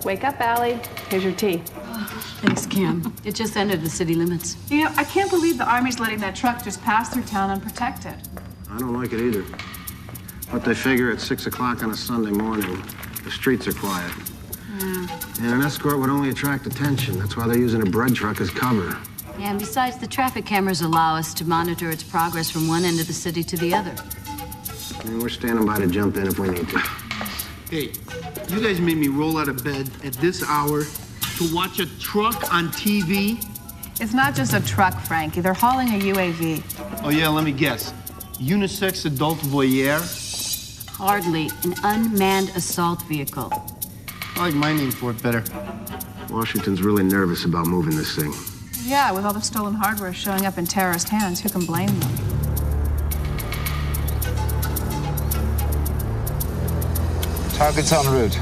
Wake up, Allie. Here's your tea. Thanks, Cam. It just entered the city limits. You know, I can't believe the Army's letting that truck just pass through town unprotected. I don't like it either. But they figure at 6 o'clock on a Sunday morning, the streets are quiet. Yeah. And an escort would only attract attention. That's why they're using a bread truck as cover. Yeah, and besides, the traffic cameras allow us to monitor its progress from one end of the city to the other. And we're standing by to jump in if we need to. Hey, you guys made me roll out of bed at this hour to watch a truck on TV? It's not just a truck, Frankie. They're hauling a UAV. Oh, yeah, let me guess. Unisex adult voyeur? Hardly an unmanned assault vehicle. I like my name for it better. Washington's really nervous about moving this thing. Yeah, with all the stolen hardware showing up in terrorist hands, who can blame them? Target's en route.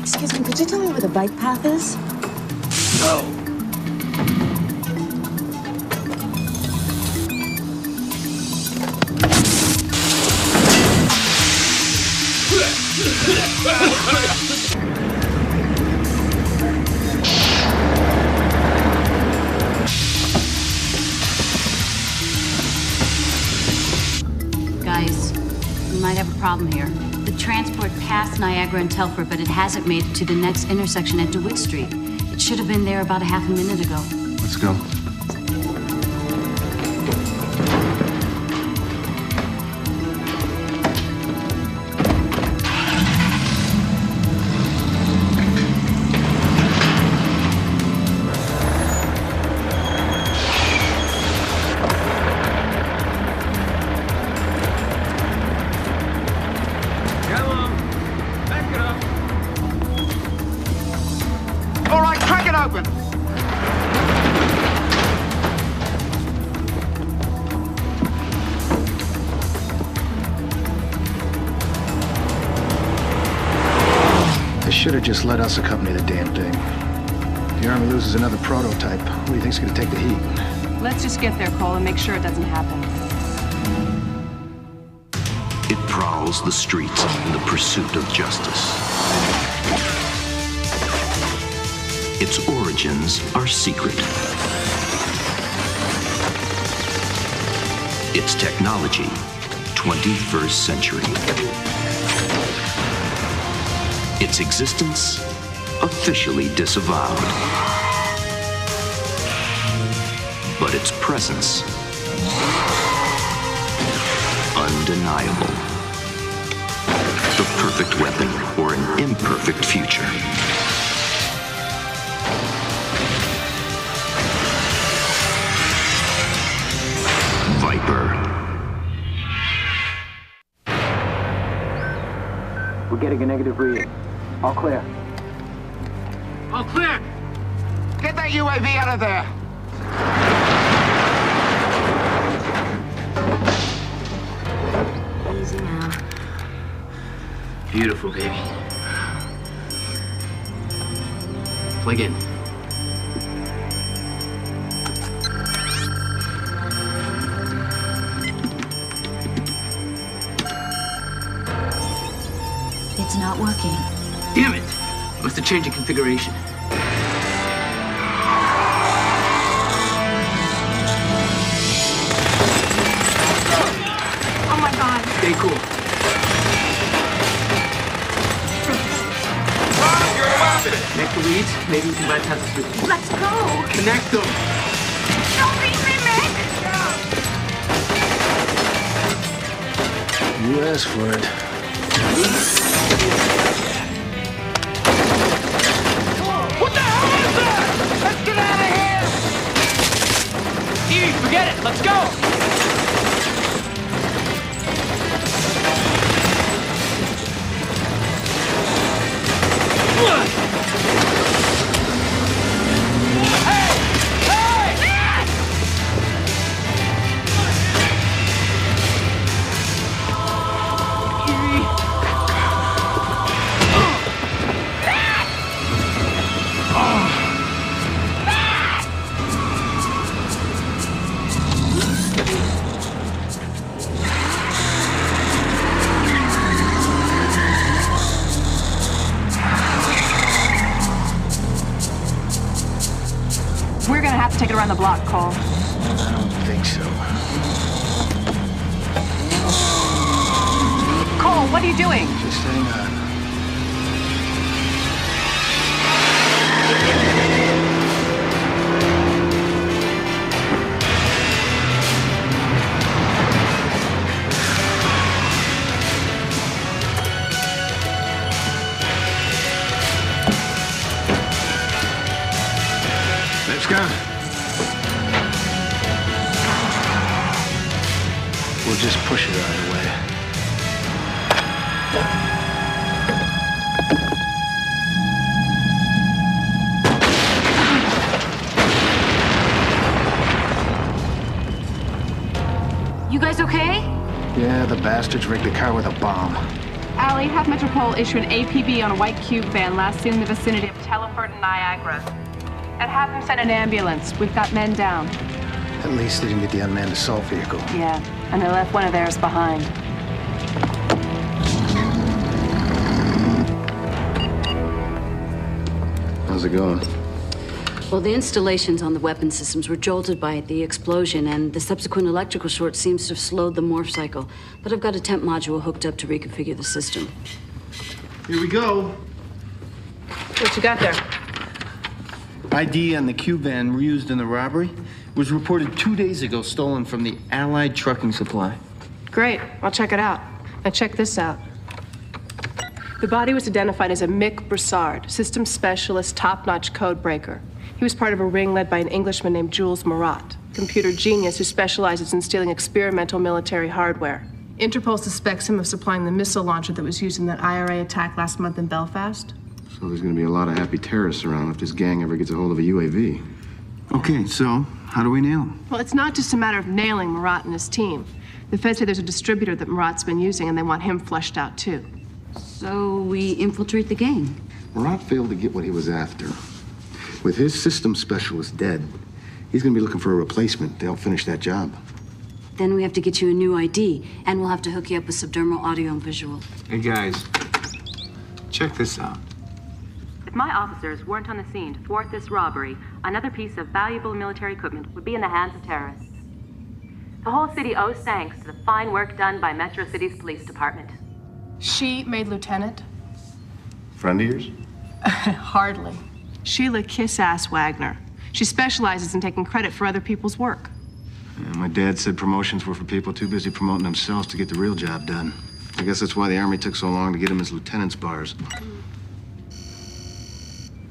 Excuse me, could you tell me where the bike path is? No. Guys, we might have a problem here. The transport passed Niagara and Telford, but it hasn't made it to the next intersection at DeWitt Street. It should have been there about a half a minute ago. Let's go. Should have just let us accompany the damn thing. If the Army loses another prototype, who do you think's gonna take the heat? Let's just get there, Cole, and make sure it doesn't happen. It prowls the streets in the pursuit of justice. Its origins are secret. Its technology, 21st century. Its existence officially disavowed. But its presence undeniable. The perfect weapon for an imperfect future. Viper. We're getting a negative reading. All clear. All clear! Get that UAV out of there! Easy now. Beautiful, baby. Plug in. It's not working. Damn it! Must have changed the configuration. Oh my God. Stay cool. Drop your weapon! Connect the leads. Maybe we can bypass the switch. Let's go. Connect them. Don't beat me, Mick. You asked for it. What the hell is that? Let's get out of here! Steve, forget it. Let's go. gonna have to take it around the block, Cole. I don't think so. Cole, what are you doing? Just hang on. Let's go. We'll just push it out of the way. You guys okay? Yeah, the bastards rigged the car with a bomb. Allie, have Metropole issue an APB on a white coupe van last seen in the vicinity of Telford and Niagara. And have them send an ambulance. We've got men down. At least they didn't get the unmanned assault vehicle. Yeah, and they left one of theirs behind. How's it going? Well, the installations on the weapon systems were jolted by the explosion, and the subsequent electrical short seems to have slowed the morph cycle. But I've got a temp module hooked up to reconfigure the system. Here we go. What you got there? ID on the Q van used in the robbery was reported 2 days ago stolen from the Allied trucking supply. Great, I'll check it out. Now check this out. The body was identified as a Mick Broussard, system specialist, top-notch code breaker. He was part of a ring led by an Englishman named Jules Marat, computer genius who specializes in stealing experimental military hardware. Interpol suspects him of supplying the missile launcher that was used in that IRA attack last month in Belfast. So there's gonna be a lot of happy terrorists around if this gang ever gets a hold of a UAV. Okay, so how do we nail him? Well, it's not just a matter of nailing Marat and his team. The feds say there's a distributor that Marat's been using, and they want him flushed out, too. So we infiltrate the gang. Marat failed to get what he was after. With his system specialist dead, he's gonna be looking for a replacement to help finish that job. Then we have to get you a new ID, and we'll have to hook you up with subdermal audio and visual. Hey guys, check this out. If my officers weren't on the scene to thwart this robbery, another piece of valuable military equipment would be in the hands of terrorists. The whole city owes thanks to the fine work done by Metro City's police department. She made lieutenant? Friend of yours? Hardly. Sheila Kiss-Ass Wagner. She specializes in taking credit for other people's work. Yeah, my dad said promotions were for people too busy promoting themselves to get the real job done. I guess that's why the Army took so long to get him his lieutenant's bars.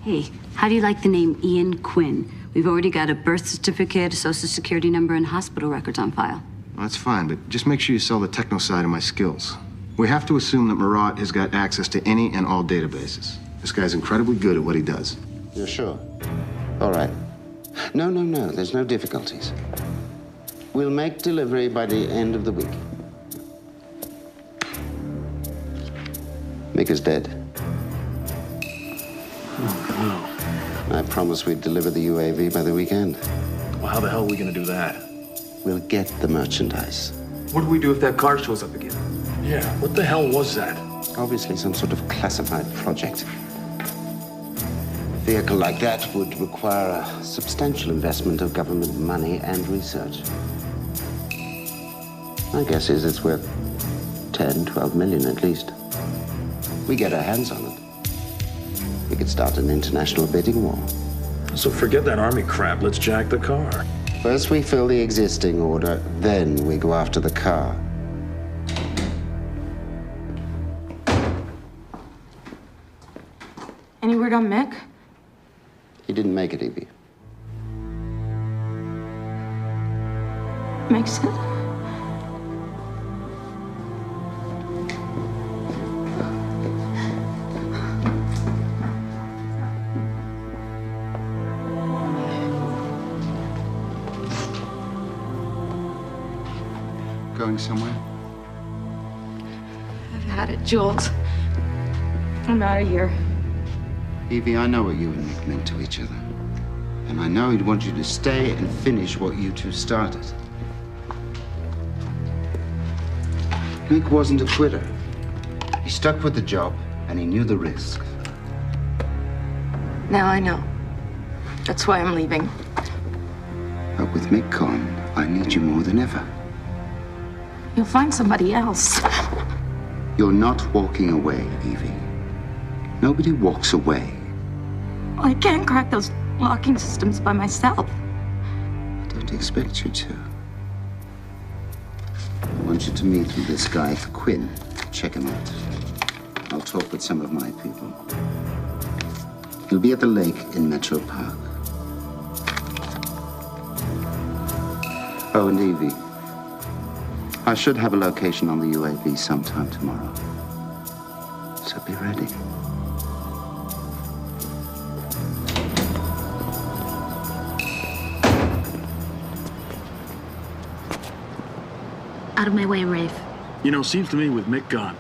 Hey, how do you like the name Ian Quinn? We've already got a birth certificate, a social security number, and hospital records on file. Well, that's fine, but just make sure you sell the techno side of my skills. We have to assume that Marat has got access to any and all databases. This guy's incredibly good at what he does. You're sure? All right. No, there's no difficulties. We'll make delivery by the end of the week. Mika's dead. Oh, I promised we'd deliver the UAV by the weekend. no. Well, how the hell are we gonna do that? We'll get the merchandise. What do we do if that car shows up again? Yeah, what the hell was that? Obviously some sort of classified project. A vehicle like that would require a substantial investment of government money and research. My guess is it's worth 10, 12 million at least. We get our hands on it. We could start an international bidding war. So forget that army crap. Let's jack the car. First we fill the existing order, then we go after the car. Any word on Mick? He didn't make it, Evie. Makes it. Going somewhere? I've had it, Jules. I'm out of here. Evie, I know what you and Nick meant to each other. And I know he'd want you to stay and finish what you two started. Nick wasn't a quitter. He stuck with the job, and he knew the risks. Now I know. That's why I'm leaving. But with Mick gone, I need you more than ever. You'll find somebody else. You're not walking away, Evie. Nobody walks away. I can't crack those locking systems by myself. I don't expect you to. I want you to meet with this guy, Quinn. Check him out. I'll talk with some of my people. He'll be at the lake in Metro Park. Oh, and Evie, I should have a location on the UAV sometime tomorrow. So be ready. Out of my way, Rafe. You know, seems to me with Mick gone,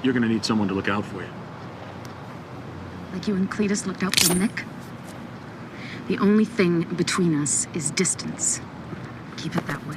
you're gonna need someone to look out for you. Like you and Cletus looked out for Nick? The only thing between us is distance. Keep it that way.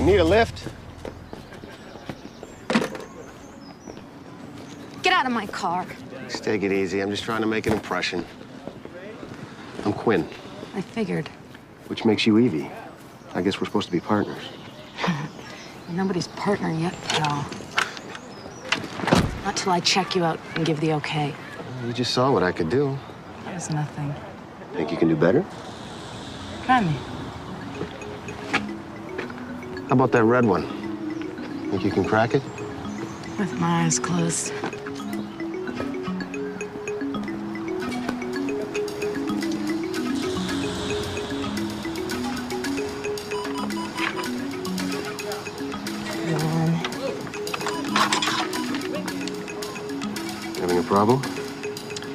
Need a lift? Get out of my car. Just take it easy. I'm just trying to make an impression. I'm Quinn. I figured. Which makes you Evie. I guess we're supposed to be partners. Nobody's partner yet, pal. Not till I check you out and give the okay. You just saw what I could do. That was nothing. Think you can do better? Try me. How about that red one? Think you can crack it? With my eyes closed. Having a problem?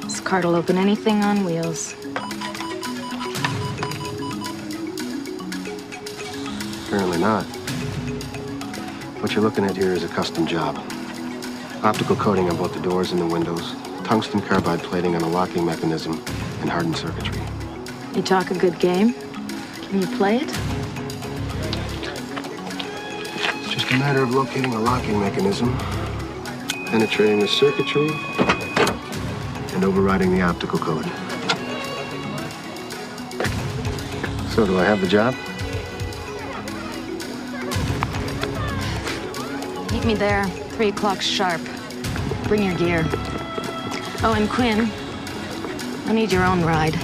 This card will open anything on wheels. Apparently not. What you're looking at here is a custom job. Optical coating on both the doors and the windows, tungsten carbide plating on the locking mechanism, and hardened circuitry. You talk a good game. Can you play it? It's just a matter of locating the locking mechanism, penetrating the circuitry, and overriding the optical code. So, do I have the job? Meet me there, 3 o'clock sharp. Bring your gear. Oh, and Quinn, I need your own ride.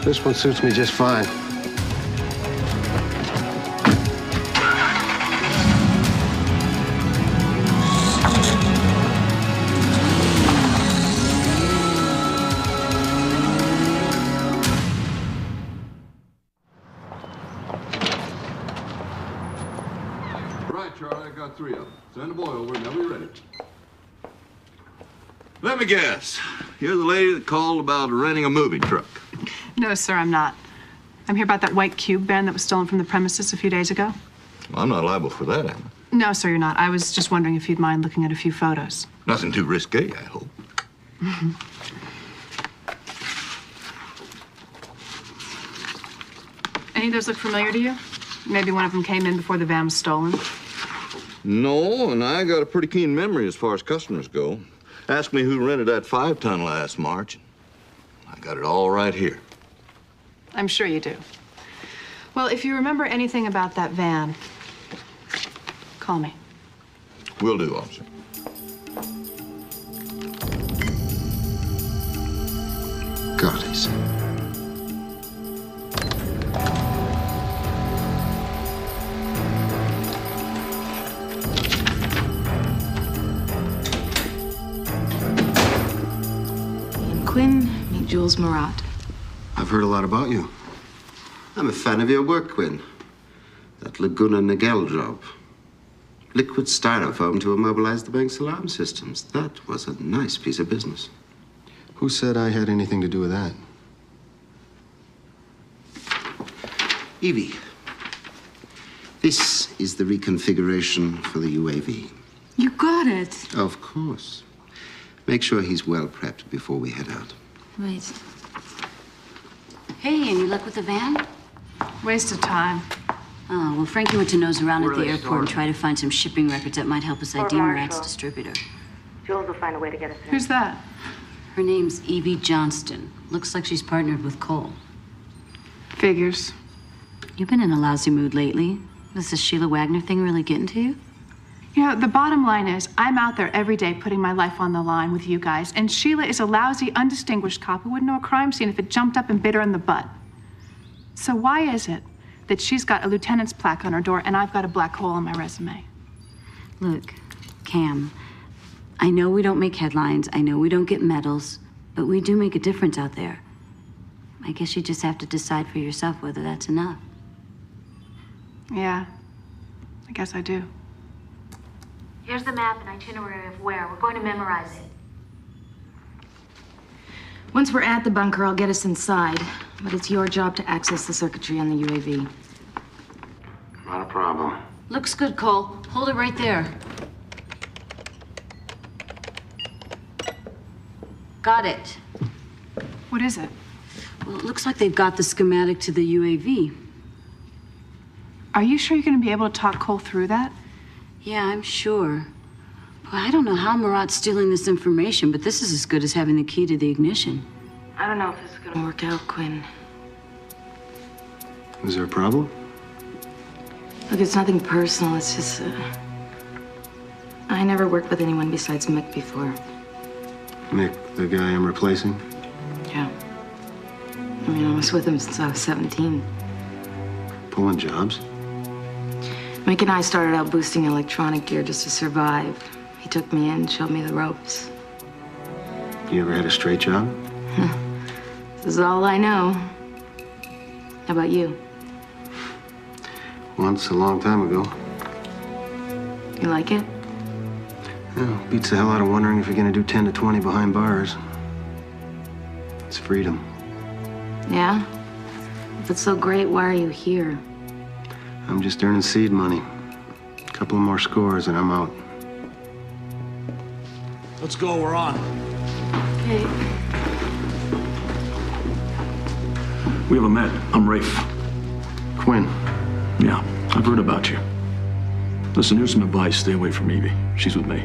This one suits me just fine. Charlie, I got 3 of them. Send the boy over whenever you're ready. Let me guess. You're the lady that called about renting a moving truck. No, sir, I'm not. I'm here about that white cube van that was stolen from the premises a few days ago. Well, I'm not liable for that, am I? No, sir, you're not. I was just wondering if you'd mind looking at a few photos. Nothing too risque, I hope. Any of those look familiar to you? Maybe one of them came in before the van was stolen. No, and I got a pretty keen memory as far as customers go. Ask me who rented that 5-ton last March. I got it all right here. I'm sure you do. Well, if you remember anything about that van, call me. Will do, officer. God, he said. Ian Quinn, meet Jules Marat. I've heard a lot about you. I'm a fan of your work, Quinn. That Laguna Niguel job. Liquid styrofoam to immobilize the bank's alarm systems. That was a nice piece of business. Who said I had anything to do with that? Evie, this is the reconfiguration for the UAV. You got it. Of course. Make sure he's well prepped before we head out. Wait. Hey, any luck with the van? Waste of time. Oh, well, Frankie went to nose around at the airport and try to find some shipping records that might help us ID Murat's distributor. Jules will find a way to get us in. Who's that? Her name's Evie Johnston. Looks like she's partnered with Cole. Figures. You've been in a lousy mood lately. Does this Sheila Wagner thing really getting to you? You know, the bottom line is, I'm out there every day putting my life on the line with you guys, and Sheila is a lousy, undistinguished cop who wouldn't know a crime scene if it jumped up and bit her in the butt. So why is it that she's got a lieutenant's plaque on her door and I've got a black hole on my resume? Look, Cam, I know we don't make headlines, I know we don't get medals, but we do make a difference out there. I guess you just have to decide for yourself whether that's enough. Yeah, I guess I do. Here's the map and itinerary of where. We're going to memorize it. Once we're at the bunker, I'll get us inside. But it's your job to access the circuitry on the UAV. Not a problem. Looks good, Cole. Hold it right there. Got it. What is it? Well, it looks like they've got the schematic to the UAV. Are you sure you're going to be able to talk Cole through that? Yeah, I'm sure. Boy, I don't know how Murat's stealing this information, but this is as good as having the key to the ignition. I don't know if this is gonna work out, Quinn. Is there a problem? Look, it's nothing personal. It's just, I never worked with anyone besides Mick before. Mick, the guy I'm replacing? Yeah. I mean, I was with him since I was 17. Pulling jobs? Mick and I started out boosting electronic gear just to survive. He took me in, showed me the ropes. You ever had a straight job? This is all I know. How about you? Once, a long time ago. You like it? Yeah, beats the hell out of wondering if you're gonna do 10 to 20 behind bars. It's freedom. Yeah? If it's so great, why are you here? I'm just earning seed money. A couple of more scores and I'm out. Let's go, we're on. Hey. We haven't met. I'm Rafe. Quinn. Yeah, I've heard about you. Listen, here's some advice. Stay away from Evie. She's with me.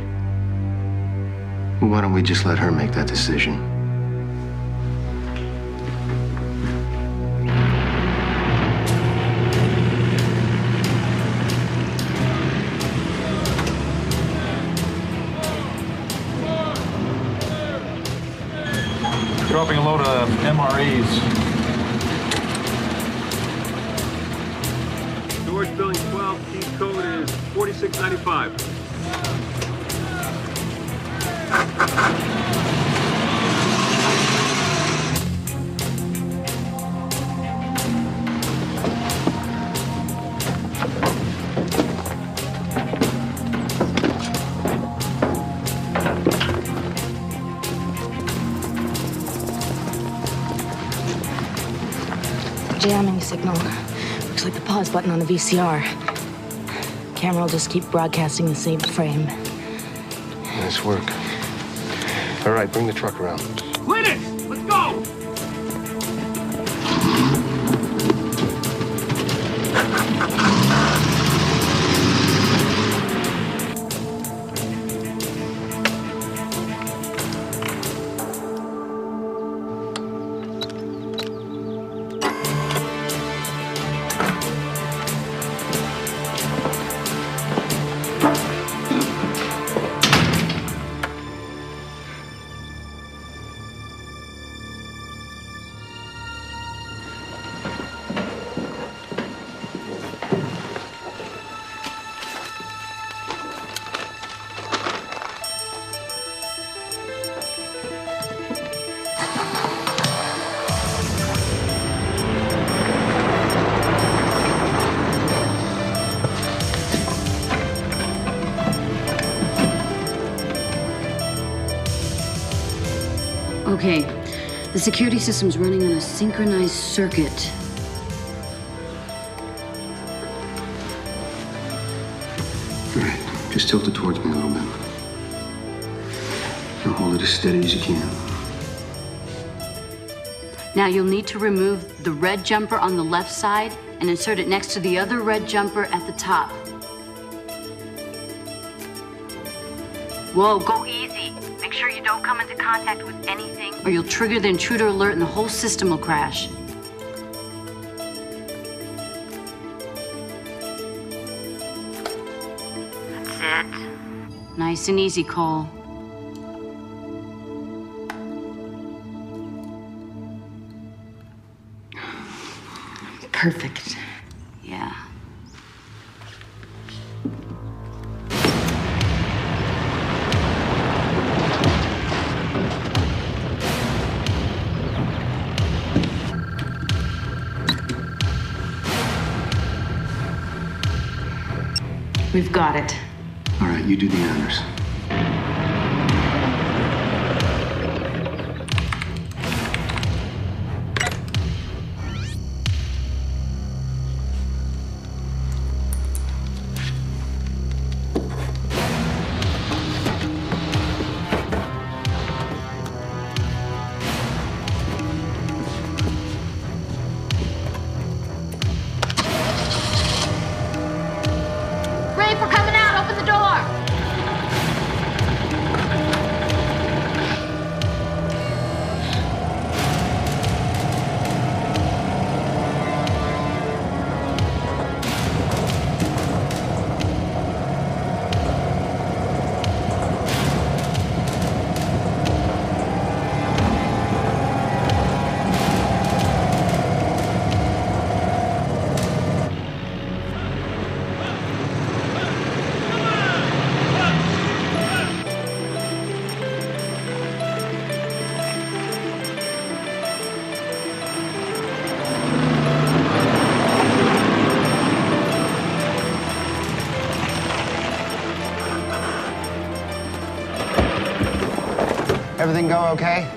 Well, why don't we just let her make that decision? Dropping a load of MREs. Storage building 12, key code is 4695. Jamming signal. Looks like the pause button on the VCR. Camera will just keep broadcasting the same frame. Nice work. All right, bring the truck around. Cletus, let's go! Okay, the security system's running on a synchronized circuit. All right, just tilt it towards me a little bit. Now hold it as steady as you can. Now you'll need to remove the red jumper on the left side and insert it next to the other red jumper at the top. Whoa, go easy. Make sure you don't come into contact with anything, or you'll trigger the intruder alert and the whole system will crash. That's it. Nice and easy, Cole. Perfect. Yeah. We've got it. All right, you do the honors. Rafe, we're coming out. Open the door. Everything go okay?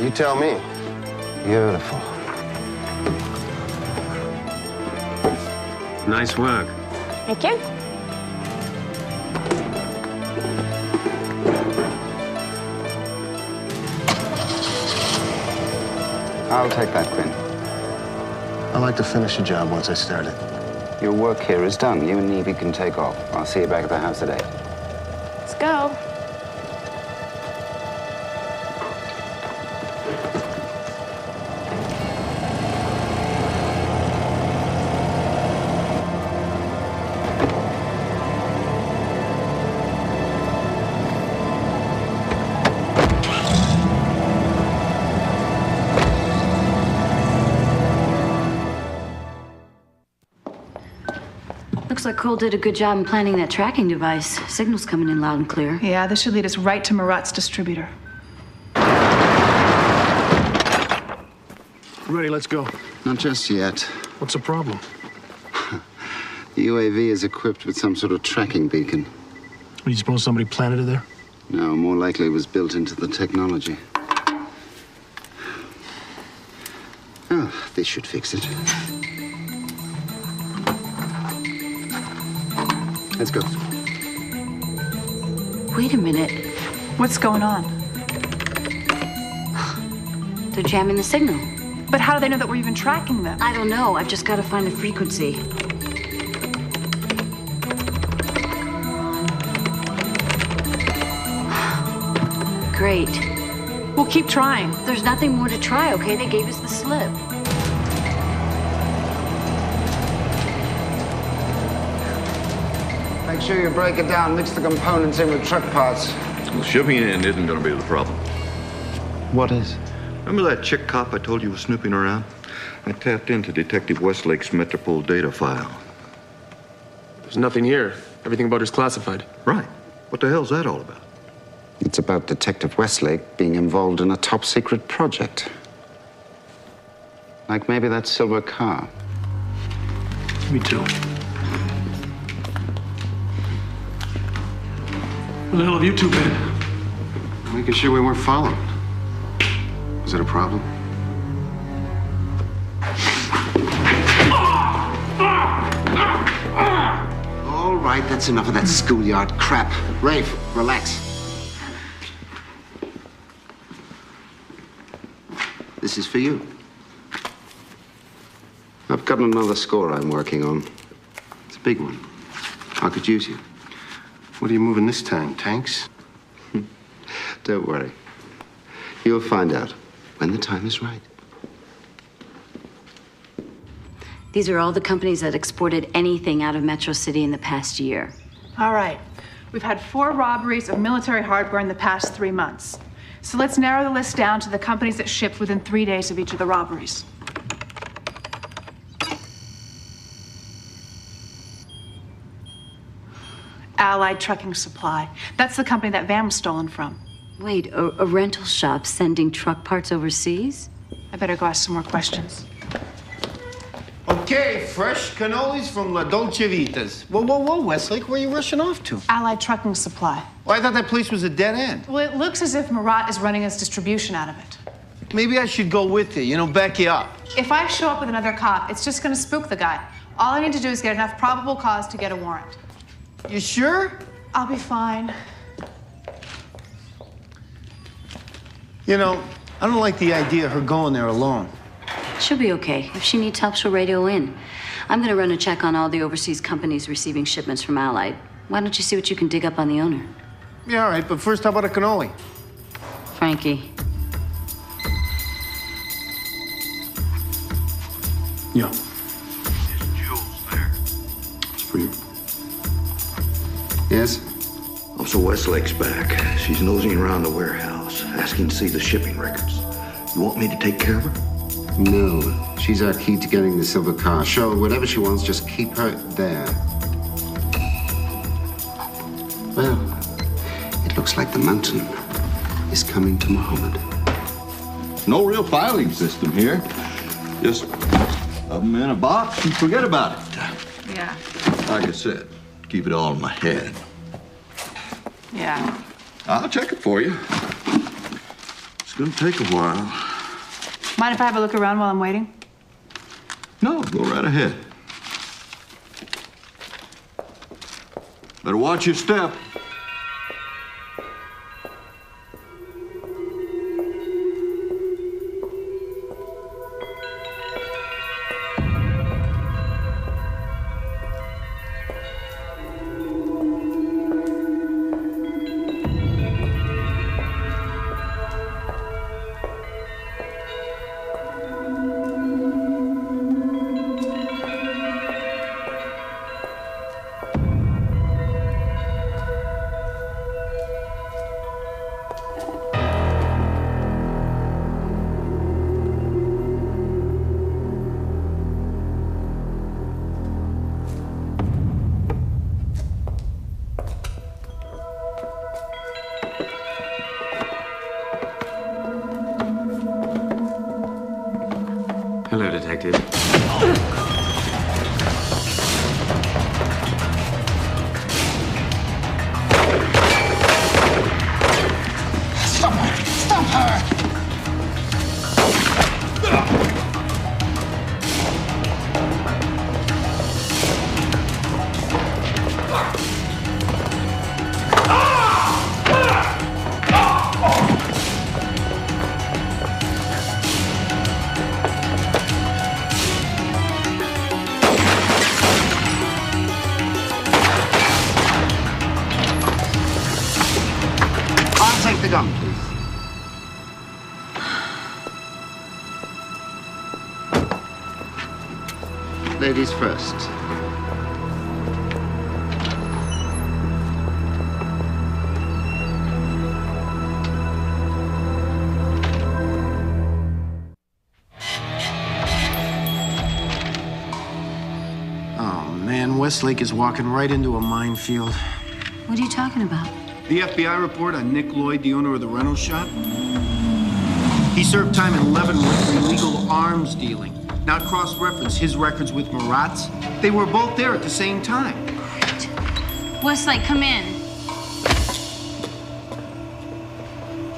You tell me. Beautiful. Nice work. Thank you. I'll take that, Quinn. I like to finish a job once I start it. Your work here is done. You and Evie can take off. I'll see you back at the house at 8. Let's go. Looks like Cole did a good job in planning that tracking device. Signal's coming in loud and clear. Yeah, this should lead us right to Murat's distributor. Ready, let's go. Not just yet. What's the problem? The UAV is equipped with some sort of tracking beacon. Do you suppose somebody planted it there? No, more likely it was built into the technology. Oh, this should fix it. Let's go. Wait a minute. What's going on? They're jamming the signal. But how do they know that we're even tracking them? I don't know. I've just got to find the frequency. Great. We'll keep trying. There's nothing more to try, okay? They gave us the slip. Make sure you break it down, mix the components in with truck parts. Well, shipping it in isn't going to be the problem. What is? Remember that chick cop I told you was snooping around? I tapped into Detective Westlake's Metropol data file. There's nothing here. Everything about her's classified. Right. What the hell's that all about? It's about Detective Westlake being involved in a top-secret project. Like maybe that silver car. Me too. Where the hell have you two been? Making sure we weren't followed. Is it a problem? All right, that's enough of that schoolyard crap. Rafe, relax. This is for you. I've got another score I'm working on. It's a big one. I could use you. What are you moving this time? Tanks? Don't worry. You'll find out when the time is right. These are all the companies that exported anything out of Metro City in the past year. All right. We've had 4 robberies of military hardware in the past 3 months. So let's narrow the list down to the companies that shipped within 3 days of each of the robberies. Allied Trucking Supply. That's the company that van was stolen from. Wait, a rental shop sending truck parts overseas? I better go ask some more questions. Okay, fresh cannolis from La Dolce Vita's. Whoa, Westlake, where are you rushing off to? Allied Trucking Supply. Well, I thought that place was a dead end. Well, it looks as if Marat is running his distribution out of it. Maybe I should go with you, back you up. If I show up with another cop, it's just gonna spook the guy. All I need to do is get enough probable cause to get a warrant. You sure? I'll be fine. I don't like the idea of her going there alone. She'll be okay. If she needs help, she'll radio in. I'm gonna run a check on all the overseas companies receiving shipments from Allied. Why don't you see what you can dig up on the owner? Yeah, all right, but first, how about a cannoli? Frankie. Yeah. Jules there. It's for you. Yes? Officer Westlake's back. She's nosing around the warehouse, asking to see the shipping records. You want me to take care of her? No. She's our key to getting the silver car. Show her whatever she wants, just keep her there. Well, it looks like the mountain is coming to Muhammad. No real filing system here. Just put them in a box and forget about it. Yeah. Like I said, keep it all in my head. Yeah. I'll check it for you. It's gonna take a while. Mind if I have a look around while I'm waiting? No, go right ahead. Better watch your step. Hello, Detective. Stop her! Stop her! Take the gun, please. Ladies first. Oh, man, Westlake is walking right into a minefield. What are you talking about? The FBI report on Nick Lloyd, the owner of the rental shop. He served time in Leavenworth for illegal arms dealing. Now cross-reference his records with Marat's. They were both there at the same time. Westlake, come in.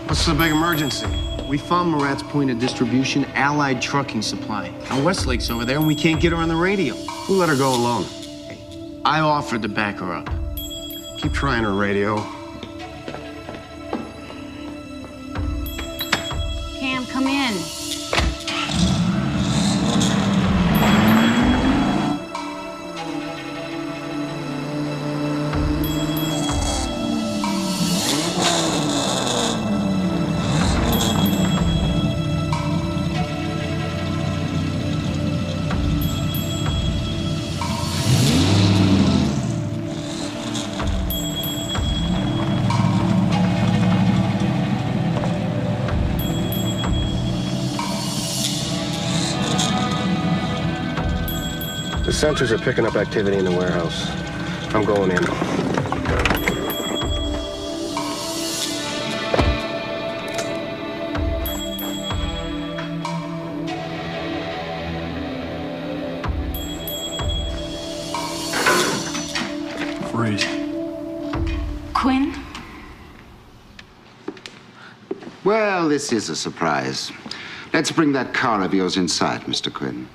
What's the big emergency? We We found Murat's point of distribution, Allied Trucking Supply. Now, Westlake's over there, and we can't get her on the radio. We'll let her go alone. I offered to back her up. Keep trying her radio. Cam, come in. The sensors are picking up activity in the warehouse. I'm going in. Freeze. Quinn? Well, this is a surprise. Let's bring that car of yours inside, Mr. Quinn.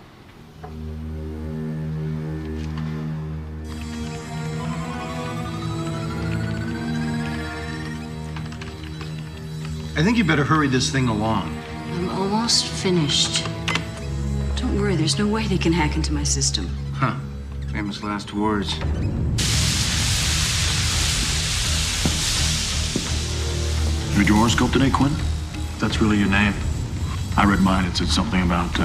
I think you better hurry this thing along. I'm almost finished. Don't worry, there's no way they can hack into my system. Huh. Famous last words. You read your horoscope today, Quinn? That's really your name. I read mine. It said something about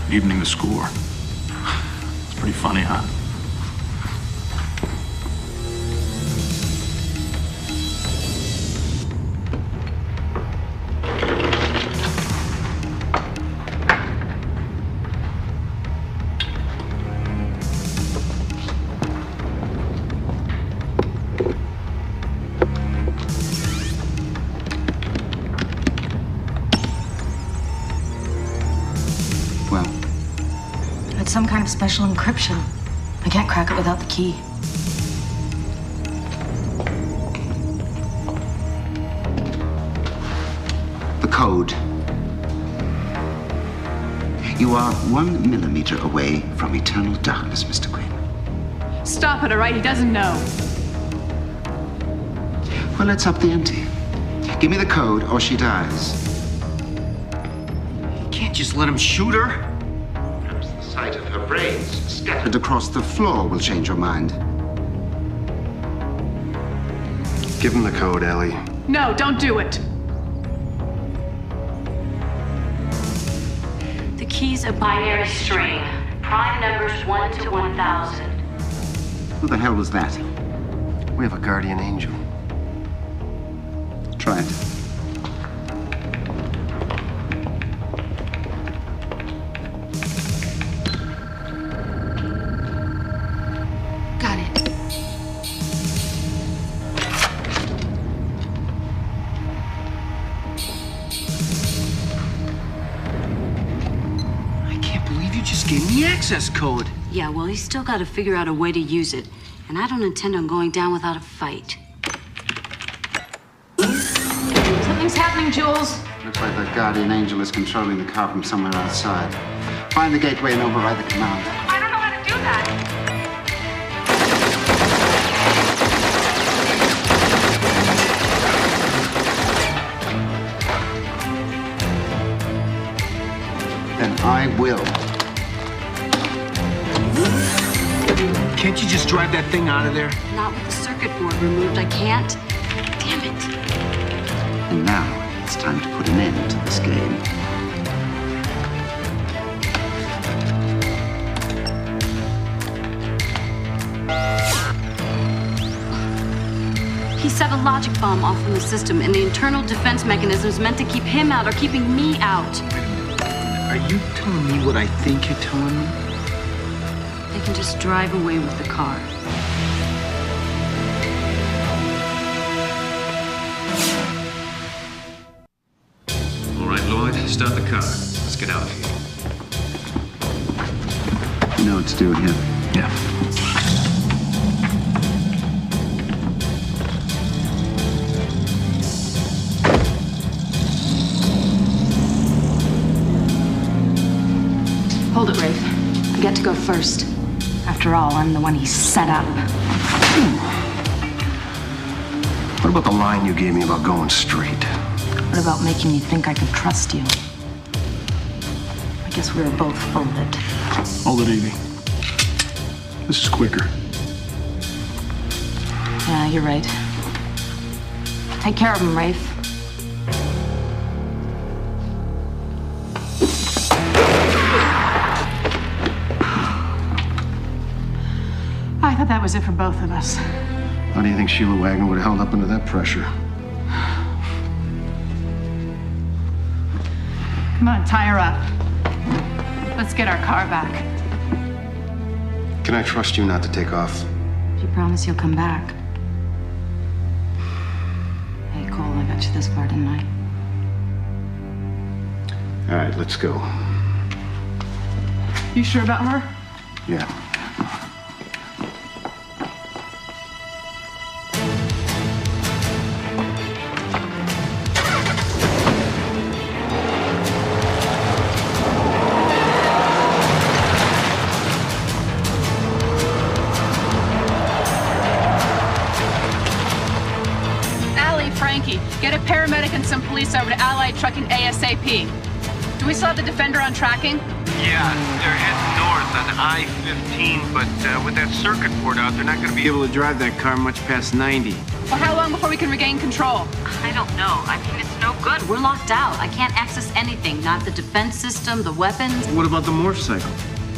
evening the score. It's pretty funny, huh? It's some kind of special encryption. I can't crack it without the key. The code. You are 1 millimeter away from eternal darkness, Mr. Quinn. Stop it, all right? He doesn't know. Well, let's up the ante. Give me the code or she dies. You can't just let him shoot her. Sight of her brains scattered across the floor will change your mind. Give him the code, Ellie. No, don't do it. The key's a binary string. Prime numbers 1 to 1,000. Who the hell was that? We have a guardian angel. Try it. Got it. I can't believe you just gave me access code. Yeah, well, he's still got to figure out a way to use it. And I don't intend on going down without a fight. Something's happening, Jules. Looks like the guardian angel is controlling the car from somewhere outside. Find the gateway and override the command. I don't know how to do that. Then I will. Can't you just drive that thing out of there? Not with the circuit board removed, I can't. Damn it. And now it's time to put an end to this game. He set a logic bomb off in the system, and the internal defense mechanisms meant to keep him out are keeping me out. Are you telling me what I think you're telling me? They can just drive away with the car. All right, Lloyd, start the car. Let's get out of here. You know what to do here. Yeah. Hold it, Rafe. I get to go first. After all, I'm the one he set up. What about the line you gave me about going straight? What about making me think I could trust you? I guess we were both full of it. Hold it, Evie. This is quicker. Yeah, you're right. Take care of him, Rafe. I thought that was it for both of us. How do you think Sheila Wagner would have held up under that pressure? Come on, tie her up. Let's get our car back. Can I trust you not to take off? If you promise you'll come back. Hey, Cole, I got you this far, didn't I? All right, let's go. You sure about her? Yeah. Get a paramedic and some police over to Allied Trucking ASAP. Do we still have the Defender on tracking? Yeah, they're heading north on I-15, but with that circuit board out, they're not going to be able to drive that car much past 90. Well, how long before we can regain control? I don't know. I mean, it's no good. We're locked out. I can't access anything. Not the defense system, the weapons. What about the morph cycle?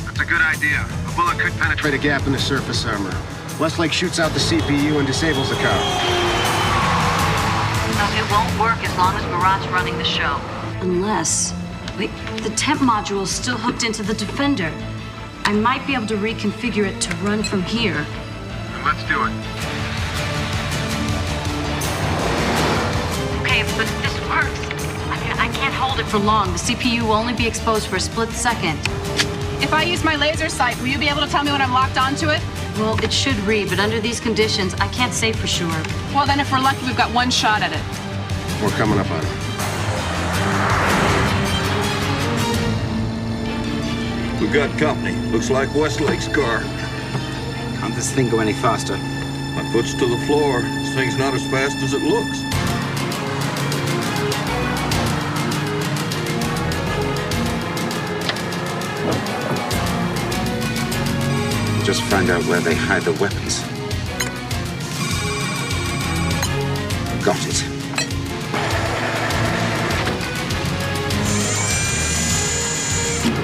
That's a good idea. A bullet could penetrate a gap in the surface armor. Westlake shoots out the CPU and disables the car. No, it won't work as long as Murat's running the show. Unless... Wait, the temp module's still hooked into the Defender. I might be able to reconfigure it to run from here. Let's do it. Okay, but if this works, I can't hold it for long. The CPU will only be exposed for a split second. If I use my laser sight, will you be able to tell me when I'm locked onto it? Well, it should read, but under these conditions, I can't say for sure. Well, then if we're lucky, we've got one shot at it. We're coming up on it. We got company. Looks like Westlake's car. Can't this thing go any faster? My foot's to the floor. This thing's not as fast as it looks. Just find out where they hide the weapons. Got it.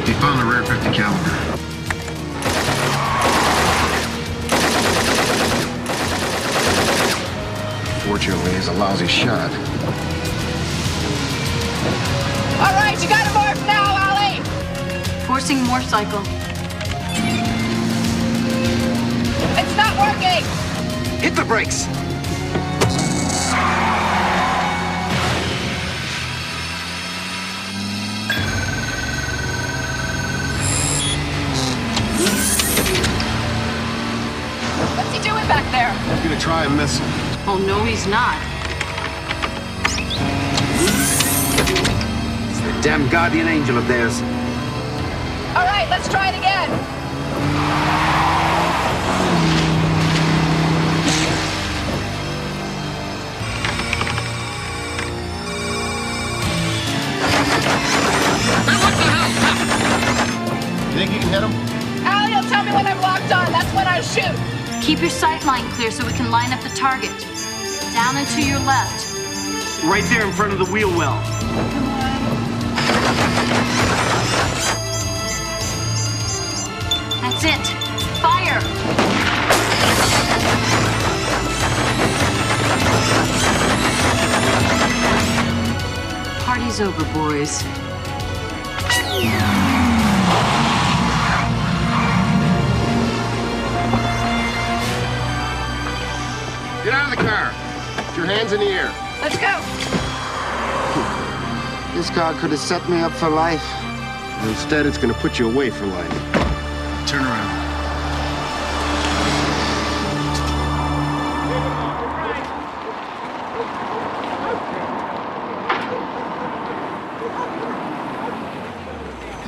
He found the rare 50 caliber. Fortunately, he's a lousy shot. All right, you got to morph now, Ollie! Forcing morph cycle. It's not working! Hit the brakes! What's he doing back there? I'm gonna try a missile. Oh, no, he's not. It's the damn guardian angel of theirs. All right, let's try it again. Think you can hit him? Allie will tell me when I'm locked on. That's when I shoot. Keep your sight line clear so we can line up the target. Down and to your left. Right there in front of the wheel well. That's it. Fire! Party's over, boys. Get out of the car. Put your hands in the air. Let's go. This car could have set me up for life. Instead, it's gonna put you away for life. Turn around.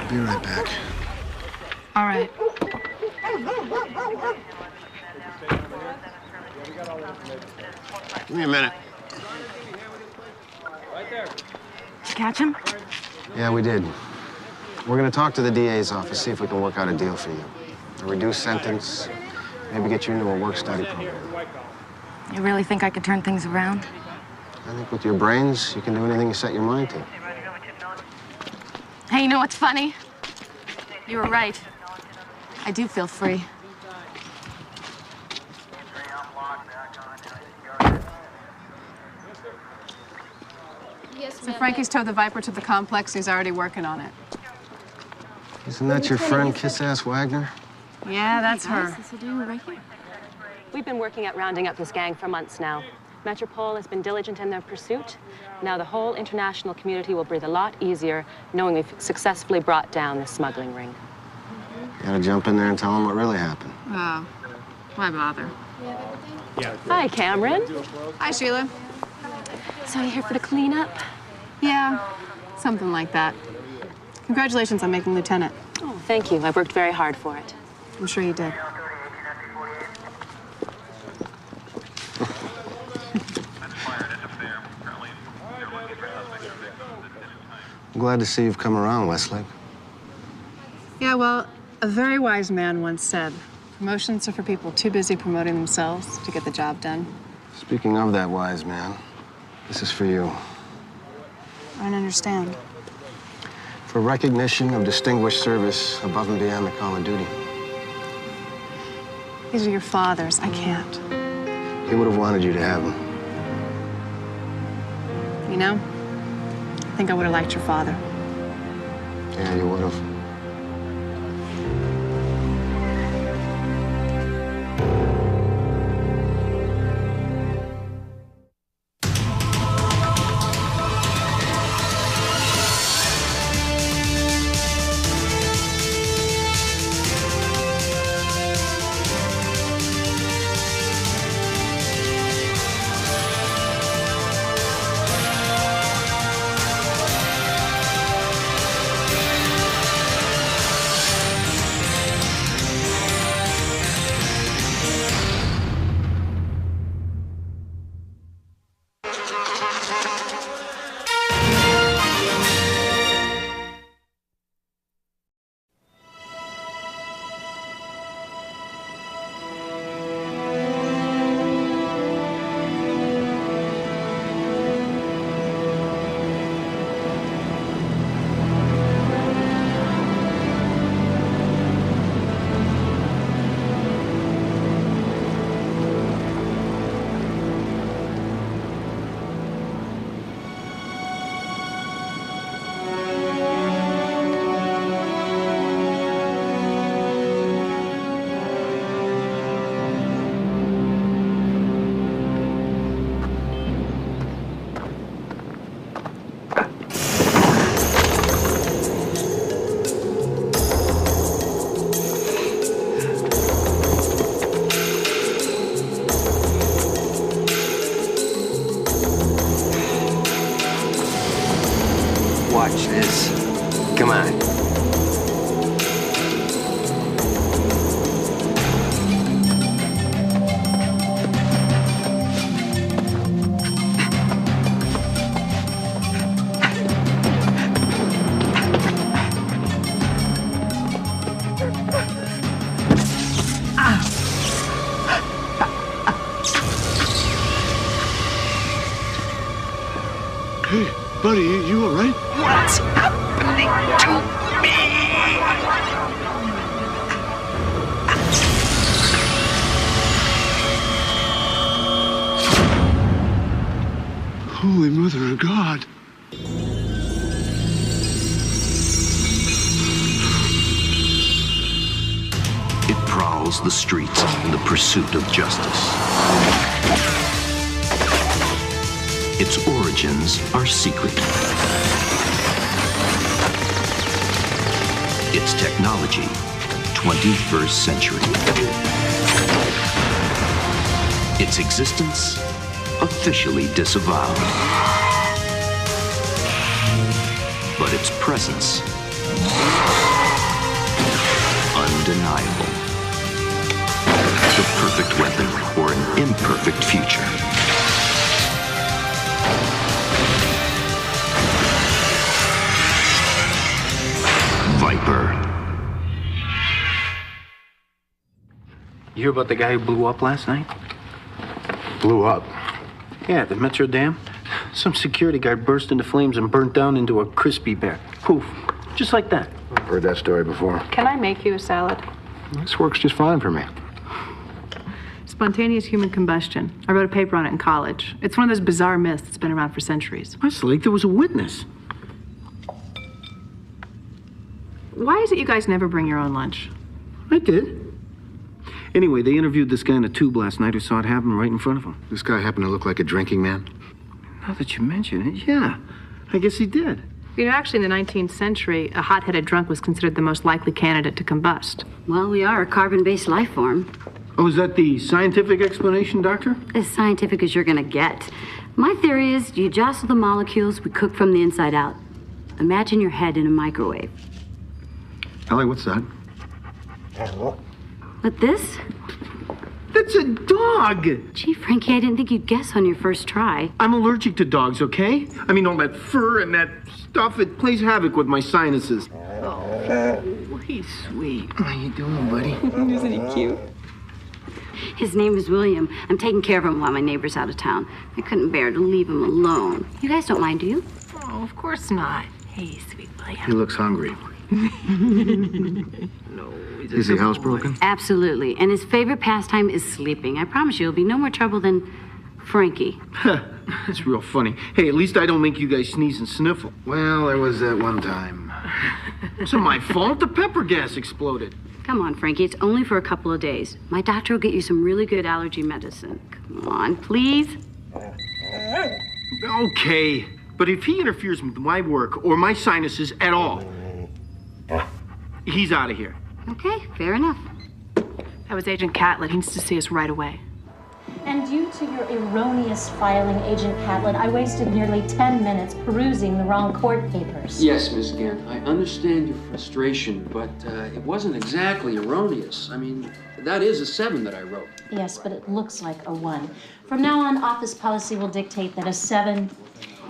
Be right back. All right. Give me a minute. Did you catch him? Yeah, we did. We're gonna talk to the DA's office, see if we can work out a deal for you. A reduced sentence, maybe get you into a work-study program. You really think I could turn things around? I think with your brains, you can do anything you set your mind to. Hey, you know what's funny? You were right. I do feel free. So Frankie's towed the Viper to the complex. He's already working on it. Isn't that your friend, Kiss-Ass Wagner? Yeah, that's her. We've been working at rounding up this gang for months now. Metropole has been diligent in their pursuit. Now the whole international community will breathe a lot easier knowing we've successfully brought down the smuggling ring. You gotta jump in there and tell them what really happened. Oh, why bother? Hi, Cameron. Hi, Sheila. So you here for the cleanup? Yeah, something like that. Congratulations on making lieutenant. Oh, thank you. I've worked very hard for it. I'm sure you did. I'm glad to see you've come around, Westlake. Yeah, well, a very wise man once said, promotions are for people too busy promoting themselves to get the job done. Speaking of that wise man, this is for you. I don't understand. For recognition of distinguished service above and beyond the call of duty. These are your father's. I can't. He would have wanted you to have them. You know, I think I would have liked your father. Yeah, you would have. Watch this. Come on. Hey, buddy, you all right? What's happening to me? Holy Mother of God. It prowls the streets in the pursuit of justice. Its origins are secret. Its technology, 21st century. Its existence, officially disavowed. But its presence, unknown. undeniable. The perfect weapon or an imperfect future. Viper. You hear about the guy who blew up last night? Blew up. Yeah, the Metro Dam. Some security guard burst into flames and burnt down into a crispy bear. Poof. Just like that. I've heard that story before. Can I make you a salad? This works just fine for me. Spontaneous human combustion. I wrote a paper on it in college. It's one of those bizarre myths that's been around for centuries. Westlake, there was a witness. Why is it you guys never bring your own lunch? I did. Anyway, they interviewed this guy in a tube last night who saw it happen right in front of him. This guy happened to look like a drinking man? Now that you mention it, yeah. I guess he did. You know, actually, in the 19th century, a hot-headed drunk was considered the most likely candidate to combust. Well, we are a carbon-based life form. Oh, is that the scientific explanation, Doctor? As scientific as you're gonna get. My theory is you jostle the molecules, we cook from the inside out. Imagine your head in a microwave. Ellie, what's that? But this? That's a dog! Gee, Frankie, I didn't think you'd guess on your first try. I'm allergic to dogs, okay? I mean, all that fur and that stuff, it plays havoc with my sinuses. Oh, he's sweet. How you doing, buddy? Isn't he cute? His name is William. I'm taking care of him while my neighbor's out of town. I couldn't bear to leave him alone. You guys don't mind, do you? Oh, of course not. Hey, sweet William. He looks hungry. No. Is he housebroken? Absolutely. And his favorite pastime is sleeping. I promise you, it'll be no more trouble than Frankie. That's real funny. Hey, at least I don't make you guys sneeze and sniffle. Well, there was that one time. It's not my fault. The pepper gas exploded. Come on, Frankie. It's only for a couple of days. My doctor will get you some really good allergy medicine. Come on, please. Okay. But if he interferes with my work or my sinuses at all, he's out of here. Okay, fair enough. That was Agent Catlett. He needs to see us right away. And due to your erroneous filing, Agent Catlett, I wasted nearly 10 minutes perusing the wrong court papers. Yes, Miss Gant, I understand your frustration, but it wasn't exactly erroneous. I mean, that is a 7 that I wrote. Yes, but it looks like a 1. From now on, office policy will dictate that a 7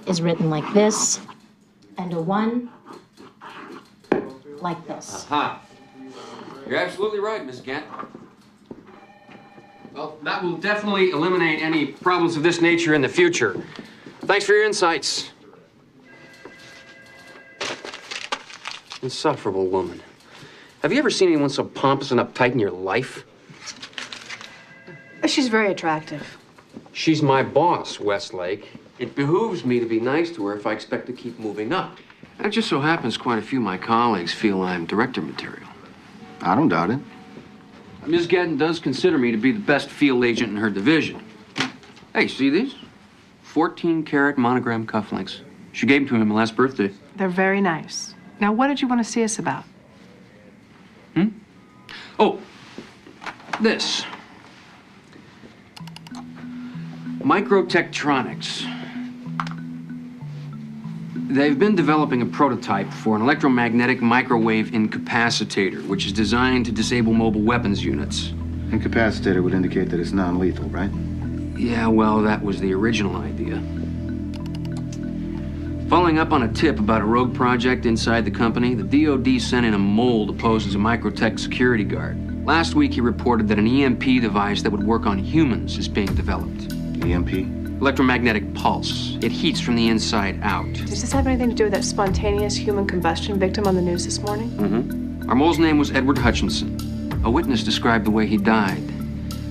is written like this, and a 1 like this. Aha. You're absolutely right, Miss Gant. Well, that will definitely eliminate any problems of this nature in the future. Thanks for your insights. Insufferable woman. Have you ever seen anyone so pompous and uptight in your life? She's very attractive. She's my boss, Westlake. It behooves me to be nice to her if I expect to keep moving up. It just so happens quite a few of my colleagues feel I'm director material. I don't doubt it. Ms. Gadden does consider me to be the best field agent in her division. Hey, see these? 14-karat monogram cufflinks. She gave them to him last birthday. They're very nice. Now, what did you want to see us about? Oh, this. Microtectronics. They've been developing a prototype for an electromagnetic microwave incapacitator, which is designed to disable mobile weapons units. Incapacitator would indicate that it's non-lethal, right? Yeah, well, that was the original idea. Following up on a tip about a rogue project inside the company, the DoD sent in a mole to pose as a Microtech security guard. Last week, he reported that an EMP device that would work on humans is being developed. EMP? Electromagnetic pulse. It heats from the inside out. Does this have anything to do with that spontaneous human combustion victim on the news this morning? Mm-hmm. Our mole's name was Edward Hutchinson. A witness described the way he died.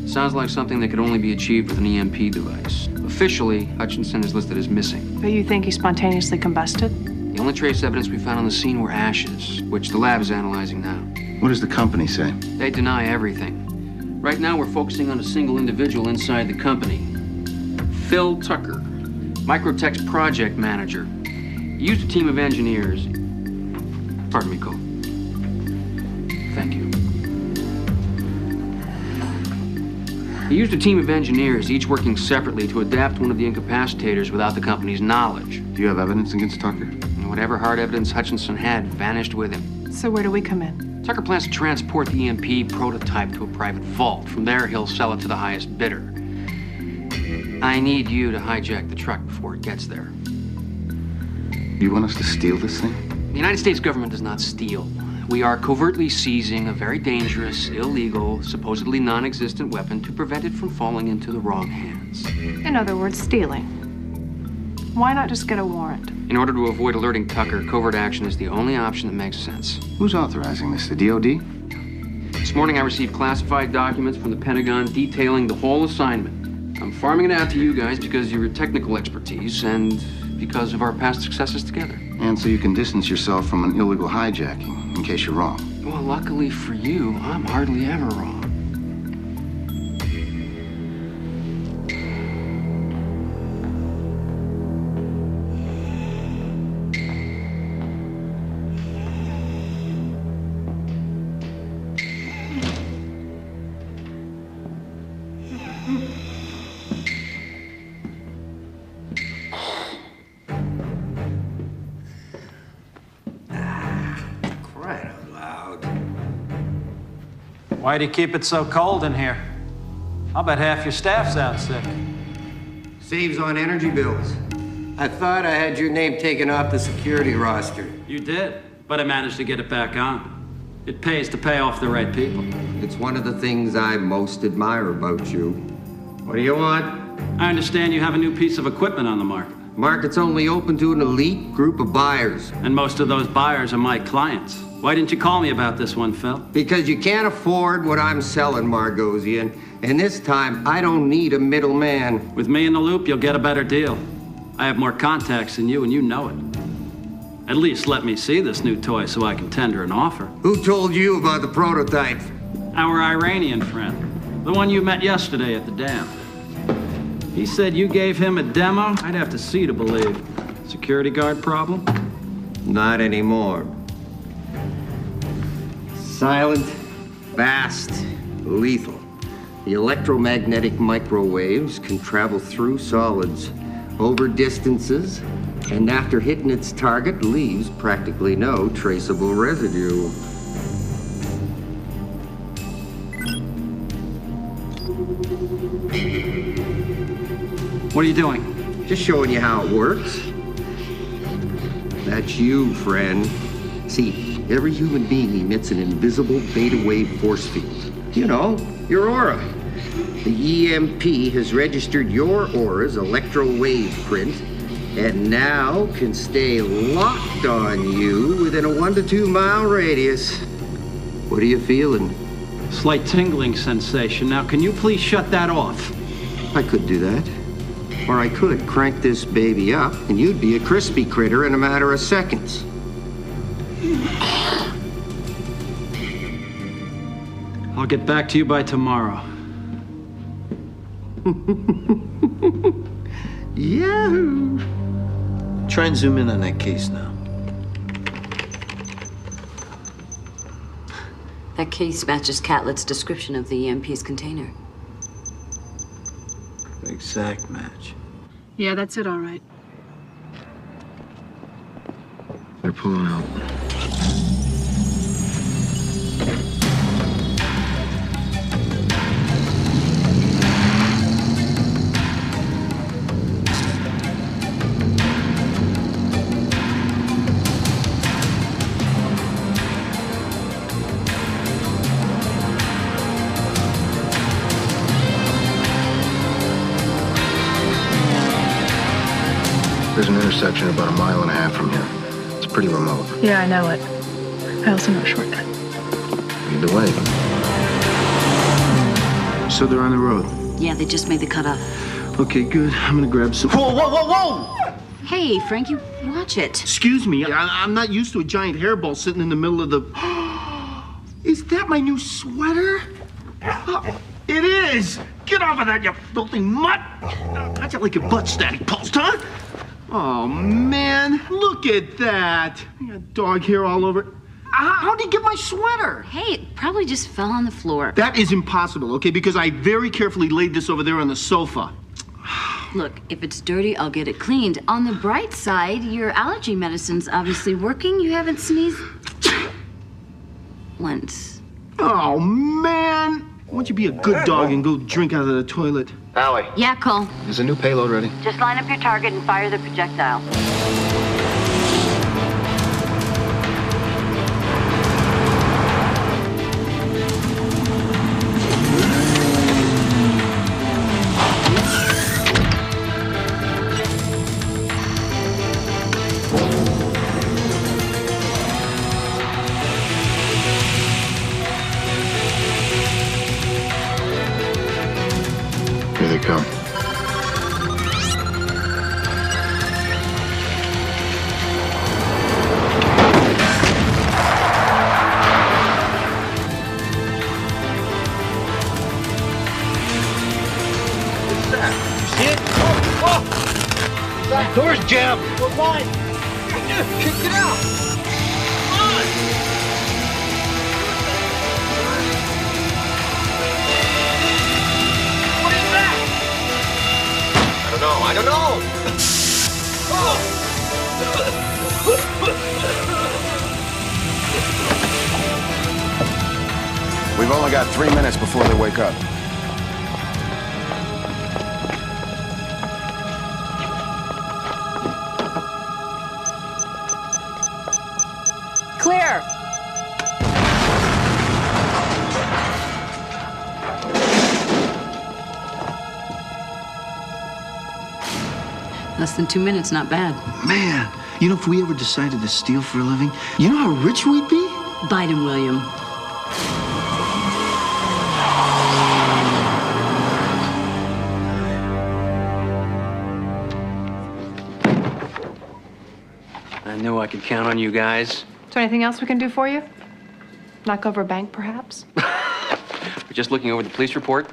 Sounds like something that could only be achieved with an EMP device. Officially, Hutchinson is listed as missing. But you think he spontaneously combusted? The only trace evidence we found on the scene were ashes, which the lab is analyzing now. What does the company say? They deny everything. Right now, we're focusing on a single individual inside the company. Phil Tucker, Microtech's project manager. He used a team of engineers. Pardon me, Cole. Thank you. He used a team of engineers, each working separately, to adapt one of the incapacitators without the company's knowledge. Do you have evidence against Tucker? And whatever hard evidence Hutchinson had vanished with him. So where do we come in? Tucker plans to transport the EMP prototype to a private vault. From there, he'll sell it to the highest bidder. I need you to hijack the truck before it gets there. You want us to steal this thing? The United States government does not steal. We are covertly seizing a very dangerous, illegal, supposedly non-existent weapon to prevent it from falling into the wrong hands. In other words, stealing. Why not just get a warrant? In order to avoid alerting Tucker, covert action is the only option that makes sense. Who's authorizing this, the DOD? This morning I received classified documents from the Pentagon detailing the whole assignment. I'm farming it out to you guys because of your technical expertise and because of our past successes together. And so you can distance yourself from an illegal hijacking, in case you're wrong. Well, luckily for you, I'm hardly ever wrong. Why do you keep it so cold in here? I'll bet half your staff's out sick. Saves on energy bills. I thought I had your name taken off the security roster. You did, but I managed to get it back on. It pays to pay off the right people. It's one of the things I most admire about you. What do you want? I understand you have a new piece of equipment on the market. Market's only open to an elite group of buyers. And most of those buyers are my clients. Why didn't you call me about this one, Phil? Because you can't afford what I'm selling, Margosian. And this time, I don't need a middleman. With me in the loop, you'll get a better deal. I have more contacts than you, and you know it. At least let me see this new toy so I can tender an offer. Who told you about the prototype? Our Iranian friend. The one you met yesterday at the dam. He said you gave him a demo? I'd have to see to believe. Security guard problem? Not anymore. Silent, fast, lethal. The electromagnetic microwaves can travel through solids, over distances, and after hitting its target, leaves practically no traceable residue. What are you doing? Just showing you how it works. That's you, friend. See, every human being emits an invisible beta wave force field. You know, your aura. The EMP has registered your aura's electro-wave print and now can stay locked on you within a 1 to 2 mile radius. What are you feeling? Slight tingling sensation. Now, can you please shut that off? I could do that. Or I could crank this baby up and you'd be a crispy critter in a matter of seconds. I'll get back to you by tomorrow. Yahoo! Try and zoom in on that case now. That case matches Catlett's description of the EMP's container. Exact match. Yeah, that's it, all right. They're pulling out. There's an intersection about 1.5 miles from here. It's pretty remote. Yeah, I know it. I also know a shortcut. Either way. So they're on the road. Yeah, they just made the cutoff. Okay, good. I'm gonna grab some. Whoa, whoa, whoa, whoa! Hey, Frank, you watch it. Excuse me. I'm not used to a giant hairball sitting in the middle of the. Is that my new sweater? It is! Get off of that, you filthy mutt! How'd you like your butt static pulsed, huh? Oh, man, look at that. I got dog hair all over. How'd he get my sweater? Hey, it probably just fell on the floor. That is impossible, okay? Because I very carefully laid this over there on the sofa. Look, if it's dirty, I'll get it cleaned. On the bright side, your allergy medicine's obviously working. You haven't sneezed. once. Oh, man! Why don't you be a good dog and go drink out of the toilet? Allie. Yeah, Cole. Is a new payload ready? Just line up your target and fire the projectile. Here they come. That door's jammed. We're blind. Kick it out. Come on. What is that? I don't know. We've only got 3 minutes before they wake up. Clear! Less than 2 minutes, not bad. Man, you know, if we ever decided to steal for a living, you know how rich we'd be? Biden, William. I knew I could count on you guys. Is there anything else we can do for you? Knock over a bank, perhaps? We're just looking over the police report.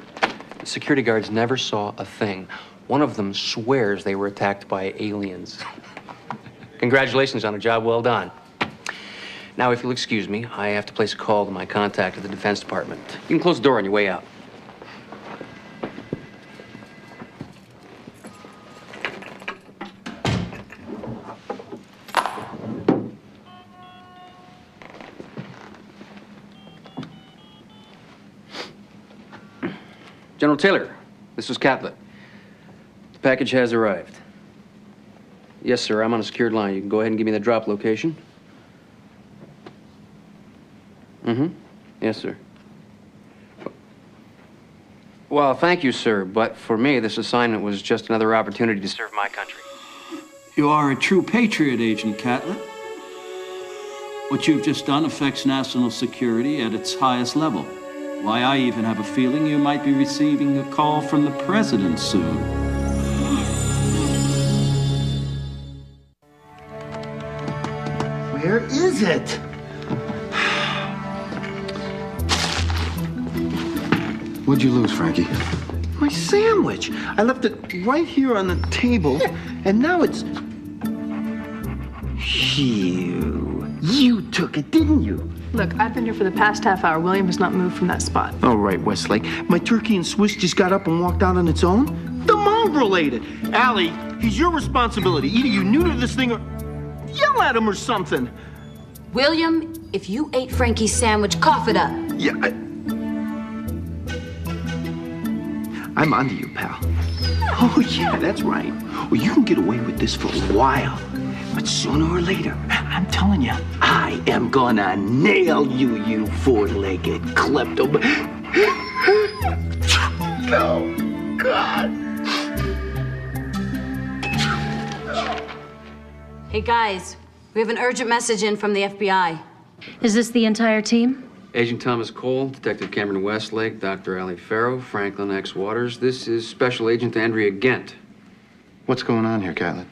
The security guards never saw a thing. One of them swears they were attacked by aliens. Congratulations on a job well done. Now, if you'll excuse me, I have to place a call to my contact at the Defense Department. You can close the door on your way out. General Taylor, this is Catlett. The package has arrived. Yes, sir, I'm on a secured line. You can go ahead and give me the drop location. Mm-hmm. Yes, sir. Well, thank you, sir, but for me, this assignment was just another opportunity to serve my country. You are a true patriot, Agent Catlett. What you've just done affects national security at its highest level. Why, I even have a feeling you might be receiving a call from the president soon. Where is it? What'd you lose, Frankie? My sandwich. I left it right here on the table, and now it's... You took it, didn't you? Look, I've been here for the past half hour. William has not moved from that spot. All right, Westlake. My turkey and Swiss just got up and walked out on its own? The mongrel ate it. Allie, he's your responsibility. Either you neuter this thing or yell at him or something. William, if you ate Frankie's sandwich, cough it up. Yeah, I'm onto you, pal. Oh, yeah, that's right. Well, you can get away with this for a while. But sooner or later, I'm telling you, I am gonna nail you, you four-legged klepto. Oh, God. Hey, guys, we have an urgent message in from the FBI. Is this the entire team? Agent Thomas Cole, Detective Cameron Westlake, Dr. Ali Farrow, Franklin X. Waters. This is Special Agent Andrea Gent. What's going on here, Catlett?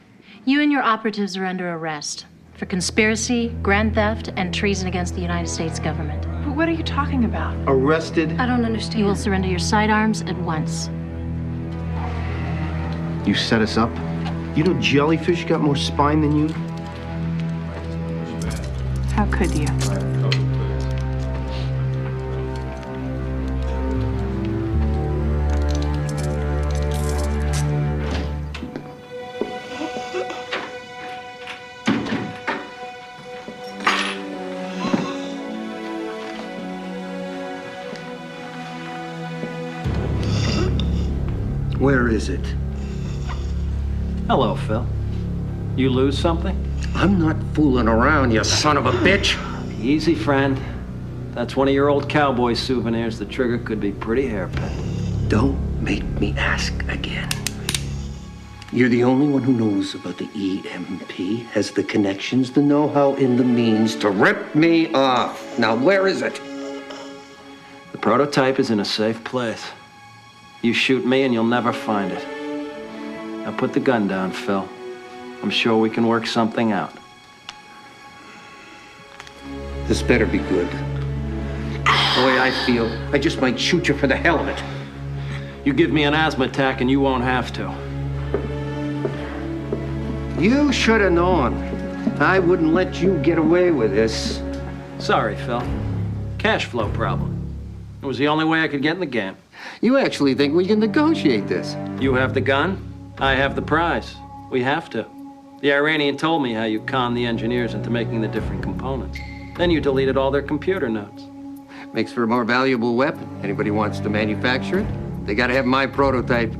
You and your operatives are under arrest for conspiracy, grand theft, and treason against the United States government. But what are you talking about? Arrested? I don't understand. You will surrender your sidearms at once. You set us up? You know jellyfish got more spine than you? How could you? Where is it? Hello, Phil. You lose something? I'm not fooling around, you son of a bitch. Easy, friend. That's one of your old cowboy souvenirs. The trigger could be pretty hairpin. Don't make me ask again. You're the only one who knows about the EMP, has the connections, the know-how, and the means to rip me off. Now, where is it? The prototype is in a safe place. You shoot me and you'll never find it. Now put the gun down, Phil. I'm sure we can work something out. This better be good. The way I feel, I just might shoot you for the hell of it. You give me an asthma attack and you won't have to. You should have known. I wouldn't let you get away with this. Sorry, Phil. Cash flow problem. It was the only way I could get in the game. You actually think we can negotiate this? You have the gun, I have the prize. We have to. The Iranian told me how you conned the engineers into making the different components. Then you deleted all their computer notes. Makes for a more valuable weapon. Anybody wants to manufacture it, they gotta have my prototype.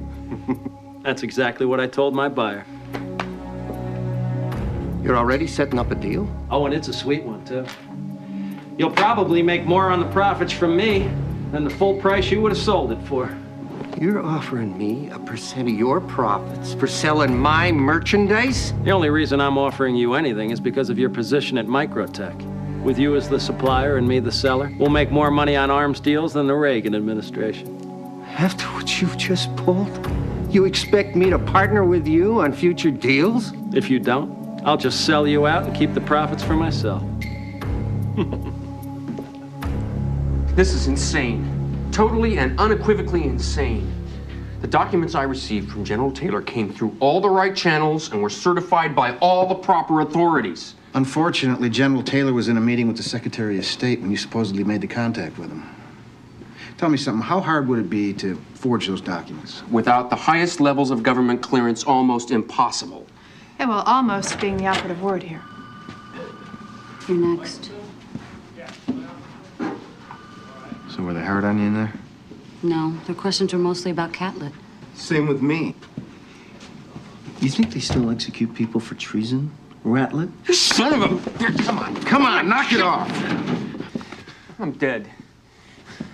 That's exactly what I told my buyer. You're already setting up a deal? Oh, and it's a sweet one, too. You'll probably make more on the profits from me than the full price you would have sold it for. You're offering me a percent of your profits for selling my merchandise? The only reason I'm offering you anything is because of your position at Microtech. With you as the supplier and me the seller, we'll make more money on arms deals than the Reagan administration. After what you've just pulled, you expect me to partner with you on future deals? If you don't, I'll just sell you out and keep the profits for myself. This is insane. Totally and unequivocally insane. The documents I received from General Taylor came through all the right channels and were certified by all the proper authorities. Unfortunately, General Taylor was in a meeting with the Secretary of State when you supposedly made the contact with him. Tell me something, how hard would it be to forge those documents? Without the highest levels of government clearance, almost impossible. Yeah, well, almost being the operative word here. You're next. So were they hard on you in there? No, their questions were mostly about Catlett. Same with me. You think they still execute people for treason, Ratlet? You son of a... Come on, knock it off. I'm dead.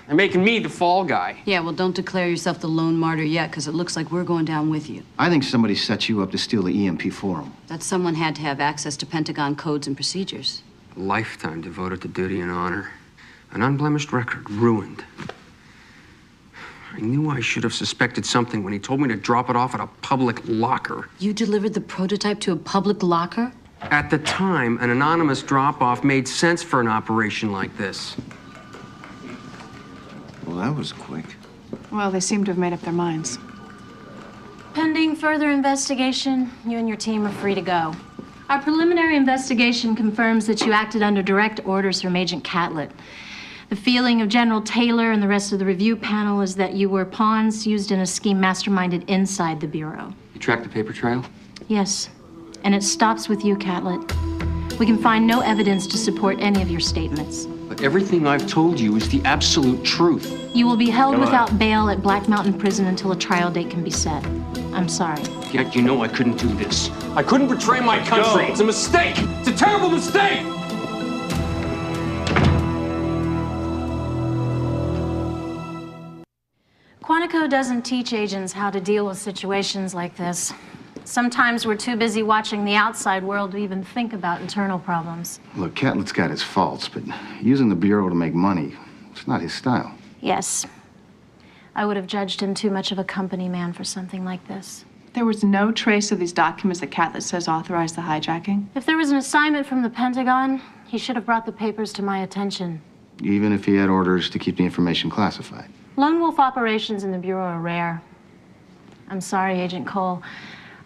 They're making me the fall guy. Yeah, well, don't declare yourself the lone martyr yet, because it looks like we're going down with you. I think somebody set you up to steal the EMP forum. That someone had to have access to Pentagon codes and procedures. A lifetime devoted to duty and honor. An unblemished record ruined. I knew I should have suspected something when he told me to drop it off at a public locker. You delivered the prototype to a public locker? At the time, an anonymous drop-off made sense for an operation like this. Well, that was quick. Well, they seem to have made up their minds. Pending further investigation, you and your team are free to go. Our preliminary investigation confirms that you acted under direct orders from Agent Catlett. The feeling of General Taylor and the rest of the review panel is that you were pawns used in a scheme masterminded inside the Bureau. You tracked the paper trail? Yes, and it stops with you, Catlett. We can find no evidence to support any of your statements. But everything I've told you is the absolute truth. You will be held without bail at Black Mountain Prison until a trial date can be set. I'm sorry. Yet you know I couldn't do this. I couldn't betray my country. It's a mistake. It's a terrible mistake. Quantico doesn't teach agents how to deal with situations like this. Sometimes we're too busy watching the outside world to even think about internal problems. Look, Catlett's got his faults, but using the Bureau to make money, it's not his style. Yes. I would have judged him too much of a company man for something like this. There was no trace of these documents that Catlett says authorized the hijacking? If there was an assignment from the Pentagon, he should have brought the papers to my attention. Even if he had orders to keep the information classified. Lone wolf operations in the Bureau are rare. I'm sorry, Agent Cole.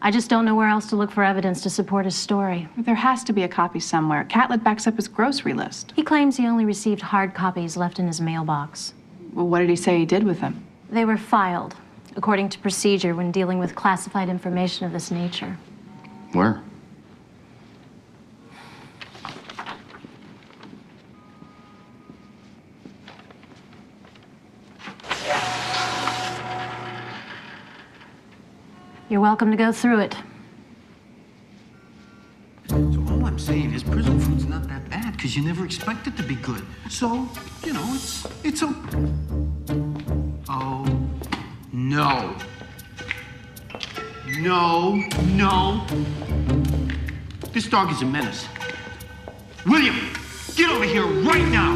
I just don't know where else to look for evidence to support his story. There has to be a copy somewhere. Catlett backs up his grocery list. He claims he only received hard copies left in his mailbox. Well, what did he say he did with them? They were filed, according to procedure when dealing with classified information of this nature. Where? You're welcome to go through it. So all I'm saying is prison food's not that bad because you never expect it to be good. So, you know, it's a... Oh, no. No. This dog is a menace. William, get over here right now.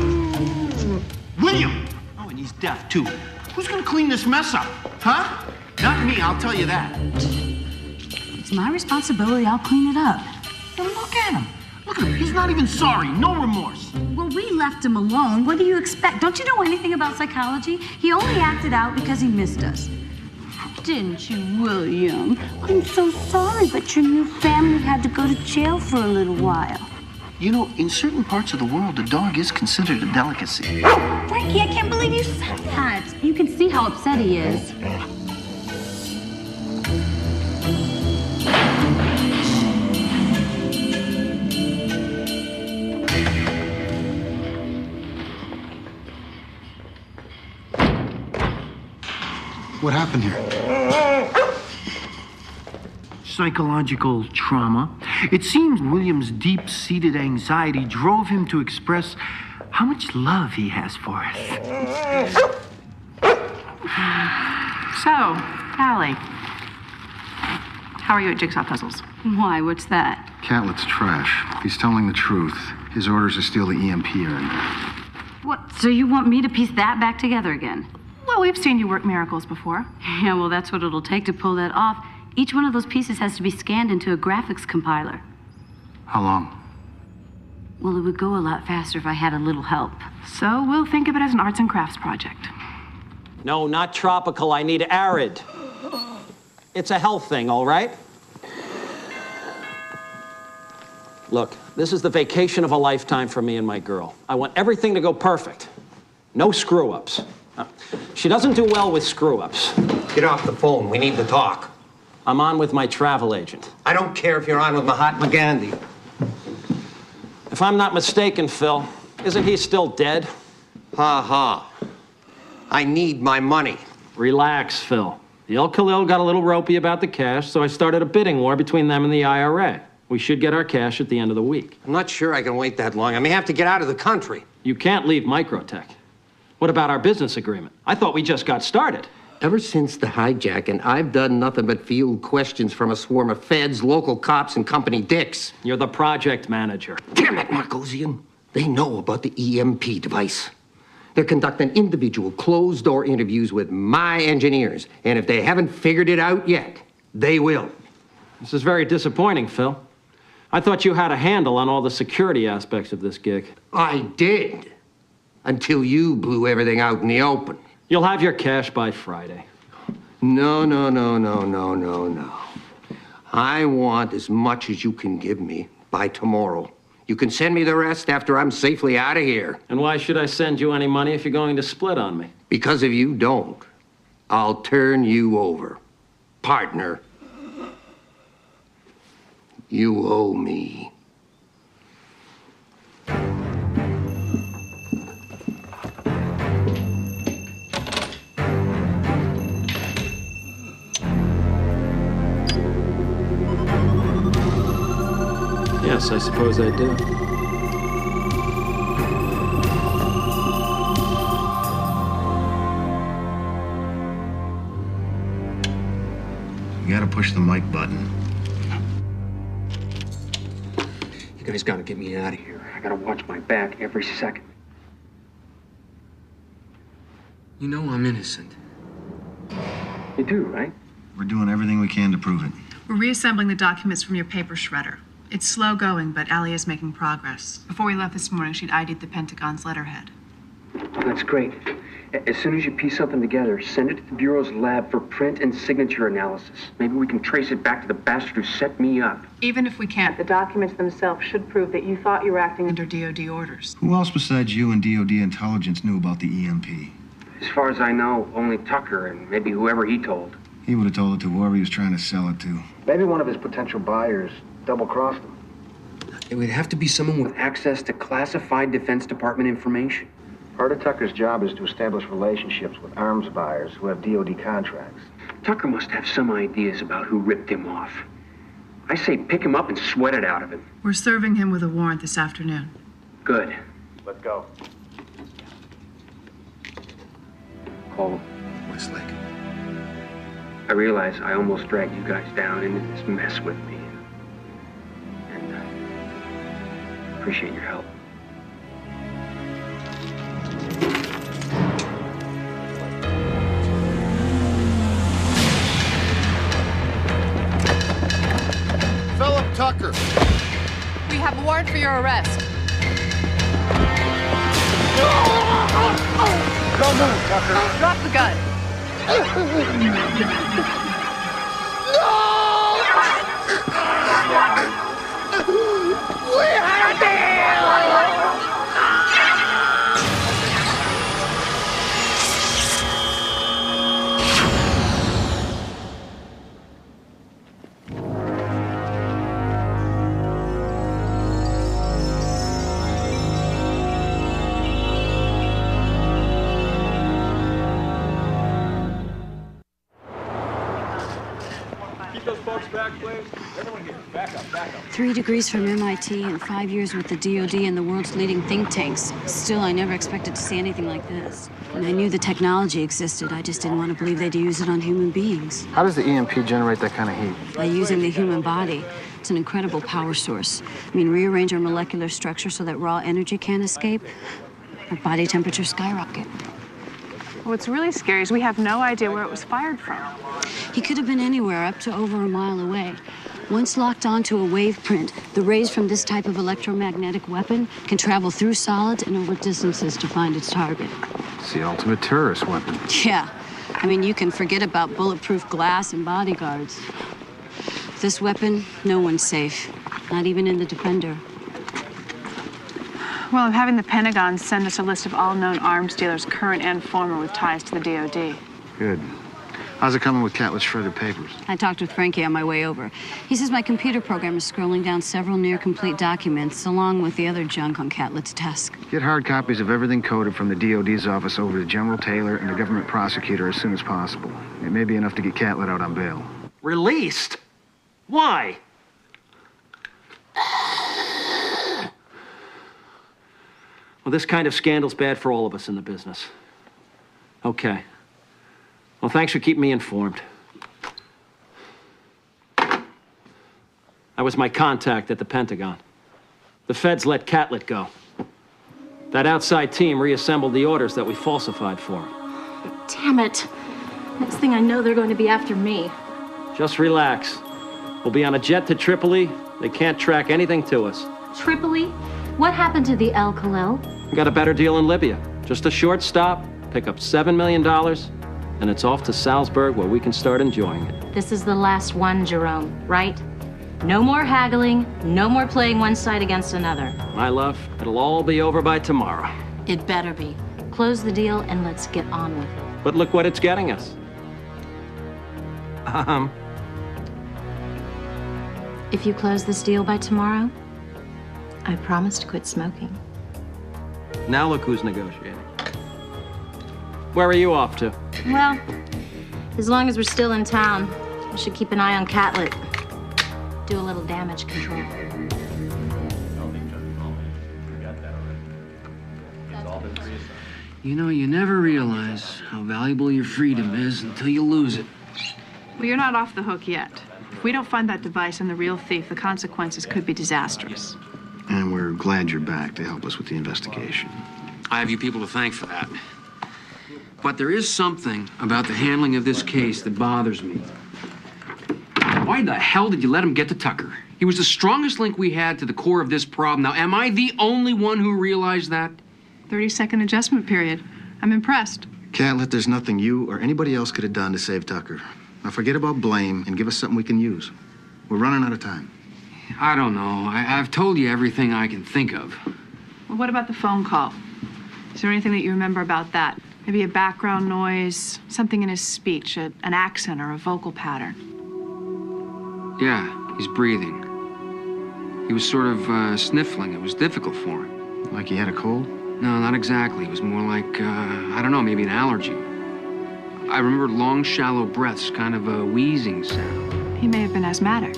William! Oh, and he's deaf, too. Who's gonna clean this mess up, huh? Not me, I'll tell you that. It's my responsibility. I'll clean it up. Now look at him. Look at him. He's not even sorry. No remorse. Well, we left him alone. What do you expect? Don't you know anything about psychology? He only acted out because he missed us. Didn't you, William? I'm so sorry, but your new family had to go to jail for a little while. You know, in certain parts of the world, a dog is considered a delicacy. Frankie, I can't believe you said that. You can see how upset he is. What happened here? Psychological trauma. It seems William's deep-seated anxiety drove him to express how much love he has for us. So, Allie, how are you at jigsaw puzzles? Why? What's that? Catlett's trash. He's telling the truth. His orders to steal the EMP are in there. What? So you want me to piece that back together again? Well, we've seen you work miracles before. Yeah, well, that's what it'll take to pull that off. Each one of those pieces has to be scanned into a graphics compiler. How long? Well, it would go a lot faster if I had a little help. So we'll think of it as an arts and crafts project. No, not tropical. I need arid. It's a health thing, all right? Look, this is the vacation of a lifetime for me and my girl. I want everything to go perfect. No screw-ups. She doesn't do well with screw-ups. Get off the phone. We need to talk. I'm on with my travel agent. I don't care if you're on with Mahatma Gandhi. If I'm not mistaken, Phil, isn't he still dead? Ha ha. I need my money. Relax, Phil. The El Khalil got a little ropey about the cash, so I started a bidding war between them and the IRA. We should get our cash at the end of the week. I'm not sure I can wait that long. I may have to get out of the country. You can't leave Microtech. What about our business agreement? I thought we just got started. Ever since the hijacking, I've done nothing but field questions from a swarm of feds, local cops, and company dicks. You're the project manager. Damn it, Markosian. They know about the EMP device. They're conducting individual closed-door interviews with my engineers. And if they haven't figured it out yet, they will. This is very disappointing, Phil. I thought you had a handle on all the security aspects of this gig. I did. Until you blew everything out in the open. You'll have your cash by Friday. No. I want as much as you can give me by tomorrow. You can send me the rest after I'm safely out of here. And why should I send you any money if you're going to split on me? Because if you don't, I'll turn you over. Partner, you owe me. Yes, I suppose I do. You gotta push the mic button. You guys gotta get me out of here. I gotta watch my back every second. You know I'm innocent. You do, right? We're doing everything we can to prove it. We're reassembling the documents from your paper shredder. It's slow going, but Allie is making progress. Before we left this morning, she'd ID'd the Pentagon's letterhead. That's great. As soon as you piece something together, send it to the Bureau's lab for print and signature analysis. Maybe we can trace it back to the bastard who set me up. Even if we can't, the documents themselves should prove that you thought you were acting under DOD orders. Who else besides you and DOD intelligence knew about the EMP? As far as I know, only Tucker and maybe whoever he told. He would have told it to whoever he was trying to sell it to. Maybe one of his potential buyers double-crossed him. It would have to be someone with access to classified Defense Department information. Part of Tucker's job is to establish relationships with arms buyers who have DOD contracts. Tucker must have some ideas about who ripped him off. I say pick him up and sweat it out of him. We're serving him with a warrant this afternoon. Good. Let's go. Cole. Westlake. I realize I almost dragged you guys down into this mess with me. And appreciate your help. Philip Tucker. We have a warrant for your arrest. Don't move, Tucker. Drop the gun. We had a deal! Keep those folks back, please. Everyone get back up, back up. 3 degrees from MIT and 5 years with the DoD and the world's leading think tanks. Still, I never expected to see anything like this. And I knew the technology existed. I just didn't want to believe they'd use it on human beings. How does the EMP generate that kind of heat? By using the human body. It's an incredible power source. I mean, rearrange our molecular structure so that raw energy can't escape. Our body temperature skyrocket. What's really scary is we have no idea where it was fired from. He could have been anywhere up to over a mile away. Once locked onto a wave print, the rays from this type of electromagnetic weapon can travel through solids and over distances to find its target. It's the ultimate terrorist weapon. Yeah. I mean, you can forget about bulletproof glass and bodyguards. With this weapon, no one's safe. Not even in the Defender. Well, I'm having the Pentagon send us a list of all known arms dealers, current and former, with ties to the DoD. Good. How's it coming with Catlett's shredded papers? I talked with Frankie on my way over. He says my computer program is scrolling down several near-complete documents, along with the other junk on Catlett's desk. Get hard copies of everything coded from the DoD's office over to General Taylor and the government prosecutor as soon as possible. It may be enough to get Catlett out on bail. Released? Why? Well, this kind of scandal's bad for all of us in the business. Okay. Well, thanks for keeping me informed. That was my contact at the Pentagon. The feds let Catlett go. That outside team reassembled the orders that we falsified for him. Damn it. Next thing I know, they're going to be after me. Just relax. We'll be on a jet to Tripoli. They can't track anything to us. Tripoli? What happened to the El Khalil? We got a better deal in Libya. Just a short stop, pick up $7 million, and it's off to Salzburg where we can start enjoying it. This is the last one, Jerome, right? No more haggling, no more playing one side against another. My love, it'll all be over by tomorrow. It better be. Close the deal and let's get on with it. But look what it's getting us. If you close this deal by tomorrow, I promise to quit smoking. Now look who's negotiating. Where are you off to? Well, as long as we're still in town, we should keep an eye on Catlett. Do a little damage control. You know, you never realize how valuable your freedom is until you lose it. Well, you're not off the hook yet. If we don't find that device and the real thief, the consequences could be disastrous. And we're glad you're back to help us with the investigation. I have you people to thank for that. But there is something about the handling of this case that bothers me. Why the hell did you let him get to Tucker? He was the strongest link we had to the core of this problem. Now, am I the only one who realized that? 30-second adjustment period. I'm impressed. Catlett, there's nothing you or anybody else could have done to save Tucker. Now forget about blame and give us something we can use. We're running out of time. I don't know. I've told you everything I can think of. Well, what about the phone call? Is there anything that you remember about that? Maybe a background noise, something in his speech, an accent or a vocal pattern. Yeah, he's breathing. He was sort of sniffling. It was difficult for him. Like he had a cold? No, not exactly. It was more like, I don't know, maybe an allergy. I remember long, shallow breaths, kind of a wheezing sound. He may have been asthmatic.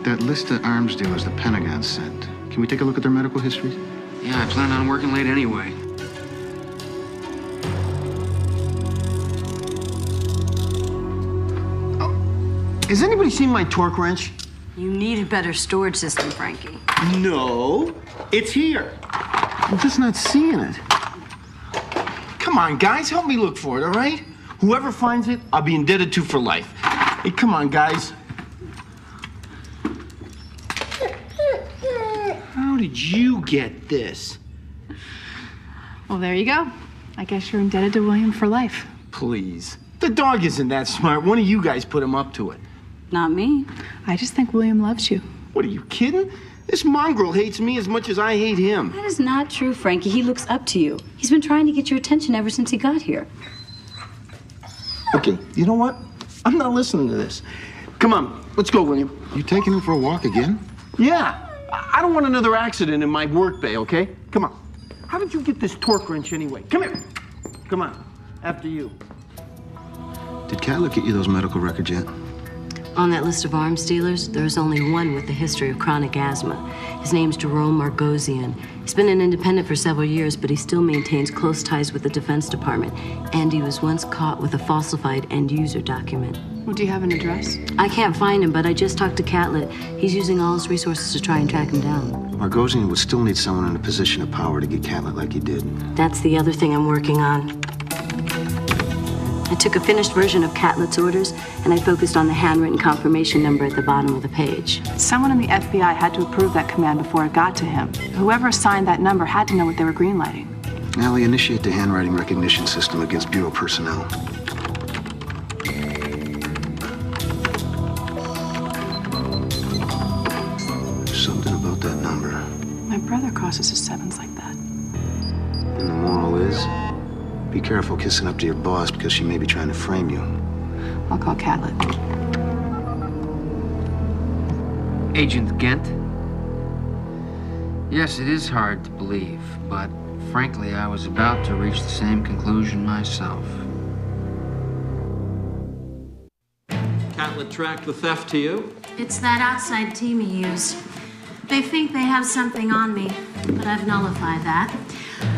That list of arms dealers the Pentagon sent. Can we take a look at their medical histories? Yeah, I plan on working late anyway. Has anybody seen my torque wrench? You need a better storage system, Frankie. No, it's here. I'm just not seeing it. Come on, guys, help me look for it, all right? Whoever finds it, I'll be indebted to for life. Hey, come on, guys. How did you get this? Well, there you go. I guess you're indebted to William for life. Please. The dog isn't that smart. One of you guys put him up to it. Not me. I just think William loves you. What, are you kidding? This mongrel hates me as much as I hate him. That is not true, Frankie. He looks up to you. He's been trying to get your attention ever since he got here. Okay, you know what? I'm not listening to this. Come on, let's go, William. You taking him for a walk again? Yeah. I don't want another accident in my work bay, okay? Come on. How did you get this torque wrench anyway? Come here. Come on. After you. Did Catlett get you those medical records yet? On that list of arms dealers, there's only one with a history of chronic asthma. His name's Jerome Margosian. He's been an independent for several years, but he still maintains close ties with the Defense Department. And he was once caught with a falsified end-user document. Well, do you have an address? I can't find him, but I just talked to Catlett. He's using all his resources to try and track him down. Margosian would still need someone in a position of power to get Catlett like he did. That's the other thing I'm working on. I took a finished version of Catlett's orders, and I focused on the handwritten confirmation number at the bottom of the page. Someone in the FBI had to approve that command before it got to him. Whoever assigned that number had to know what they were greenlighting. Allie, initiate the handwriting recognition system against Bureau personnel. There's something about that number. My brother crosses his sevens like that. And the moral is, be careful kissing up to your boss because she may be trying to frame you. I'll call Catlett. Agent Gent? Yes, it is hard to believe, but frankly, I was about to reach the same conclusion myself. Catlett tracked the theft to you? It's that outside team he used. They think they have something on me, but I've nullified that.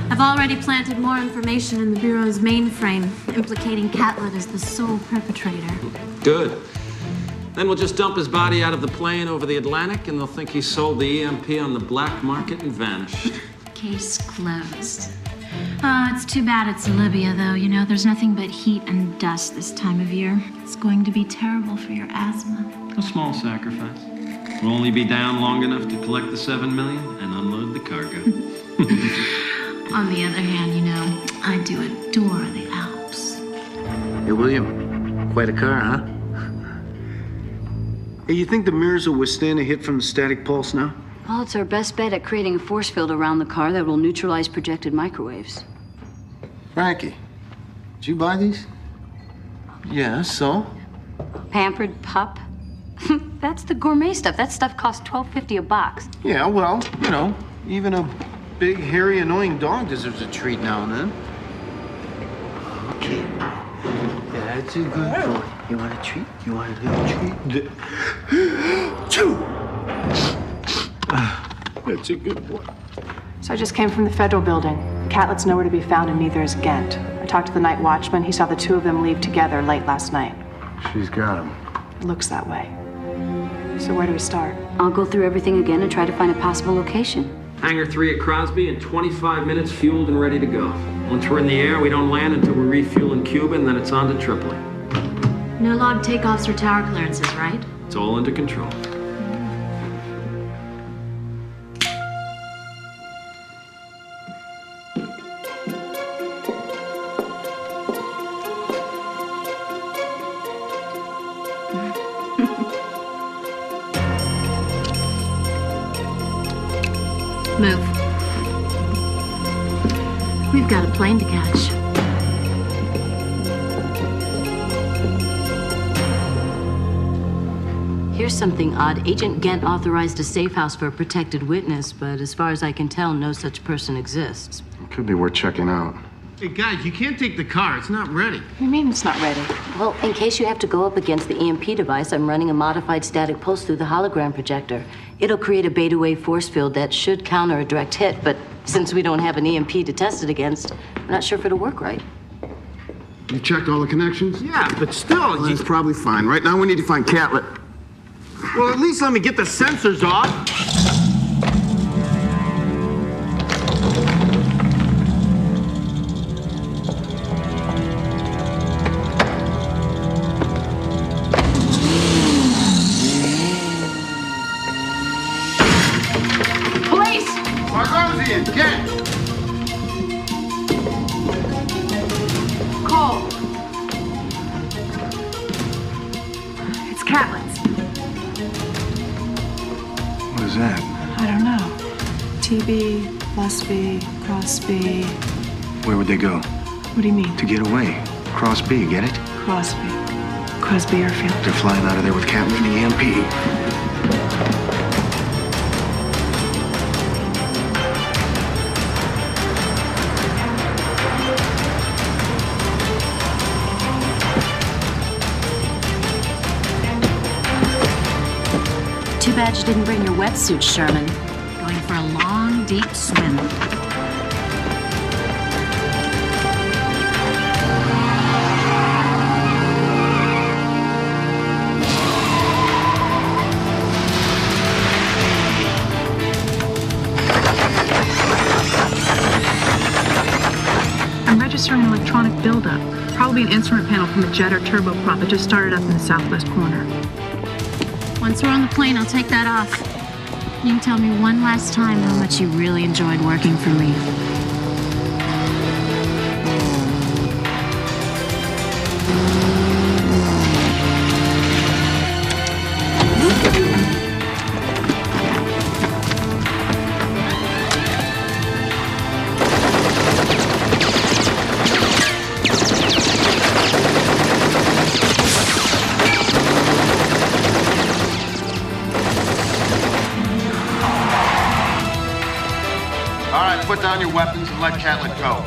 I've already planted more information in the Bureau's mainframe, implicating Catlett as the sole perpetrator. Good. Then we'll just dump his body out of the plane over the Atlantic, and they'll think he sold the EMP on the black market and vanished. Case closed. Oh, it's too bad it's Libya, though. You know, there's nothing but heat and dust this time of year. It's going to be terrible for your asthma. A small sacrifice. We'll only be down long enough to collect the $7 million and unload the cargo. On the other hand, you know, I do adore the Alps. Hey, William, quite a car, huh? Hey, you think the mirrors will withstand a hit from the static pulse now? Well, it's our best bet at creating a force field around the car that will neutralize projected microwaves. Frankie, did you buy these? Yeah, so? Pampered pup? That's the gourmet stuff. That stuff costs $12.50 a box. Yeah, well, you know, even a big, hairy, annoying dog deserves a treat now and then. Okay. That's a good boy. You want a treat? You want a little treat? Chew! That's a good boy. So I just came from the federal building. Catlett's nowhere to be found, and neither is Gent. I talked to the night watchman. He saw the two of them leave together late last night. She's got him. It looks that way. So where do we start? I'll go through everything again and try to find a possible location. Hangar 3 at Crosby in 25 minutes, fueled and ready to go. Once we're in the air, we don't land until we refuel in Cuba, and then it's on to Tripoli. No log takeoffs or tower clearances, right? It's all under control. Move. We've got a plane to catch. Here's something odd. Agent Gent authorized a safe house for a protected witness, but as far as I can tell, no such person exists. It could be worth checking out. Hey, guys, you can't take the car. It's not ready. What do you mean it's not ready? Well, in case you have to go up against the EMP device, I'm running a modified static pulse through the hologram projector. It'll create a beta wave force field that should counter a direct hit, but since we don't have an EMP to test it against, I'm not sure if it'll work right. You checked all the connections? Yeah, but still... Well, it's probably fine. Right now, we need to find Catlett. Well, at least let me get the sensors off. Ken! Cole. It's Catlett's. What is that? I don't know. TB, plus B, cross B. Where would they go? What do you mean? To get away. Cross B, get it? Crosby. Crosby Airfield. They're flying out of there with Catlett and the EMP. Too bad you didn't bring your wetsuit, Sherman. Going for a long, deep swim. I'm registering an electronic buildup. Probably an instrument panel from a jet or turboprop that just started up in the southwest corner. Once we're on the plane, I'll take that off. You can tell me one last time how much you really enjoyed working for me. Put down your weapons and let Catlett go.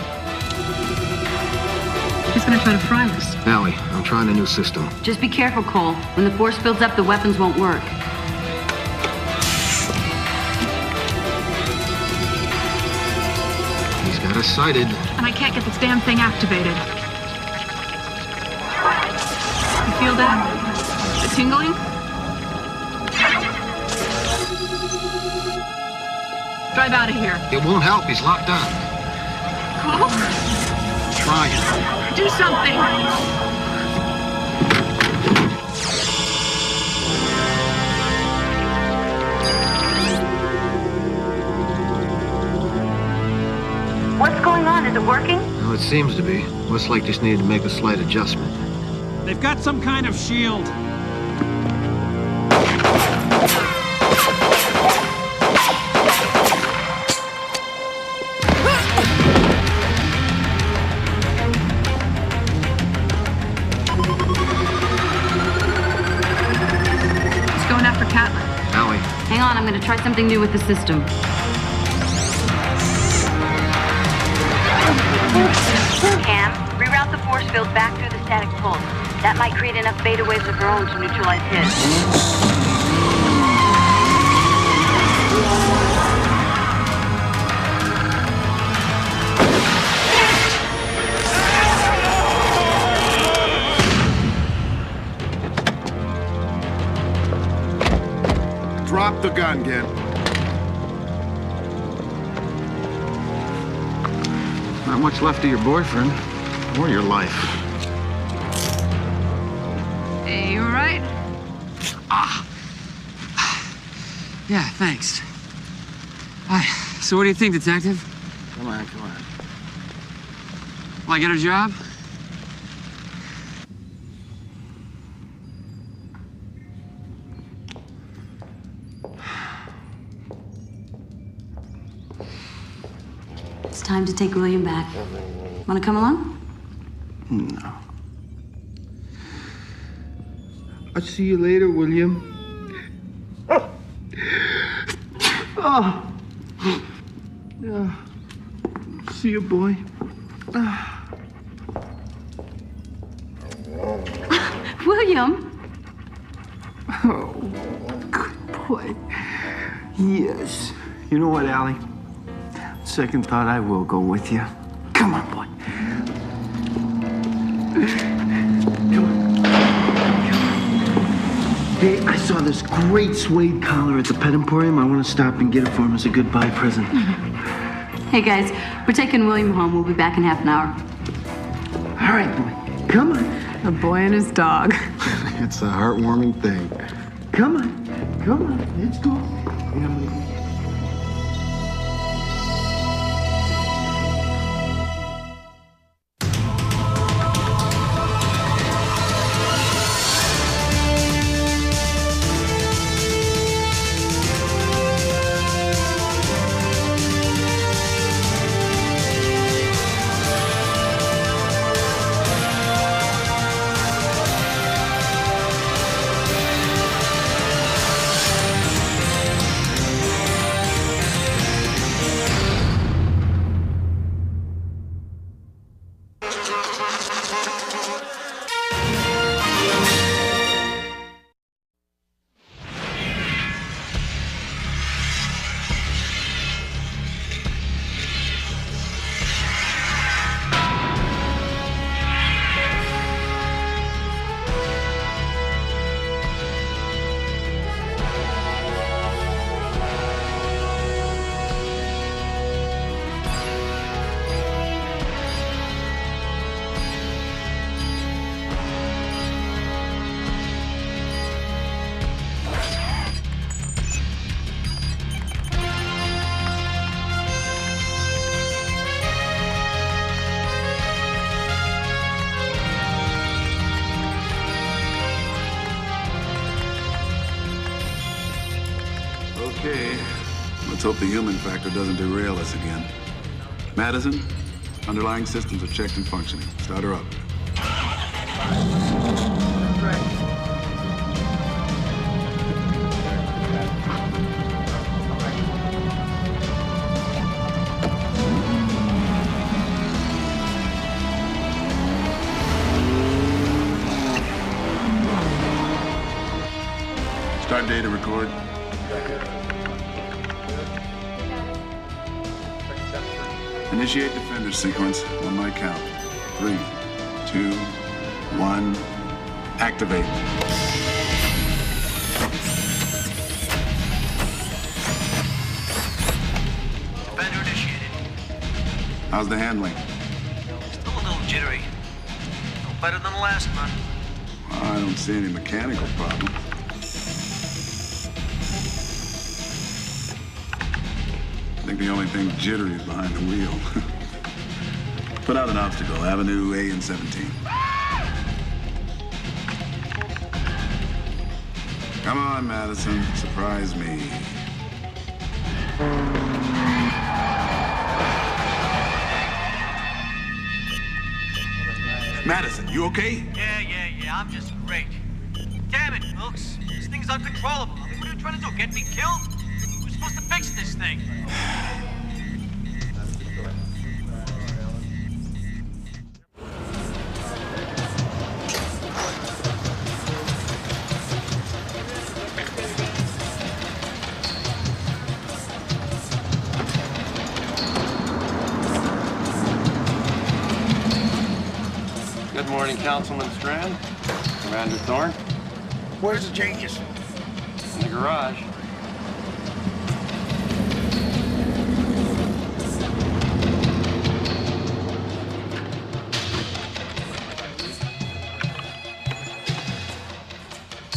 He's gonna try to fry us. Allie, I'm trying a new system. Just be careful, Cole. When the force builds up, the weapons won't work. He's got us sighted. And I can't get this damn thing activated. You feel that? The tingling? Drive out of here. It won't help. He's locked on. Cole? Try it. Do something. What's going on? Is it working? Well, it seems to be. Westlake just needed to make a slight adjustment. They've got some kind of shield. Hang on, I'm gonna try something new with the system. Cam, reroute the force field back through the static pulse. That might create enough beta waves of her own to neutralize his. Drop the gun, Ken. Not much left of your boyfriend or your life. Hey, you all right? Yeah, thanks. Hi. So what do you think, Detective? Come on. Will I get a job? It's time to take William back. Want to come along? No. I'll see you later, William. Oh. Yeah. See you, boy. William! Oh, good boy. Yes. You know what, Allie? Second thought, I will go with you. Come on, boy. Come on. Hey, I saw this great suede collar at the Pet Emporium. I want to stop and get it for him as a goodbye present. Hey, guys, we're taking William home. We'll be back in half an hour. All right, boy. Come on. A boy and his dog. It's a heartwarming thing. Come on. Come on. Let's go. And I'm gonna go. Okay, let's hope the human factor doesn't derail us again. Madison, underlying systems are checked and functioning. Start her up. Start data record. Initiate defender sequence on my count. 3, 2, 1, activate. Defender initiated. How's the handling? Still a little jittery. No better than the last one. I don't see any mechanical problem. I think the only thing jittery is behind the wheel. Put out an obstacle, Avenue A and 17. Come on, Madison, surprise me. Madison, you okay? Yeah, I'm just great. Damn it, Wilkes. This thing's uncontrollable. What are you trying to do, get me killed? We're supposed to fix this thing. Good morning, Councilman Strand. Commander Thorne. Where's the genius? In the garage.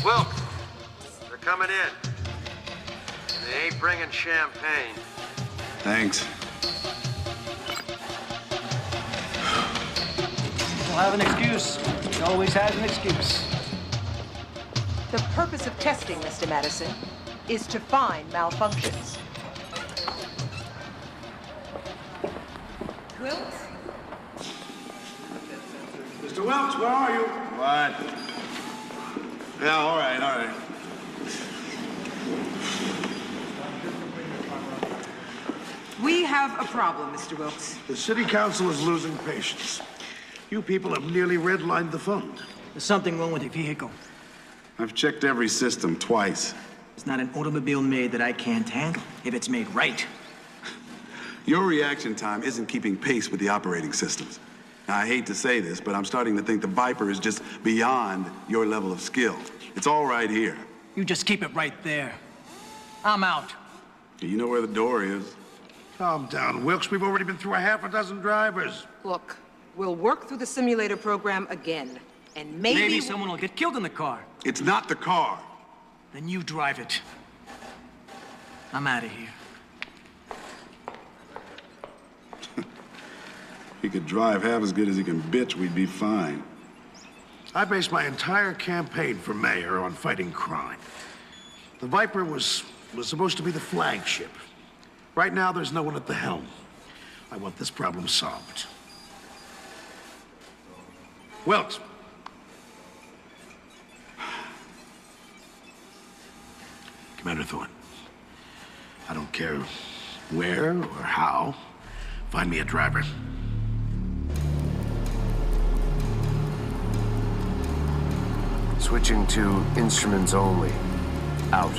Wilkes, they're coming in. And they ain't bringing champagne. Thanks. He'll have an excuse. He always has an excuse. The purpose of testing, Mr. Madison, is to find malfunctions. Wilkes? Mr. Wilkes, where are you? What? Yeah, all right. We have a problem, Mr. Wilkes. The city council is losing patience. You people have nearly redlined the fund. There's something wrong with your vehicle. I've checked every system twice. It's not an automobile made that I can't handle, if it's made right. Your reaction time isn't keeping pace with the operating systems. Now, I hate to say this, but I'm starting to think the Viper is just beyond your level of skill. It's all right here. You just keep it right there. I'm out. You know where the door is. Calm down, Wilkes. We've already been through a half a dozen drivers. Look, we'll work through the simulator program again, and maybe someone will get killed in the car. It's not the car. Then you drive it. I'm out of here. He could drive half as good as he can bitch, we'd be fine. I based my entire campaign for mayor on fighting crime. The Viper was supposed to be the flagship. Right now, there's no one at the helm. I want this problem solved. Wilkes. Commander Thorne. I don't care where or how. Find me a driver. Switching to instruments only. Out.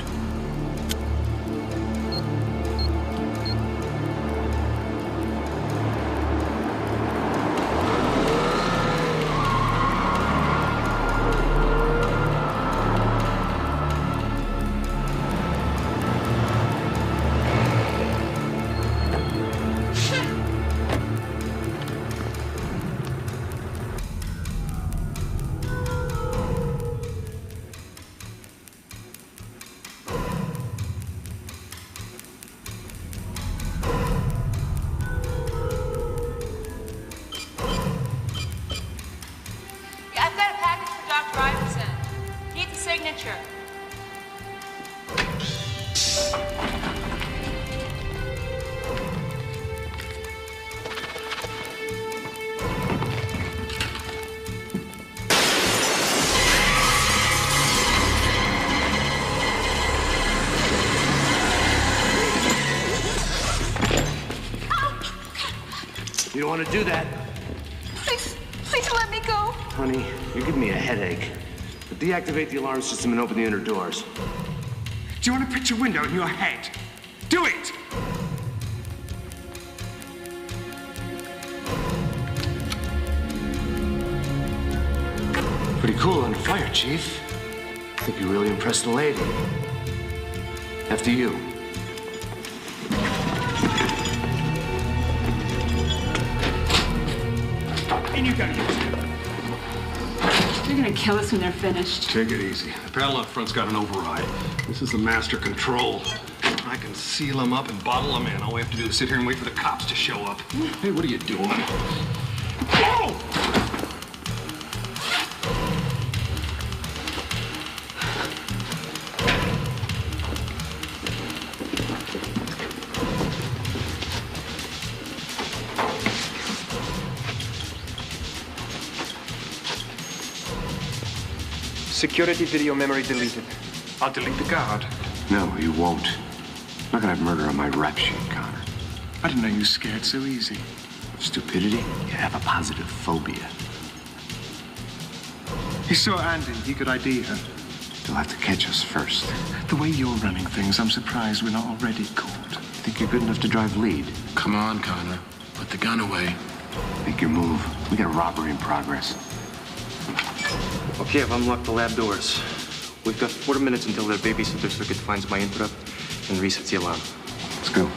You don't want to do that. Please let me go. Honey, you're giving me a headache. But deactivate the alarm system and open the inner doors. Do you want to put your window in your head? Do it! Pretty cool under fire, Chief. I think you really impressed the lady. After you. And you gotta use it. They're gonna kill us when they're finished. Take it easy. The panel up front's got an override. This is the master control. I can seal them up and bottle them in. All we have to do is sit here and wait for the cops to show up. Hey, what are you doing? Oh! Security video memory deleted. I'll delete the guard. No, you won't. I'm not gonna have murder on my rap sheet, Connor. I didn't know you scared so easy. Stupidity? You have a positive phobia. You saw Andy. He could ID her. They'll have to catch us first. The way you're running things, I'm surprised we're not already caught. Think you're good enough to drive lead? Come on, Connor. Put the gun away. Make your move. We got a robbery in progress. Okay, I've unlocked the lab doors. We've got 40 minutes until their babysitter circuit finds my input up and resets the alarm. Let's go.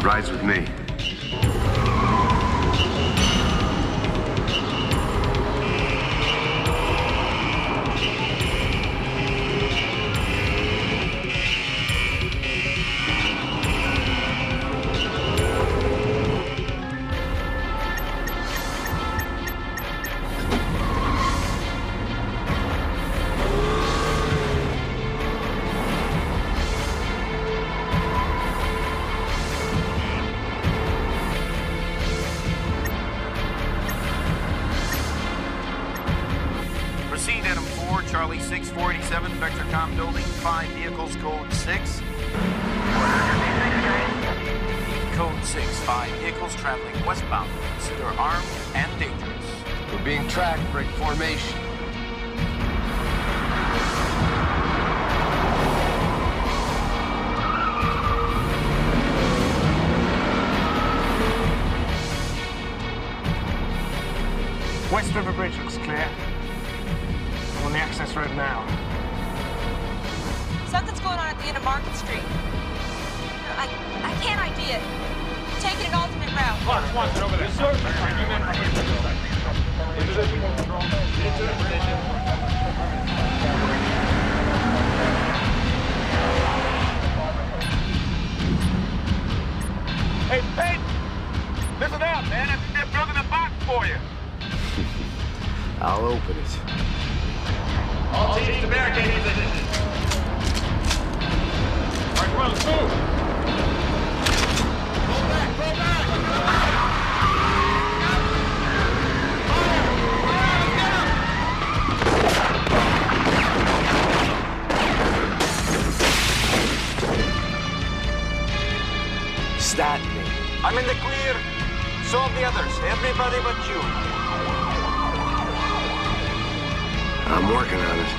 Rides with me. Proceed, Adam 4, Charlie 6, 487, Vectorcom building, 5 vehicles, code 6. Code 6, 5 vehicles traveling westbound. Consider armed and dangerous. We're being tracked. Break formation. West River Bridge looks clear. I'm on the access road now. Something's going on at the end of Market Street. I can't ID it. Taking an alternate route. Watch, over there. Sir. Hey, Peyton! Listen up, man. I think they're building a box for you. I'll open it. All teams to barricade these positions. All right, come on, let's move. Go back, go back. Start me. I'm in the clear. So are the others. Everybody but you. I'm working on it.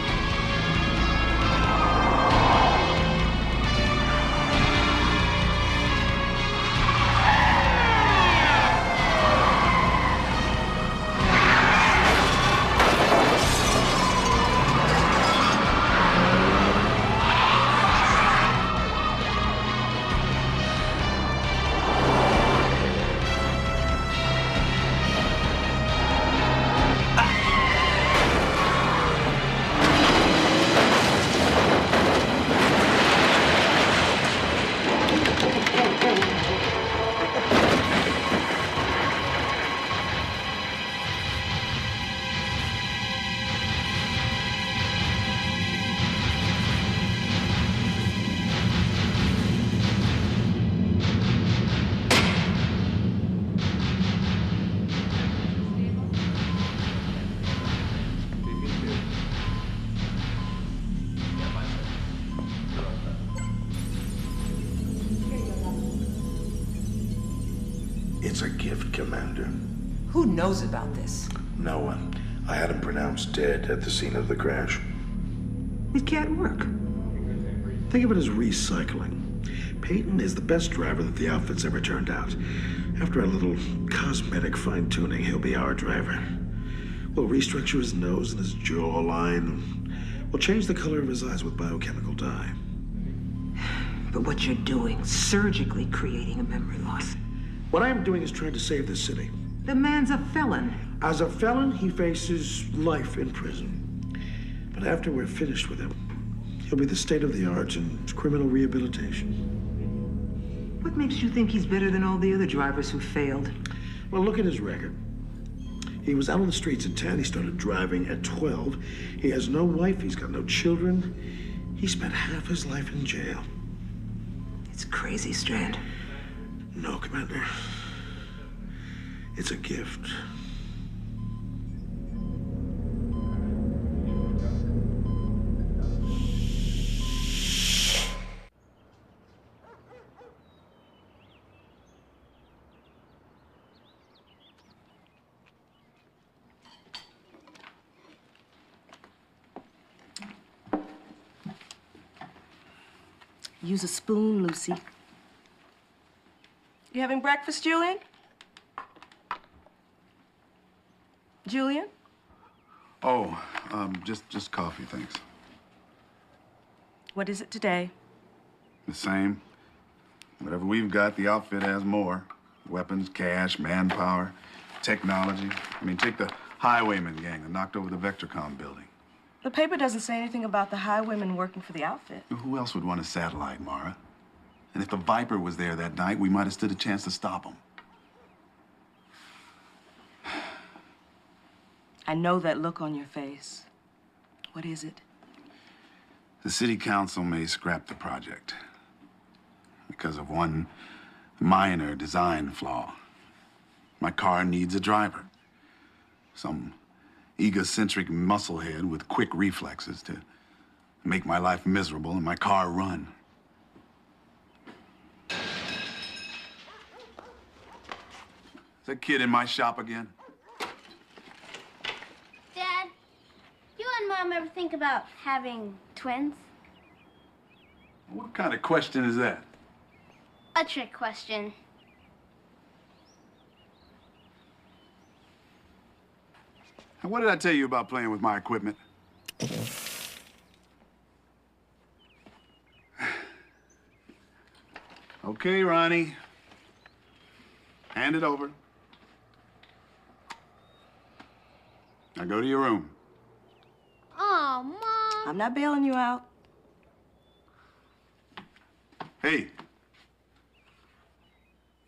It's a gift, Commander. Who knows about this? No one. I had him pronounced dead at the scene of the crash. It can't work. Think of it as recycling. Peyton is the best driver that the outfit's ever turned out. After a little cosmetic fine-tuning, he'll be our driver. We'll restructure his nose and his jawline. We'll change the color of his eyes with biochemical dye. But what you're doing, surgically creating a memory loss. What I am doing is trying to save the city. The man's a felon. As a felon, he faces life in prison. But after we're finished with him, he'll be the state-of-the-art in criminal rehabilitation. What makes you think he's better than all the other drivers who failed? Well, look at his record. He was out on the streets at 10. He started driving at 12. He has no wife. He's got no children. He spent half his life in jail. It's crazy, Strand. No, Commander. It's a gift. Use a spoon, Lucy. You having breakfast, Julian? Julian? Oh, just coffee, thanks. What is it today? The same. Whatever we've got, the outfit has more. Weapons, cash, manpower, technology. I mean, take the highwayman gang that knocked over the Vectorcom building. The paper doesn't say anything about the highwaymen working for the outfit. Who else would want a satellite, Mara? And if the Viper was there that night, we might have stood a chance to stop him. I know that look on your face. What is it? The city council may scrap the project because of one minor design flaw. My car needs a driver. Some egocentric musclehead with quick reflexes to make my life miserable and my car run. Is that kid in my shop again? Dad, you and Mom ever think about having twins? What kind of question is that? A trick question. And what did I tell you about playing with my equipment? Okay, Ronnie. Hand it over. Now go to your room. Oh, Mom. I'm not bailing you out. Hey.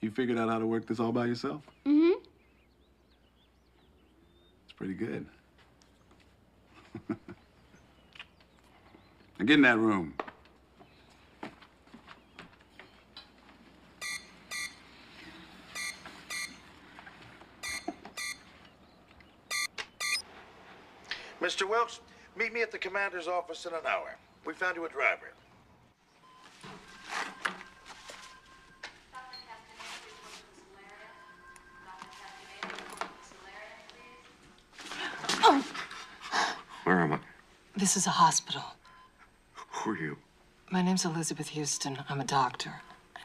You figured out how to work this all by yourself? Mm-hmm. It's pretty good. Now get in that room. Mr. Wilkes, meet me at the commander's office in an hour. We found you a driver. Oh, Where am I? this is a hospital. Who are you? My name's Elizabeth Houston. I'm a doctor.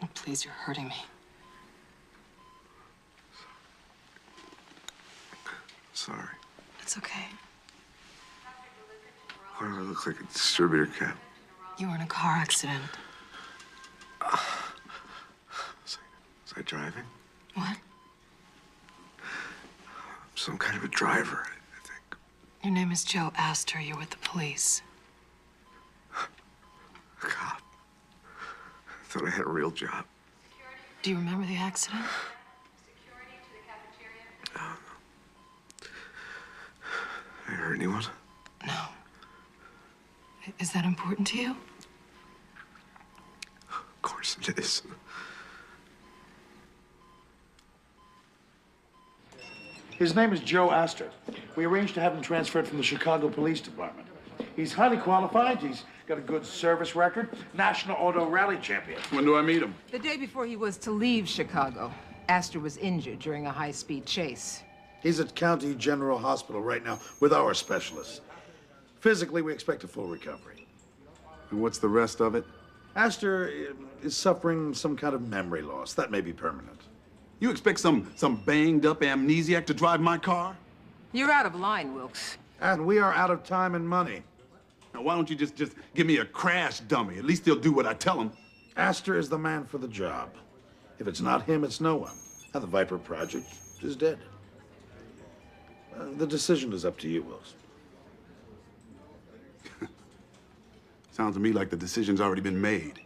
And please, you're hurting me. Sorry. It's okay. Why do I look like a distributor cap? You were in a car accident. Was I driving? What? I'm some kind of a driver. Your name is Joe Astor. You're with the police. A cop. I thought I had a real job. Do you remember the accident? I hurt anyone? No. Is that important to you? Of course it is. His name is Joe Astor. We arranged to have him transferred from the Chicago Police Department. He's highly qualified. He's got a good service record. National Auto Rally champion. When do I meet him? The day before he was to leave Chicago, Astor was injured during a high-speed chase. He's at County General Hospital right now with our specialists. Physically, we expect a full recovery. And what's the rest of it? Astor is suffering some kind of memory loss. That may be permanent. You expect some banged-up amnesiac to drive my car? You're out of line, Wilkes. And we are out of time and money. Now, why don't you just give me a crash dummy? At least he'll do what I tell him. Astor is the man for the job. If it's not him, it's no one. And the Viper project is dead. The decision is up to you, Wilkes. Sounds to me like the decision's already been made.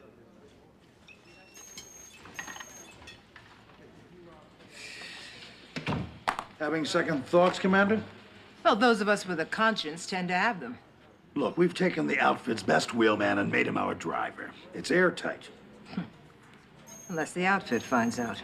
Having second thoughts, Commander? Well, those of us with a conscience tend to have them. Look, we've taken the outfit's best wheelman and made him our driver. It's airtight. Unless the outfit finds out.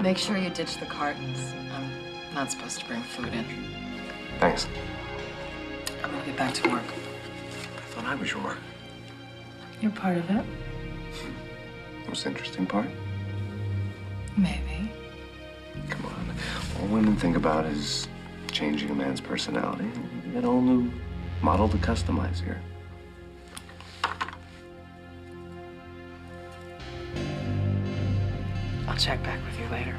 Make sure you ditch the cartons. I'm not supposed to bring food in. Thanks. I'm gonna get back to work. I thought I was your You're part of it. most interesting part. Maybe. Come on. All women think about is changing a man's personality. You got a whole new model to customize here. I'll check back with you later.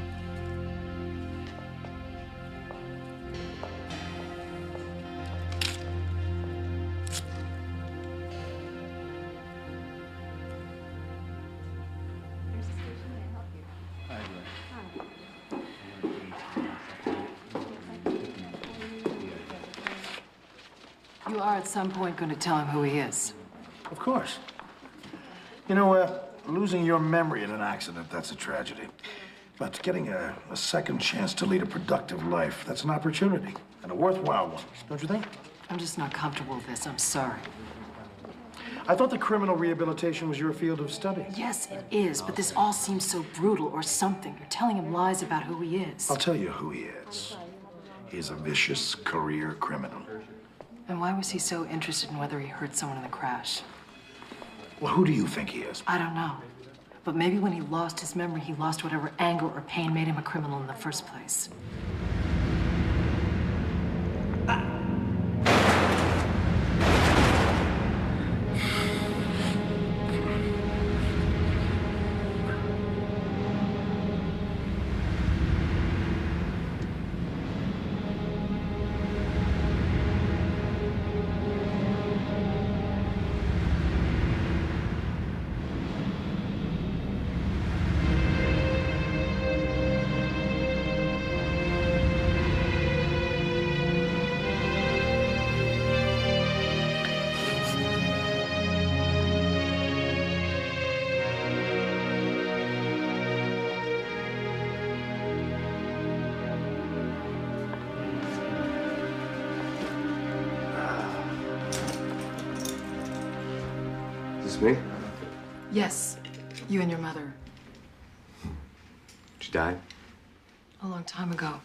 You are at some point going to tell him who he is. Of course. You know, losing your memory in an accident, that's a tragedy. But getting a second chance to lead a productive life, that's an opportunity. And a worthwhile one, don't you think? I'm just not comfortable with this. I'm sorry. I thought the criminal rehabilitation was your field of study. Yes, it is, but this all seems so brutal or something. You're telling him lies about who he is. I'll tell you who he is. He's a vicious career criminal. And why was he so interested in whether he hurt someone in the crash? Well, who do you think he is? I don't know. But maybe when he lost his memory, he lost whatever anger or pain made him a criminal in the first place. Me? Yes, you and your mother. She died? A long time ago.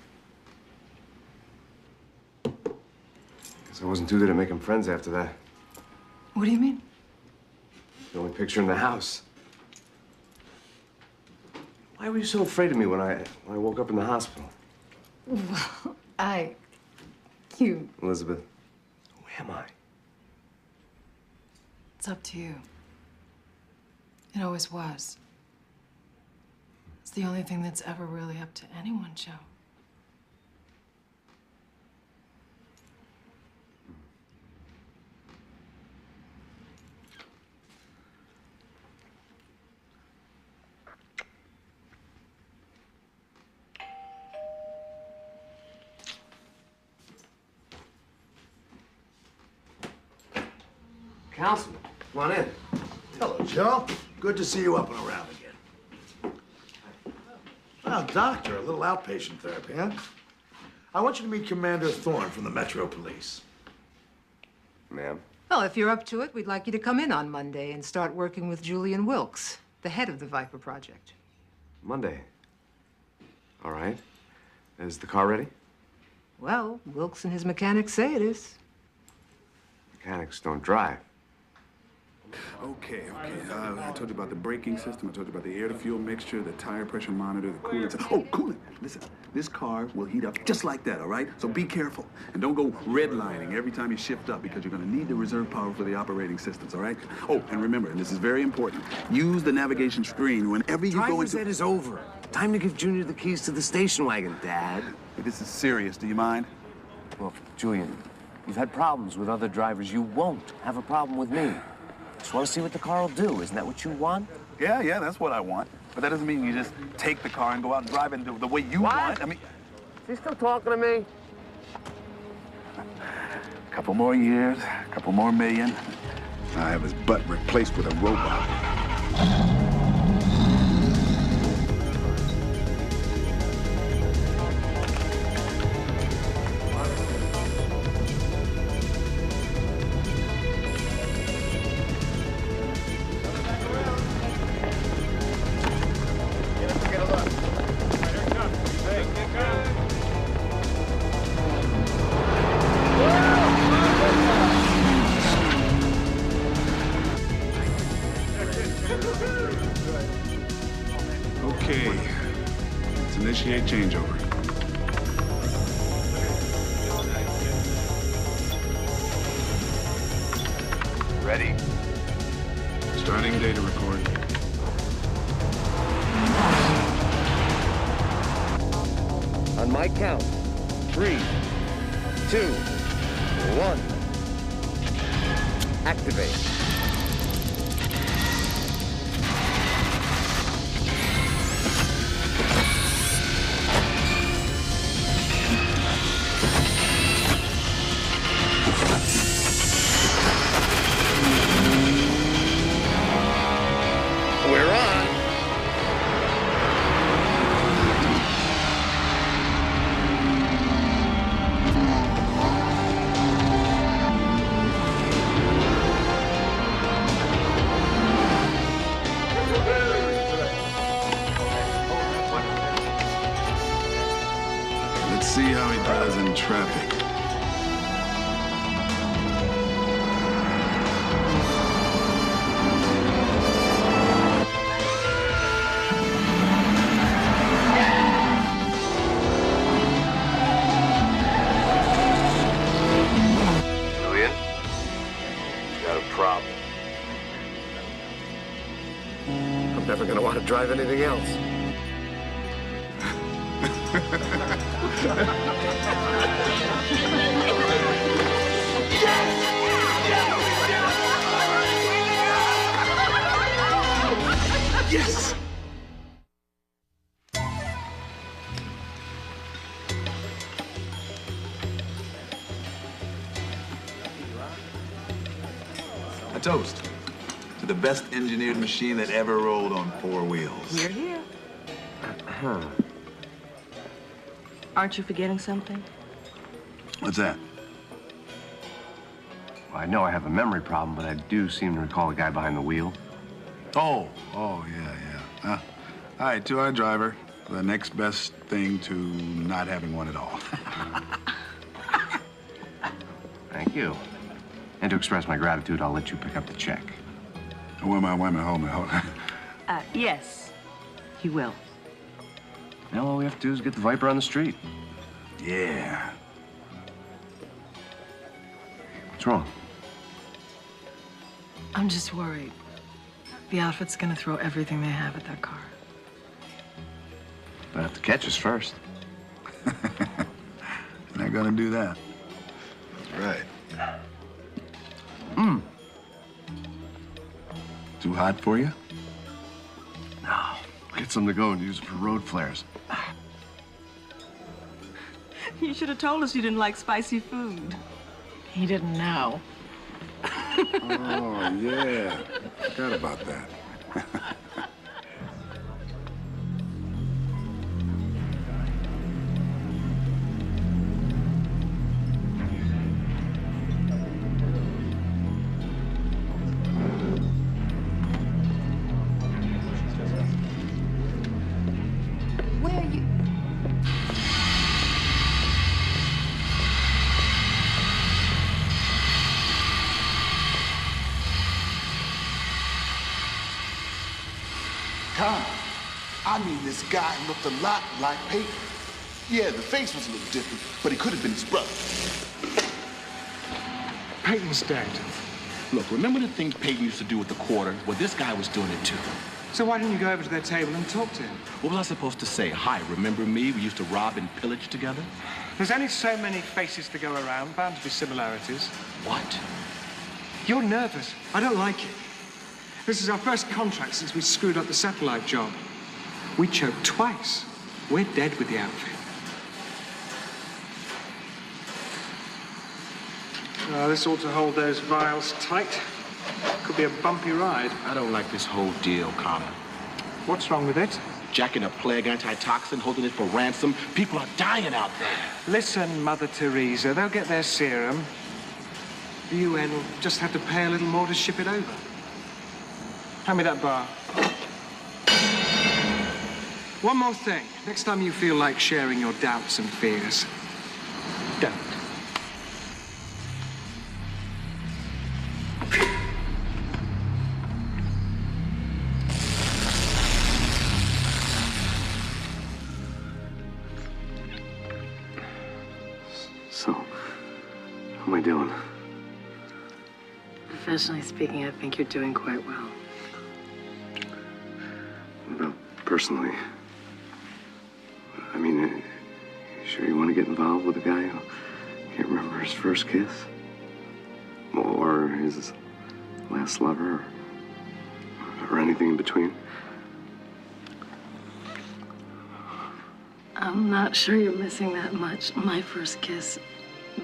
Guess I wasn't too good at making friends after that. What do you mean? The only picture in the house. Why were you so afraid of me when I woke up in the hospital? Well, you... Elizabeth, who am I? It's up to you. It always was. It's the only thing that's ever really up to anyone, Joe. Councilman, come on in. Hello, Joe. Good to see you up and around again. Well, doctor, a little outpatient therapy, huh? I want you to meet Commander Thorne from the Metro Police. Ma'am? Well, if you're up to it, we'd like you to come in on Monday and start working with Julian Wilkes, the head of the Viper project. Monday. All right. Is the car ready? Well, Wilkes and his mechanics say it is. Mechanics don't drive. Okay. I told you about the braking system. I told you about the air-to-fuel mixture, the tire pressure monitor, the coolant. Oh, coolant! Listen, this car will heat up just like that, all right? So be careful. And don't go redlining every time you shift up because you're going to need the reserve power for the operating systems, all right? Oh, and remember, and this is very important, use the navigation screen whenever you go into... Driver's ed is over. Time to give Junior the keys to the station wagon, Dad. Hey, this is serious. Do you mind? Look, Julian, you've had problems with other drivers. You won't have a problem with me. Just want to see what the car will do. Isn't that what you want? Yeah, that's what I want. But that doesn't mean you just take the car and go out and drive it the way you want. I mean... Is he still talking to me? A couple more years, a couple more million. I have his butt replaced with a robot. Okay, let's initiate changeover. Ready. Starting data record. On my count. 3, 2, 1. Activate. never gonna want to drive anything else. Yes! A toast to the best engineered machine that ever rolled on 4 wheels. We're here. Aren't you forgetting something? What's that? Well, I know I have a memory problem, but I do seem to recall the guy behind the wheel. Oh, yeah. All right, to our driver, the next best thing to not having one at all. Thank you. And to express my gratitude, I'll let you pick up the check. Wait a minute, hold on. Yes, he will. Now all we have to do is get the Viper on the street. Yeah. What's wrong? I'm just worried. The outfit's gonna throw everything they have at that car. They'll have to catch us first. They're gonna do that. Right. Too hot for you? No. I'll get some to go and use it for road flares. You should have told us you didn't like spicy food. He didn't know. Oh, yeah. Forgot about that. Where are you? Tom, I mean, this guy looked a lot like Peyton. Yeah, the face was a little different, but he could have been his brother. Peyton's dead. Look, remember the things Peyton used to do with the quarter? Well, this guy was doing it too. So why didn't you go over to their table and talk to him? What was I supposed to say? Hi, remember me? We used to rob and pillage together? There's only so many faces to go around, bound to be similarities. What? You're nervous. I don't like it. This is our first contract since we screwed up the satellite job. We choked twice. We're dead with the outfit. This ought to hold those vials tight. Could be a bumpy ride. I don't like this whole deal, Connor. What's wrong with it? Jacking a plague antitoxin, holding it for ransom. People are dying out there. Listen, Mother Teresa, they'll get their serum. The UN will just have to pay a little more to ship it over. Hand me that bar. One more thing. Next time you feel like sharing your doubts and fears, don't. So, how am I doing? Professionally speaking, I think you're doing quite well. What about personally? I mean, you sure you want to get involved with a guy who can't remember his first kiss? Or his last lover? Or anything in between? I'm not sure you're missing that much. My first kiss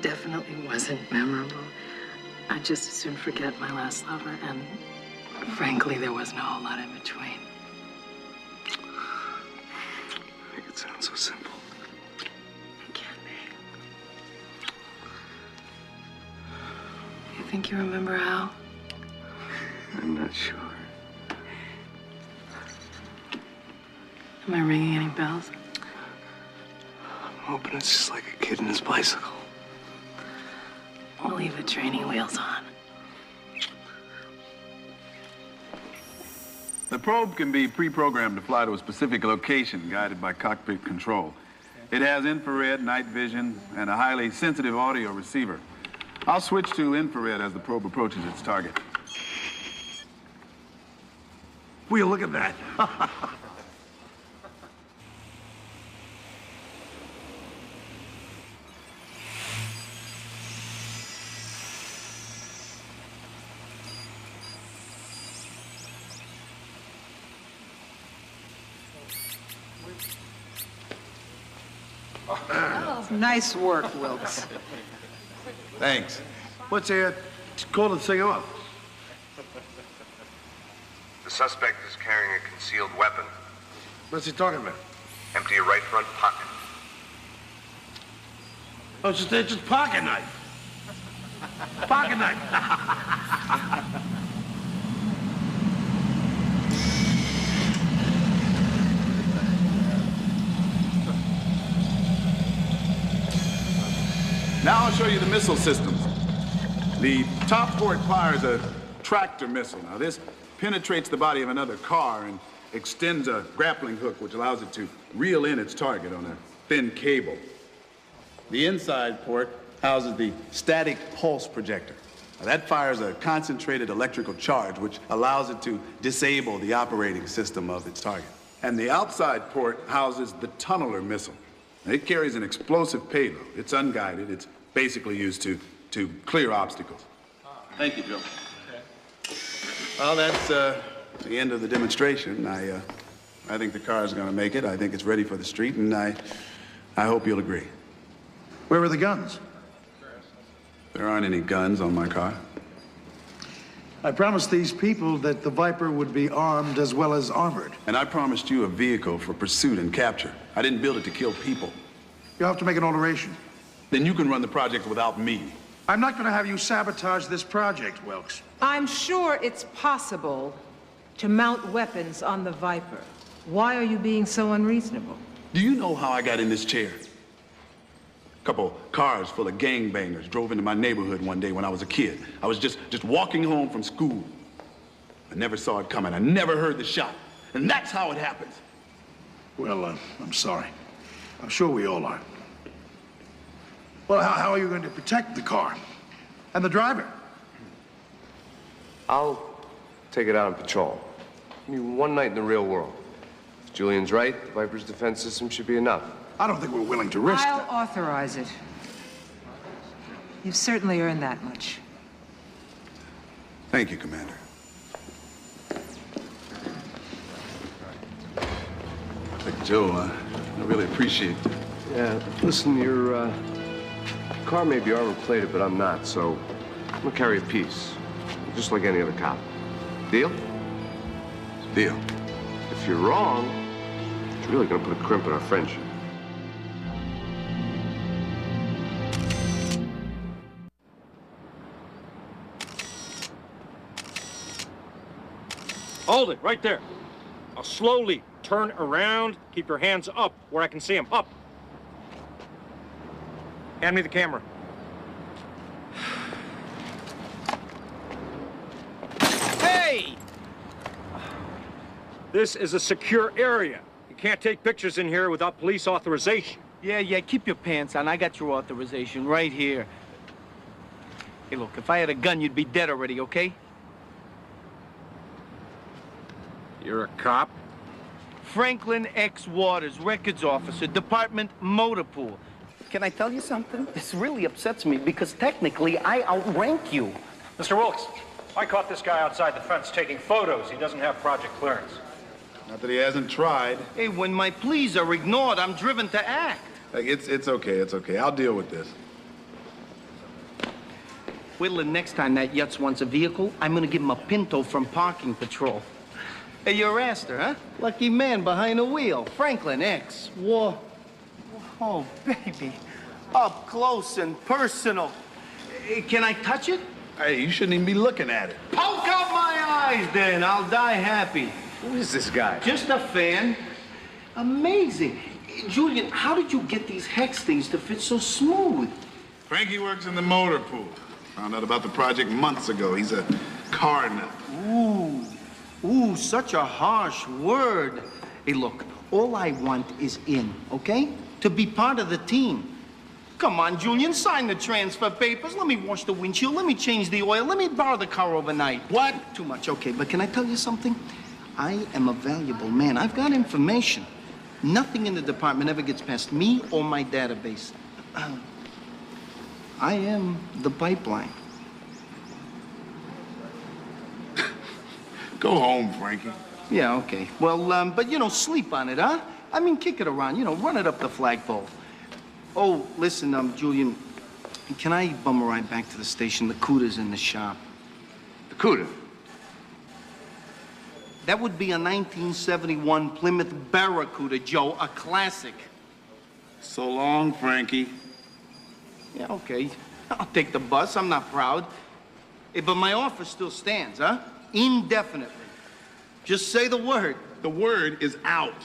definitely wasn't memorable. I just as soon forget my last lover, and frankly, there wasn't a whole lot in between. Make it sound so simple. It can be. You think you remember how? I'm not sure. Am I ringing any bells? I'm hoping it's just like a kid and his bicycle. We'll leave the training wheels on. The probe can be pre-programmed to fly to a specific location, guided by cockpit control. It has infrared, night vision, and a highly sensitive audio receiver. I'll switch to infrared as the probe approaches its target. Will you look at that? Nice work, Wilkes. Thanks. What's here? Call the thing off. The suspect is carrying a concealed weapon. What's he talking about? Empty your right front pocket. Oh, it's just pocket knife. Pocket knife. Now I'll show you the missile systems. The top port fires a tractor missile. Now this penetrates the body of another car and extends a grappling hook which allows it to reel in its target on a thin cable. The inside port houses the static pulse projector. Now that fires a concentrated electrical charge which allows it to disable the operating system of its target. And the outside port houses the tunneler missile. Now, it carries an explosive payload. It's unguided. It's basically used to clear obstacles. Thank you, Joe. Well, that's the end of the demonstration. I think the car is going to make it. I think it's ready for the street, and I hope you'll agree. Where are the guns? There aren't any guns on my car. I promised these people that the Viper would be armed as well as armored. And I promised you a vehicle for pursuit and capture. I didn't build it to kill people. You'll have to make an alteration. Then you can run the project without me. I'm not going to have you sabotage this project, Wilkes. I'm sure it's possible to mount weapons on the Viper. Why are you being so unreasonable? Do you know how I got in this chair? A couple cars full of gangbangers drove into my neighborhood one day when I was a kid. I was just walking home from school. I never saw it coming. I never heard the shot. And that's how it happens. Well, I'm sorry. I'm sure we all are. Well, how are you going to protect the car? And the driver? I'll take it out on patrol. I mean, one night in the real world. If Julian's right, the Viper's defense system should be enough. I don't think we're willing to risk I'll that. authorize it. You've certainly earned that much. Thank you, Commander. Thank you, Joe. I really appreciate it. Yeah, listen, your car may be armor-plated, but I'm not, so I'm gonna carry a piece, just like any other cop. Deal? Deal. If you're wrong, it's really gonna put a crimp in our friendship. Hold it, right there. I'll slowly turn around. Keep your hands up where I can see them. Up. Hand me the camera. Hey! This is a secure area. You can't take pictures in here without police authorization. Yeah, keep your pants on. I got your authorization right here. Hey, look, if I had a gun, you'd be dead already, okay? You're a cop? Franklin X. Waters, records officer, Department Motor Pool. Can I tell you something? This really upsets me because technically I outrank you. Mr. Wilkes, I caught this guy outside the fence taking photos. He doesn't have project clearance. Not that he hasn't tried. Hey, when my pleas are ignored, I'm driven to act. Like, it's okay, it's okay. I'll deal with this. Wait till the next time that Yutz wants a vehicle, I'm gonna give him a Pinto from parking patrol. Hey, you're Astor, huh? Lucky man behind the wheel. Franklin X. Whoa. Oh, baby. Up close and personal. Can I touch it? Hey, you shouldn't even be looking at it. Poke out my eyes, then. I'll die happy. Who is this guy? Just a fan. Amazing. Julian, how did you get these hex things to fit so smooth? Frankie works in the motor pool. Found out about the project months ago. He's a car nut. Ooh, such a harsh word. Hey, look, all I want is in, okay? To be part of the team. Come on, Julian, sign the transfer papers. Let me wash the windshield. Let me change the oil. Let me borrow the car overnight. What? Too much, okay, but can I tell you something? I am a valuable man. I've got information. Nothing in the department ever gets past me or my database. I am the pipeline. Go home, Frankie. Yeah, okay. Well, but you know, sleep on it, huh? I mean, kick it around, you know, run it up the flagpole. Oh, listen, Julian, can I bum a ride back to the station? The CUDA's in the shop. The CUDA? That would be a 1971 Plymouth Barracuda, Joe, a classic. So long, Frankie. Yeah, okay. I'll take the bus. I'm not proud. Hey, but my offer still stands, huh? Indefinitely. Just say the word. The word is out.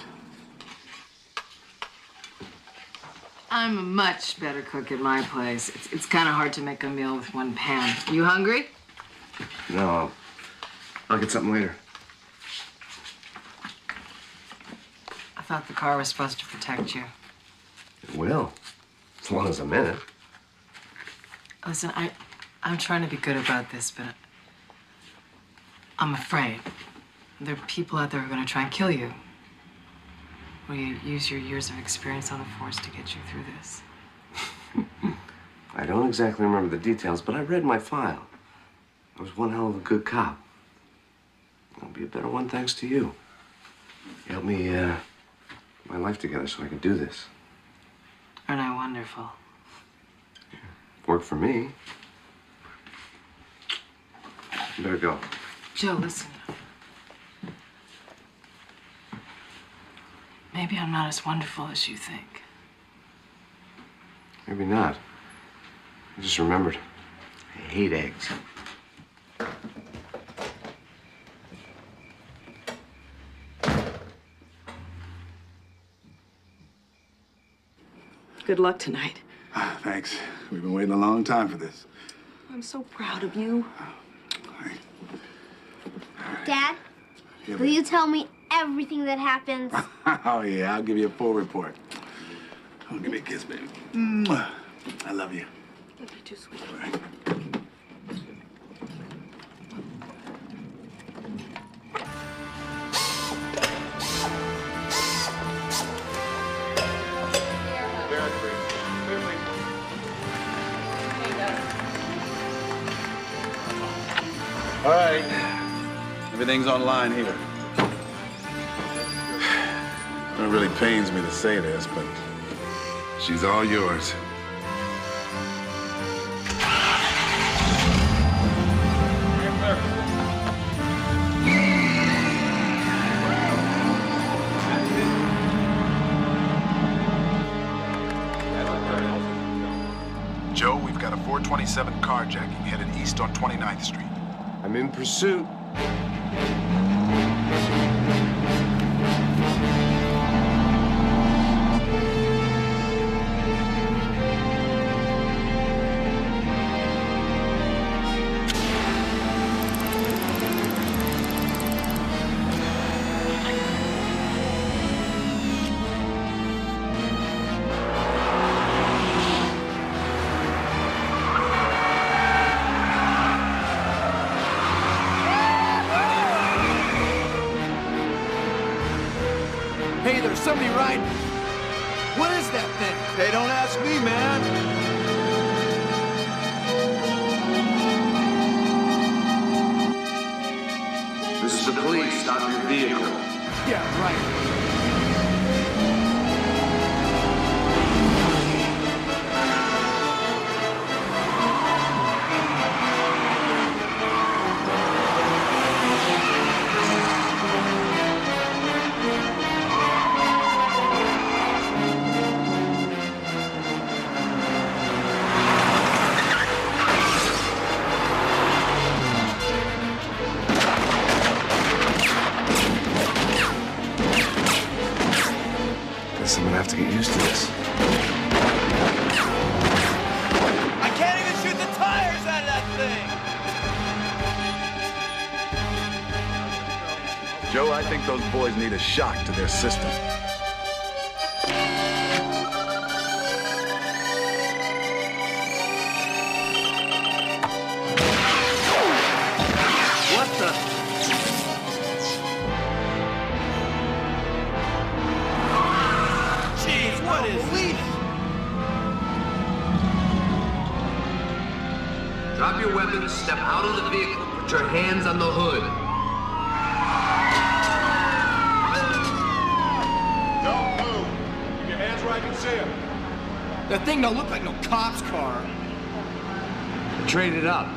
I'm a much better cook at my place. It's kind of hard to make a meal with one pan. You hungry? No, I'll get something later. I thought the car was supposed to protect you. It will, as long as I'm in it. Listen, I'm trying to be good about this, but I'm afraid. There are people out there who are going to try and kill you. Will you use your years of experience on the force to get you through this? I don't exactly remember the details, but I read my file. I was one hell of a good cop. I'll be a better one thanks to you. You helped me get my life together so I could do this. Aren't I wonderful? Worked for me. You better go. Joe, listen. Maybe I'm not as wonderful as you think. Maybe not. I just remembered. I hate eggs. Good luck tonight. Thanks. We've been waiting a long time for this. I'm so proud of you. Dad, Yeah, will you tell me everything that happens? Oh, yeah, I'll give you a full report. Oh, give me a kiss, baby. Mwah. I love you. You're too sweet. All right. All right. Everything's online here. It really pains me to say this, but she's all yours. Joe, we've got a 427 carjacking headed east on 29th Street. I'm in pursuit. Hey, there's somebody riding. What is that thing? Hey, don't ask me, man. This is the police. Stop your vehicle. Yeah, right. Guess I'm gonna have to get used to this. I can't even shoot the tires out of that thing. Joe, I think those boys need a shock to their system. What the? your weapons, step out of the vehicle, put your hands on the hood. Don't move. Keep your hands where I can see them. That thing don't look like no cop's car. Trade it up.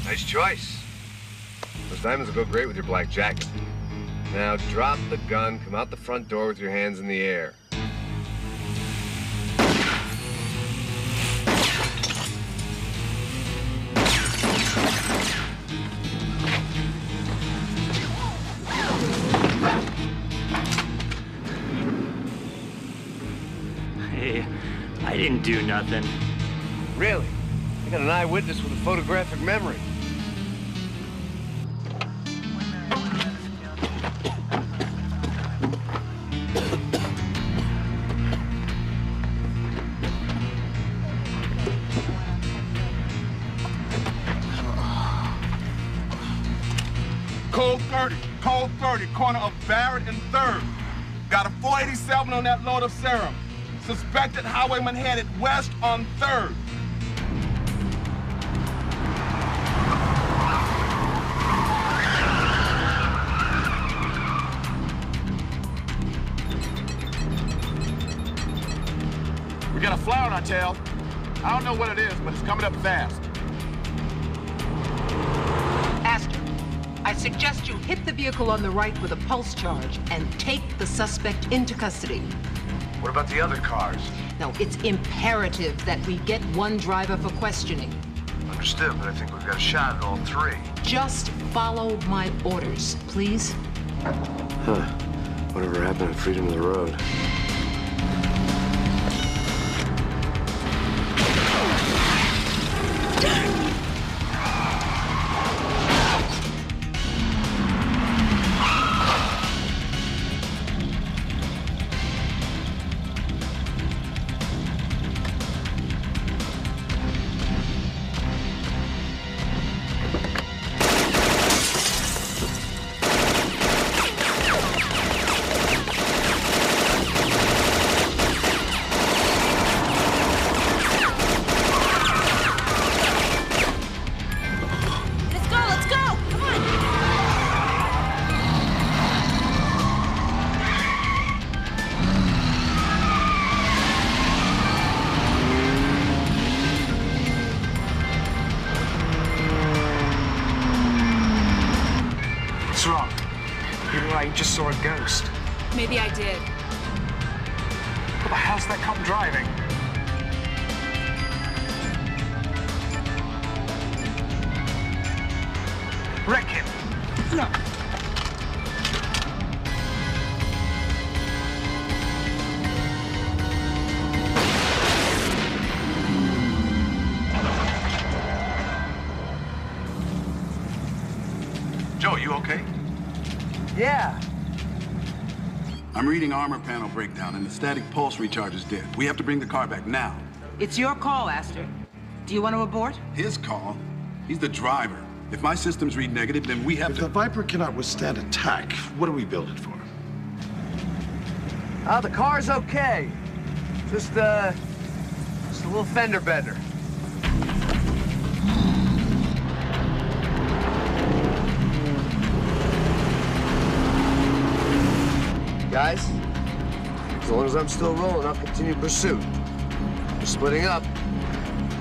Nice choice. Those diamonds will go great with your black jacket. Now drop the gun, come out the front door with your hands in the air. Hey, I didn't do nothing. Really? I got an eyewitness with a photographic memory. Code 30, corner of Barrett and 3rd. Got a 487 on that load of serum. Suspected highwayman headed west on 3rd. We got a flower on our tail. I don't know what it is, but it's coming up fast. Aster, I suggest you hit the vehicle on the right with a pulse charge and take the suspect into custody. What about the other cars? No, it's imperative that we get one driver for questioning. Understood, but I think we've got a shot at all three. Just follow my orders, please. Huh. Whatever happened to freedom of the road? What's wrong? You're like you just saw a ghost. Maybe I did. What the hell's that cop driving? Wreck him. No. Joe, you okay? Yeah. I'm reading armor panel breakdown, and the static pulse recharge is dead. We have to bring the car back now. It's your call, Aster. Do you want to abort? His call? He's the driver. If my systems read negative, then we have If to... the Viper cannot withstand attack, what do we build it for? The car's okay. Just a little fender bender. Guys, as long as I'm still rolling, I'll continue pursuit. We're splitting up.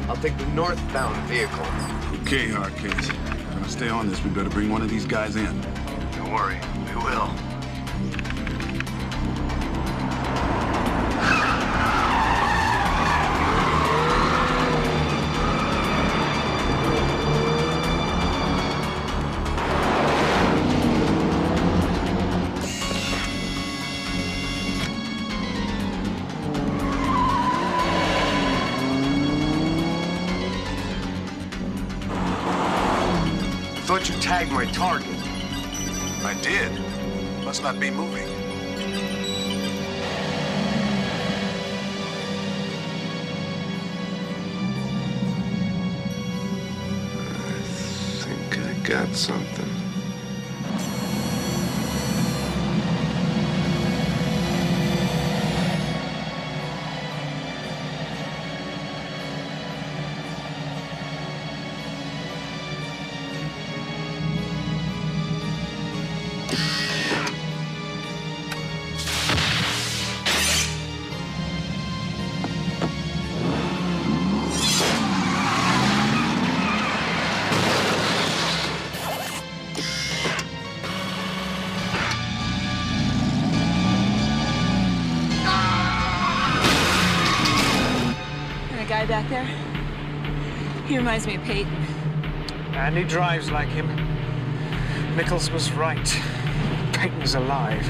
I'll take the northbound vehicle. Okay, Hardcase. Gonna stay on this. We better bring one of these guys in. Don't worry, we will. Thought you tagged my target. I did. Must not be moving. got something. Guy back there? He reminds me of Peyton. And he drives like him. Nichols was right. Peyton's alive.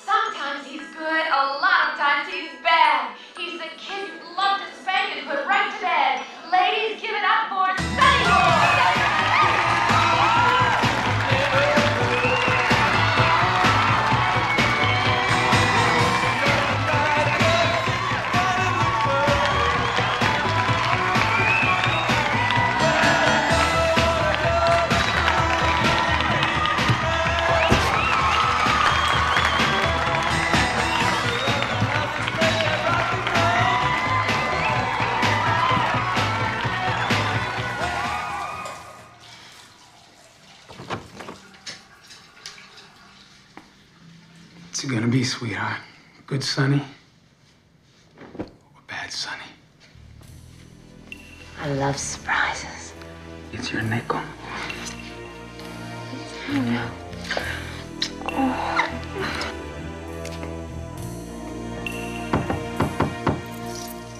Sometimes he's good, a lot of times he's bad. He's the kid you'd love to spank and put right to bed. Ladies, give it up for Sonny Boy! What's it gonna be, sweetheart? Good Sonny or bad Sonny? I love surprises. It's your nickel. I know. Oh.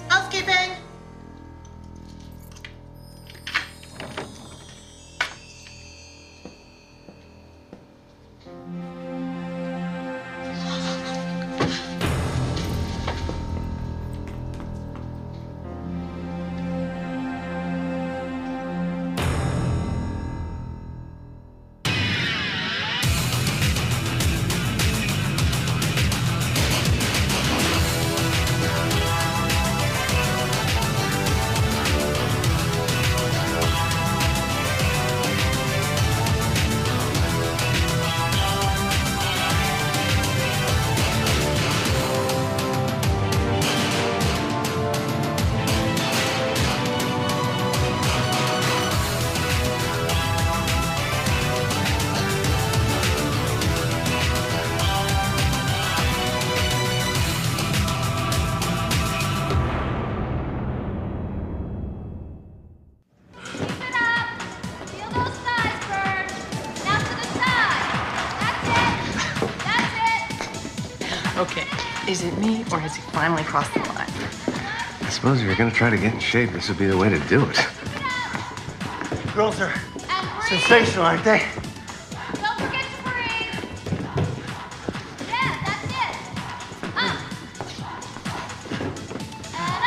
Housekeeping. Okay, is it me, or has he finally crossed the line? I suppose if you're gonna try to get in shape, this would be the way to do it. Girls are sensational, aren't they? Don't forget to breathe. Yeah, that's it. Up. And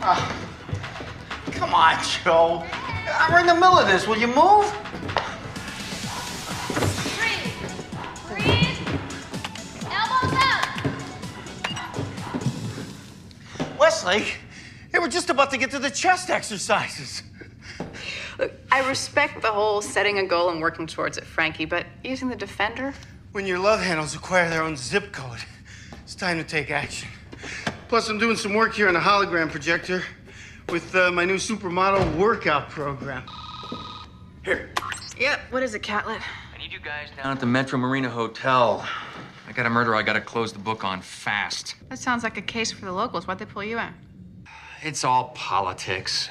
up. Come on, Joe. We're in the middle of this. Will you move? Breathe. Elbows up. Westlake, hey, we're just about to get to the chest exercises. Look, I respect the whole setting a goal and working towards it, Frankie, but using the Defender? When your love handles acquire their own zip code, It's time to take action. Plus, I'm doing some work here on a hologram projector with my new supermodel workout program. Here. Yep, what is it, Catlett? I need you guys down at the Metro Marina Hotel. I got a murder I gotta close the book on fast. That sounds like a case for the locals. Why'd they pull you in? It's all politics.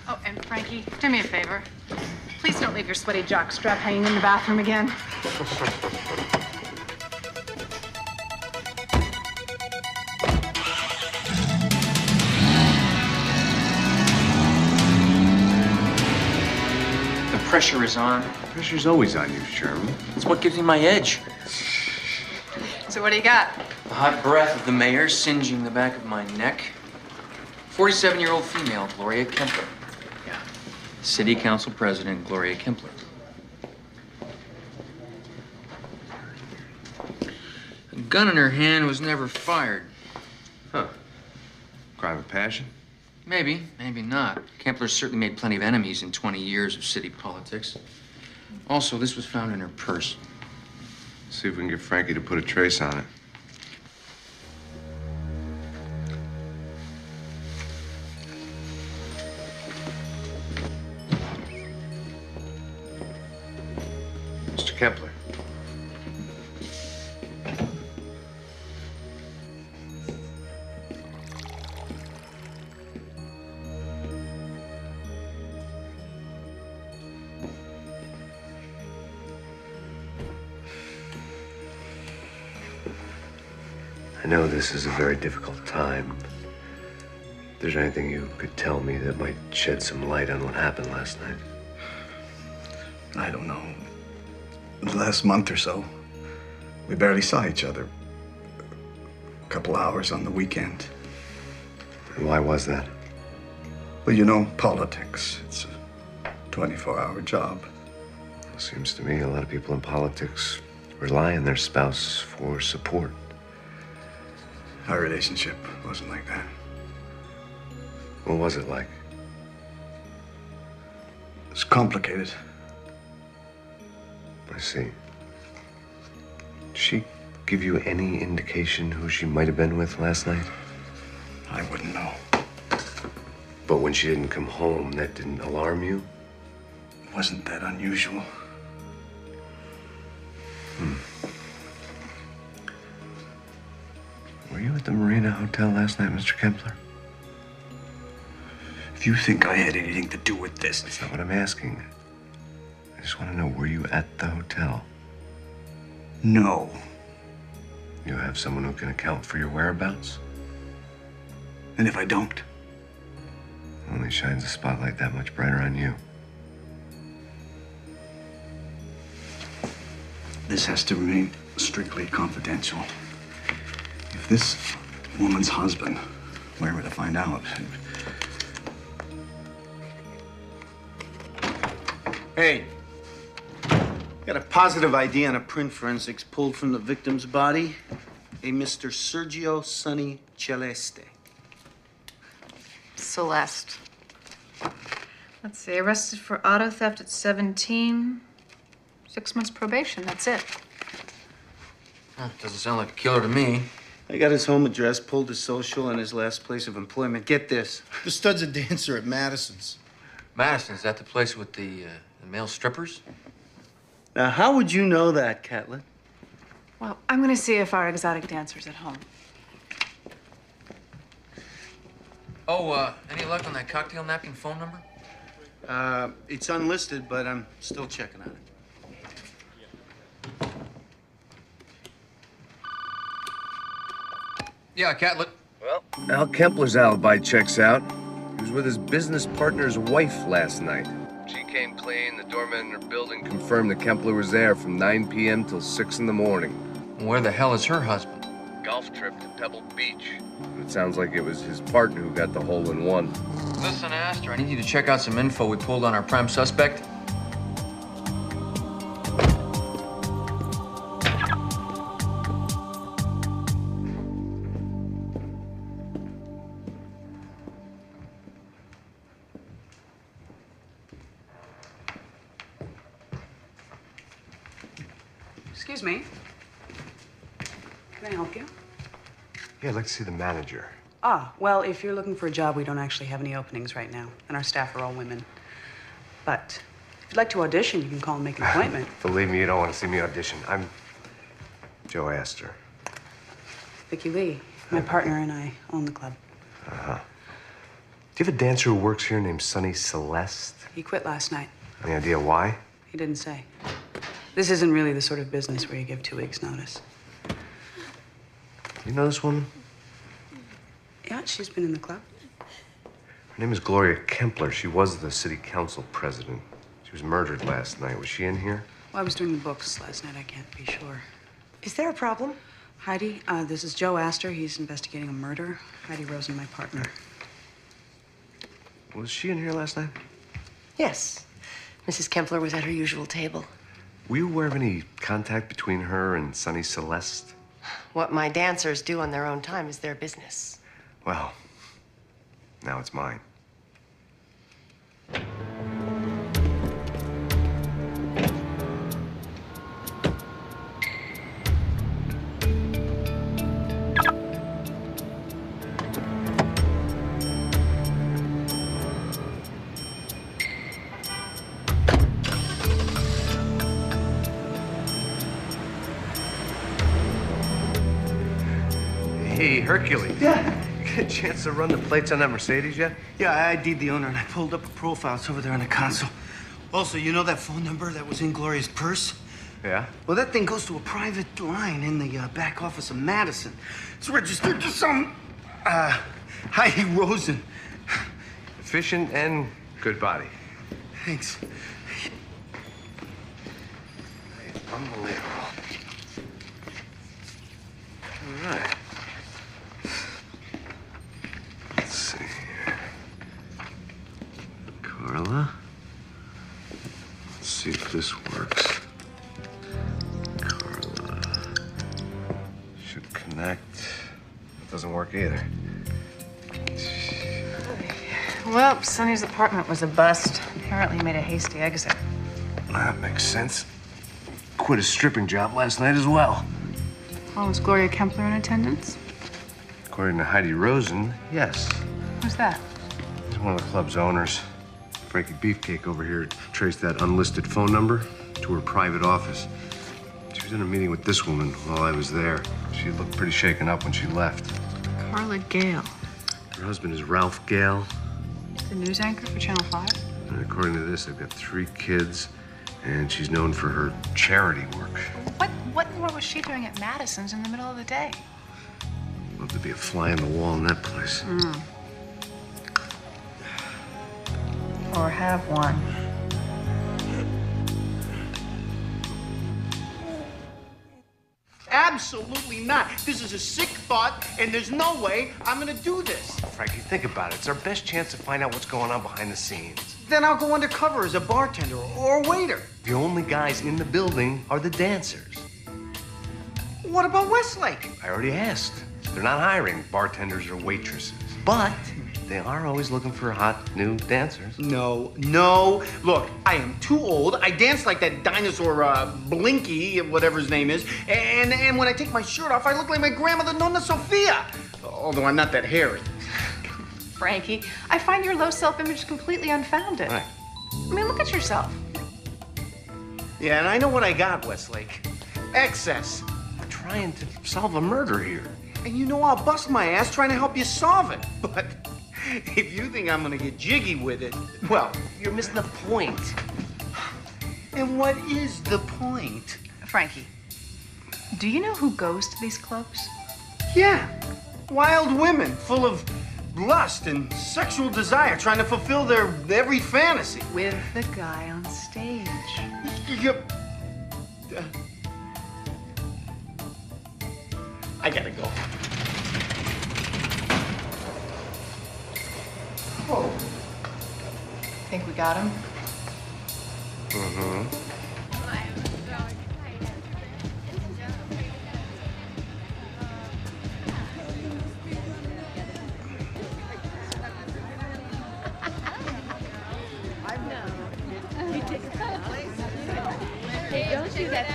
Oh, and Frankie, do me a favor. Please don't leave your sweaty jockstrap hanging in the bathroom again. The pressure is on. Pressure's always on you, Sherman. It's what gives me my edge. So what do you got? The hot breath of the mayor singeing the back of my neck. 47-year-old female, Gloria Kempler. Yeah. City Council President, Gloria Kempler. A gun in her hand was never fired. Huh. Crime of passion? Maybe, maybe not. Kempler's certainly made plenty of enemies in 20 years of city politics. Also, this was found in her purse. See if we can get Frankie to put a trace on it. Mr. Kempler. I know this is a very difficult time. If there's anything you could tell me that might shed some light on what happened last night. I don't know. The last month or so, we barely saw each other. A couple hours on the weekend. And why was that? Well, you know, politics. It's a 24-hour job. It seems to me a lot of people in politics rely on their spouse for support. Our relationship wasn't like that. What was it like? It's complicated. I see. Did she give you any indication who she might have been with last night? I wouldn't know. But when she didn't come home, that didn't alarm you? Wasn't that unusual? Were you at the Marina Hotel last night, Mr. Kempler? If you think I had anything to do with this... That's not what I'm asking. I just want to know, were you at the hotel? No. You have someone who can account for your whereabouts? And if I don't? It only shines a spotlight that much brighter on you. This has to remain strictly confidential. If this woman's husband were ever to find out... Hey, got a positive ID on a print forensics pulled from the victim's body. A Mr. Sergio Sonny Celeste. Celeste. Let's see, arrested for auto theft at 17. 6 months probation, that's it. Doesn't sound like a killer to me. I got his home address, pulled his social, and his last place of employment. Get this. The stud's a dancer at Madison's. Madison, is that the place with the male strippers? Now, how would you know that, Catlett? Well, I'm gonna see if our exotic dancer's at home. Oh, any luck on that cocktail napkin phone number? It's unlisted, but I'm still checking on it. Yeah, Catlett. Well, Al Kempler's alibi checks out. He was with his business partner's wife last night. She came clean. The doorman in her building confirmed that Kempler was there from 9 p.m. till 6 in the morning. Where the hell is her husband? Golf trip to Pebble Beach. It sounds like it was his partner who got the hole-in-one. Listen, Astor, I need you to check out some info we pulled on our prime suspect. Excuse me. Can I help you? Yeah, I'd like to see the manager. Ah, well, if you're looking for a job, we don't actually have any openings right now, and our staff are all women. But if you'd like to audition, you can call and make an appointment. Believe me, you don't want to see me audition. I'm Joe Astor. Vicki Lee, my partner and I own the club. Uh-huh. Do you have a dancer who works here named Sonny Celeste? He quit last night. Any idea why? He didn't say. This isn't really the sort of business where you give 2 weeks' notice. You know this woman? Yeah, she's been in the club. Her name is Gloria Kempler. She was the city council president. She was murdered last night. Was she in here? Well, I was doing the books last night. I can't be sure. Is there a problem? Heidi, this is Joe Astor. He's investigating a murder. Heidi Rosen, my partner. Was she in here last night? Yes. Mrs. Kempler was at her usual table. Were you aware of any contact between her and Sonny Celeste? What my dancers do on their own time is their business. Well, now it's mine. Hey, Hercules. Yeah. Get a chance to run the plates on that Mercedes yet? Yeah, I ID'd the owner and I pulled up a profile. It's over there on the console. Also, you know that phone number that was in Gloria's purse? Yeah? Well, that thing goes to a private line in the back office of Madison. It's registered to some, Heidi Rosen. Efficient and good body. Thanks. Unbelievable. All right. Let's see here. Carla. Let's see if this works. Carla. Should connect. It doesn't work either. Well, Sonny's apartment was a bust. Apparently made a hasty exit. That makes sense. Quit a stripping job last night as well. Oh, was Gloria Kempler in attendance? According to Heidi Rosen, yes. Who's that? He's one of the club's owners. Frankie Beefcake over here traced that unlisted phone number to her private office. She was in a meeting with this woman while I was there. She looked pretty shaken up when she left. Carla Gale. Her husband is Ralph Gale. The news anchor for Channel 5? And according to this, they've got 3 kids, and she's known for her charity work. What in the world was she doing at Madison's in the middle of the day? Love to be a fly on the wall in that place. Or have one. Absolutely not. This is a sick thought, and there's no way I'm gonna do this. Frankie, think about it. It's our best chance to find out what's going on behind the scenes. Then I'll go undercover as a bartender or a waiter. The only guys in the building are the dancers. What about Westlake? I already asked. They're not hiring bartenders or waitresses. But they are always looking for hot new dancers. No. Look, I am too old. I dance like that dinosaur, Blinky, whatever his name is. And when I take my shirt off, I look like my grandmother, Nonna Sophia. Although I'm not that hairy. Frankie, I find your low self-image completely unfounded. Right. I mean, look at yourself. Yeah, and I know what I got, Westlake. Excess. We're trying to solve a murder here. And you know I'll bust my ass trying to help you solve it. But if you think I'm gonna get jiggy with it, well, you're missing the point. And what is the point? Frankie, do you know who goes to these clubs? Yeah, wild women full of lust and sexual desire, trying to fulfill their every fantasy. With the guy on stage. I gotta go. Whoa. Think we got him? Mm-hmm. Hey, don't you that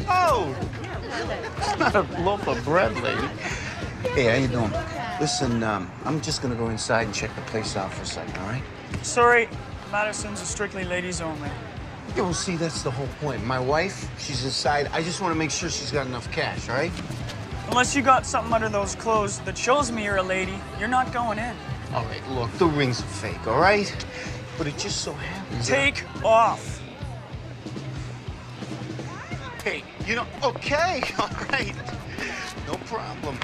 Oh! It's not a loaf of bread, lady. Hey, how you doing? Listen, I'm just gonna go inside and check the place out for a second, all right? Sorry, Madison's are strictly ladies only. Yeah, well, see, that's the whole point. My wife, she's inside. I just want to make sure she's got enough cash, all right? Unless you got something under those clothes that shows me you're a lady, you're not going in. All right, look, the ring's a fake, all right? But it just so happens Take off. Hey, you know, okay, all right. No problem.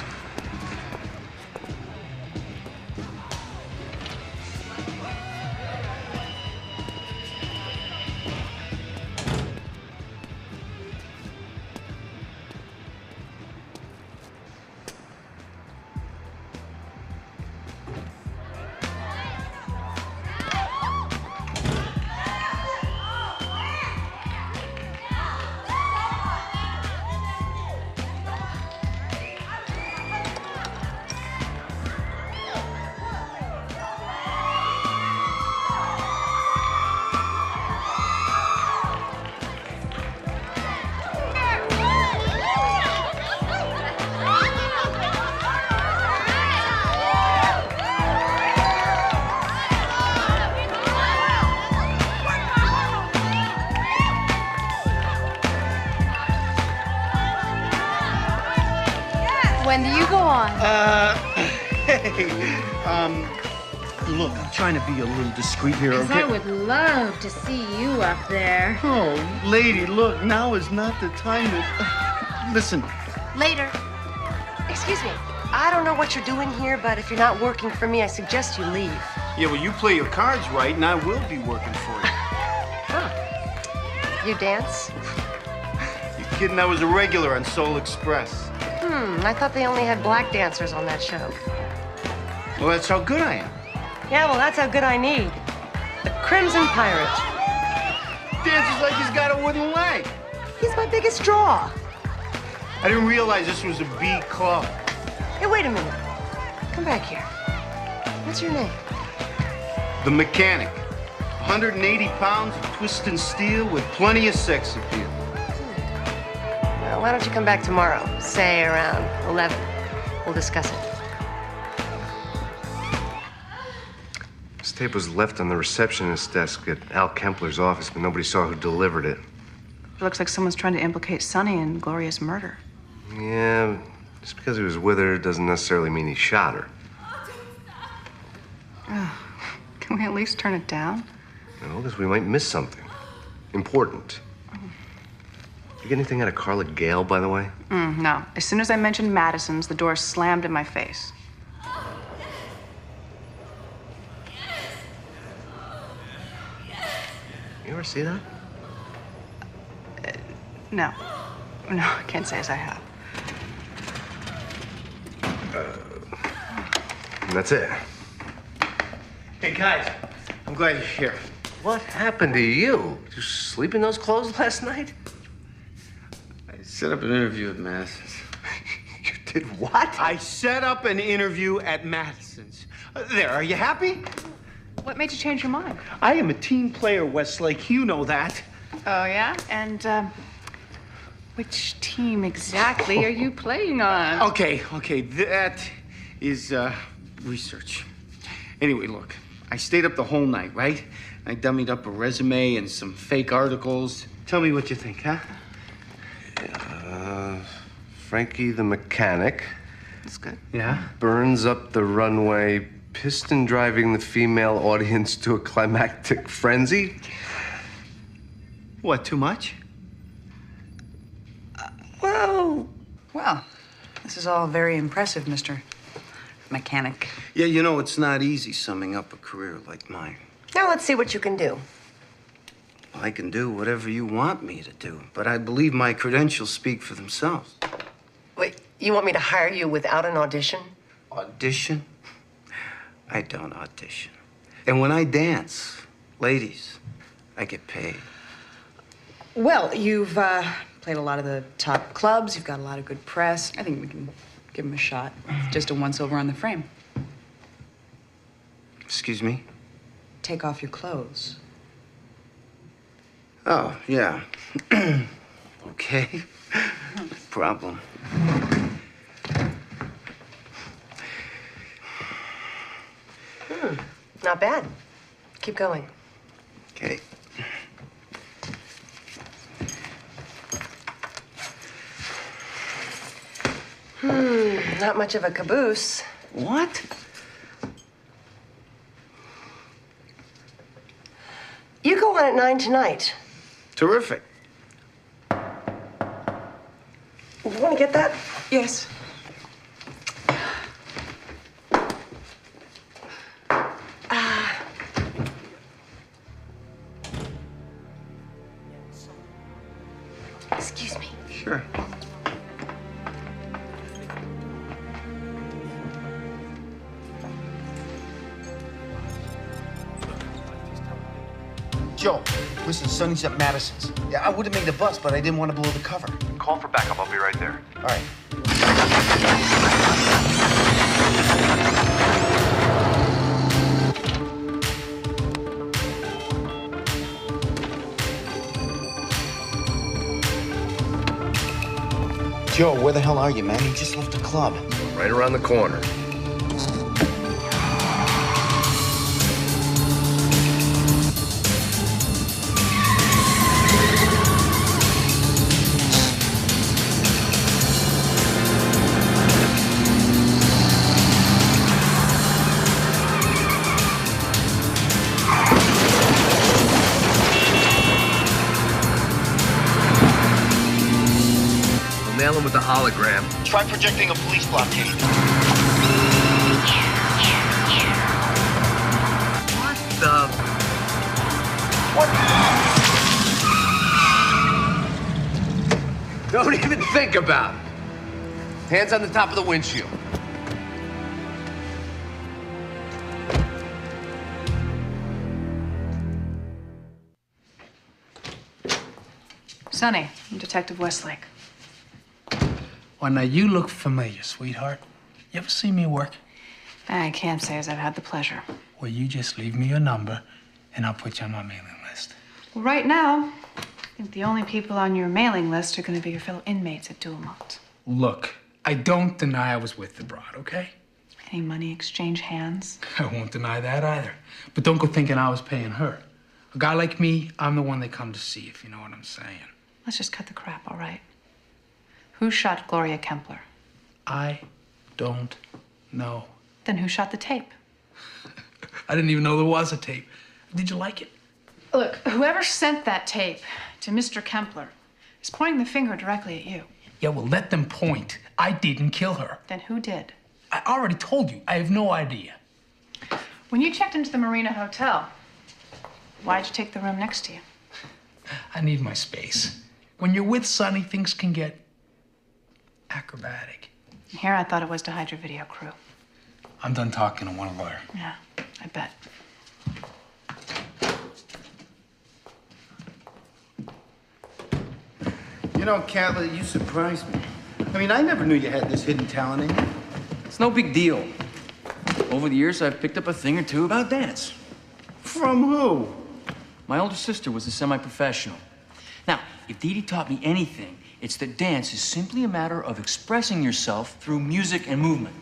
When do you go on? Hey, look, I'm trying to be a little discreet here, Because okay? I would love to see you up there. Oh, lady, look, now is not the time to... Listen. Later. Excuse me. I don't know what you're doing here, but if you're not working for me, I suggest you leave. Yeah, well, you play your cards right, and I will be working for you. You dance? You kidding? I was a regular on Soul Express. I thought they only had black dancers on that show. Well, that's how good I am. Yeah, well, that's how good I need. The Crimson Pirate. Dances like he's got a wooden leg. He's my biggest draw. I didn't realize this was a B club. Hey, wait a minute. Come back here. What's your name? The Mechanic. 180 pounds of twisting steel with plenty of sex appeal. Well, why don't you come back tomorrow? Say around 11. We'll discuss it. This tape was left on the receptionist's desk at Al Kempler's office, but nobody saw who delivered it. It looks like someone's trying to implicate Sonny in Gloria's murder. Yeah, just because he was with her doesn't necessarily mean he shot her. Can we at least turn it down? No, because we might miss something important. You get anything out of Carla Gale, by the way? No. As soon as I mentioned Madison's, the door slammed in my face. You ever see that? No. No, I can't say as I have. And that's it. Hey, guys, I'm glad you're here. What happened to you? Did you sleep in those clothes last night? I set up an interview at Madison's. You did what? I set up an interview at Madison's. There, are you happy? What made you change your mind? I am a team player, Westlake. You know that. Oh, yeah? And, which team exactly are you playing on? Okay, that is, research. Anyway, look, I stayed up the whole night, right? I dummied up a resume and some fake articles. Tell me what you think, huh? Frankie the Mechanic. That's good. Yeah? Burns up the runway, piston driving the female audience to a climactic frenzy. What, too much? Well, this is all very impressive, Mr. Mechanic. Yeah, you know, it's not easy summing up a career like mine. Now let's see what you can do. I can do whatever you want me to do, but I believe my credentials speak for themselves. Wait, you want me to hire you without an audition? Audition? I don't audition. And when I dance, ladies, I get paid. Well, you've played a lot of the top clubs. You've got a lot of good press. I think we can give him a shot. Just a once over on the frame. Excuse me? Take off your clothes. Oh, yeah. okay? No problem. Not bad. Keep going. Okay. Not much of a caboose. What? You go on at 9 tonight. Terrific. You want to get that? Yes. Excuse me. Sure. Joe, listen, Sonny's at Madison's. Yeah, I would have made the bus, but I didn't want to blow the cover. Call for backup. I'll be right there. All right. Joe, where the hell are you, man? You just left the club. Right around the corner. Nail him with the hologram. Try projecting a police blockade. What the? What? Don't even think about it. Hands on the top of the windshield. Sonny, I'm Detective Westlake. Well, now you look familiar, sweetheart. You ever see me work? I can't say as I've had the pleasure. Well, you just leave me your number, and I'll put you on my mailing list. Well, right now, I think the only people on your mailing list are going to be your fellow inmates at Dualmont. Look, I don't deny I was with the broad, okay? Any money exchange hands? I won't deny that either. But don't go thinking I was paying her. A guy like me, I'm the one they come to see, if you know what I'm saying. Let's just cut the crap, all right? Who shot Gloria Kempler? I don't know. Then who shot the tape? I didn't even know there was a tape. Did you like it? Look, whoever sent that tape to Mr. Kempler is pointing the finger directly at you. Yeah, well, let them point. I didn't kill her. Then who did? I already told you. I have no idea. When you checked into the Marina Hotel, why'd you take the room next to you? I need my space. When you're with Sonny, things can get acrobatic. Here, I thought it was to hide your video crew. I'm done talking. I want a lawyer. Yeah, I bet. You know, Catlett, you surprised me. I mean, I never knew you had this hidden talent in you. It's no big deal. Over the years, I've picked up a thing or two about dance. From who? My older sister was a semi-professional. Now, if Dee Dee taught me anything, it's that dance is simply a matter of expressing yourself through music and movement.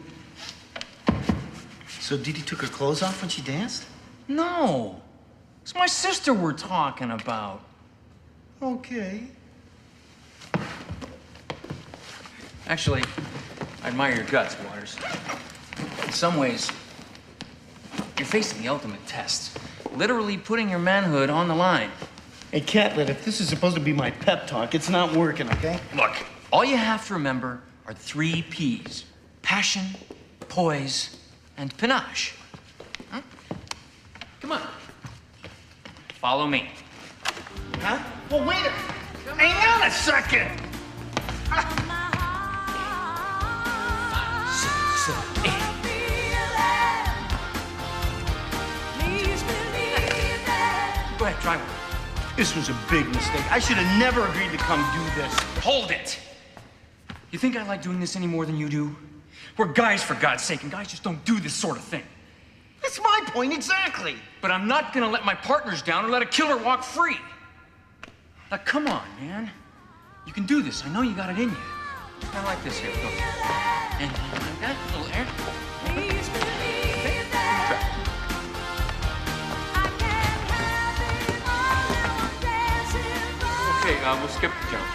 So Dee Dee took her clothes off when she danced? No. It's my sister we're talking about. Okay. Actually, I admire your guts, Waters. In some ways, you're facing the ultimate test. Literally putting your manhood on the line. Hey, Catlett, if this is supposed to be my pep talk, it's not working, okay? Look, all you have to remember are 3 P's. Passion, poise, and panache. Huh? Come on. Follow me. Huh? Well, wait a... Hang on a second! 5, 6, 7, 8. Go ahead, try one. This was a big mistake. I should have never agreed to come do this. Hold it! You think I like doing this any more than you do? We're guys, for God's sake, and guys just don't do this sort of thing. That's my point, exactly. But I'm not gonna let my partners down or let a killer walk free. Now, come on, man. You can do this. I know you got it in you. I like this here. Go. And like that, a little air. Okay, we'll skip the jump.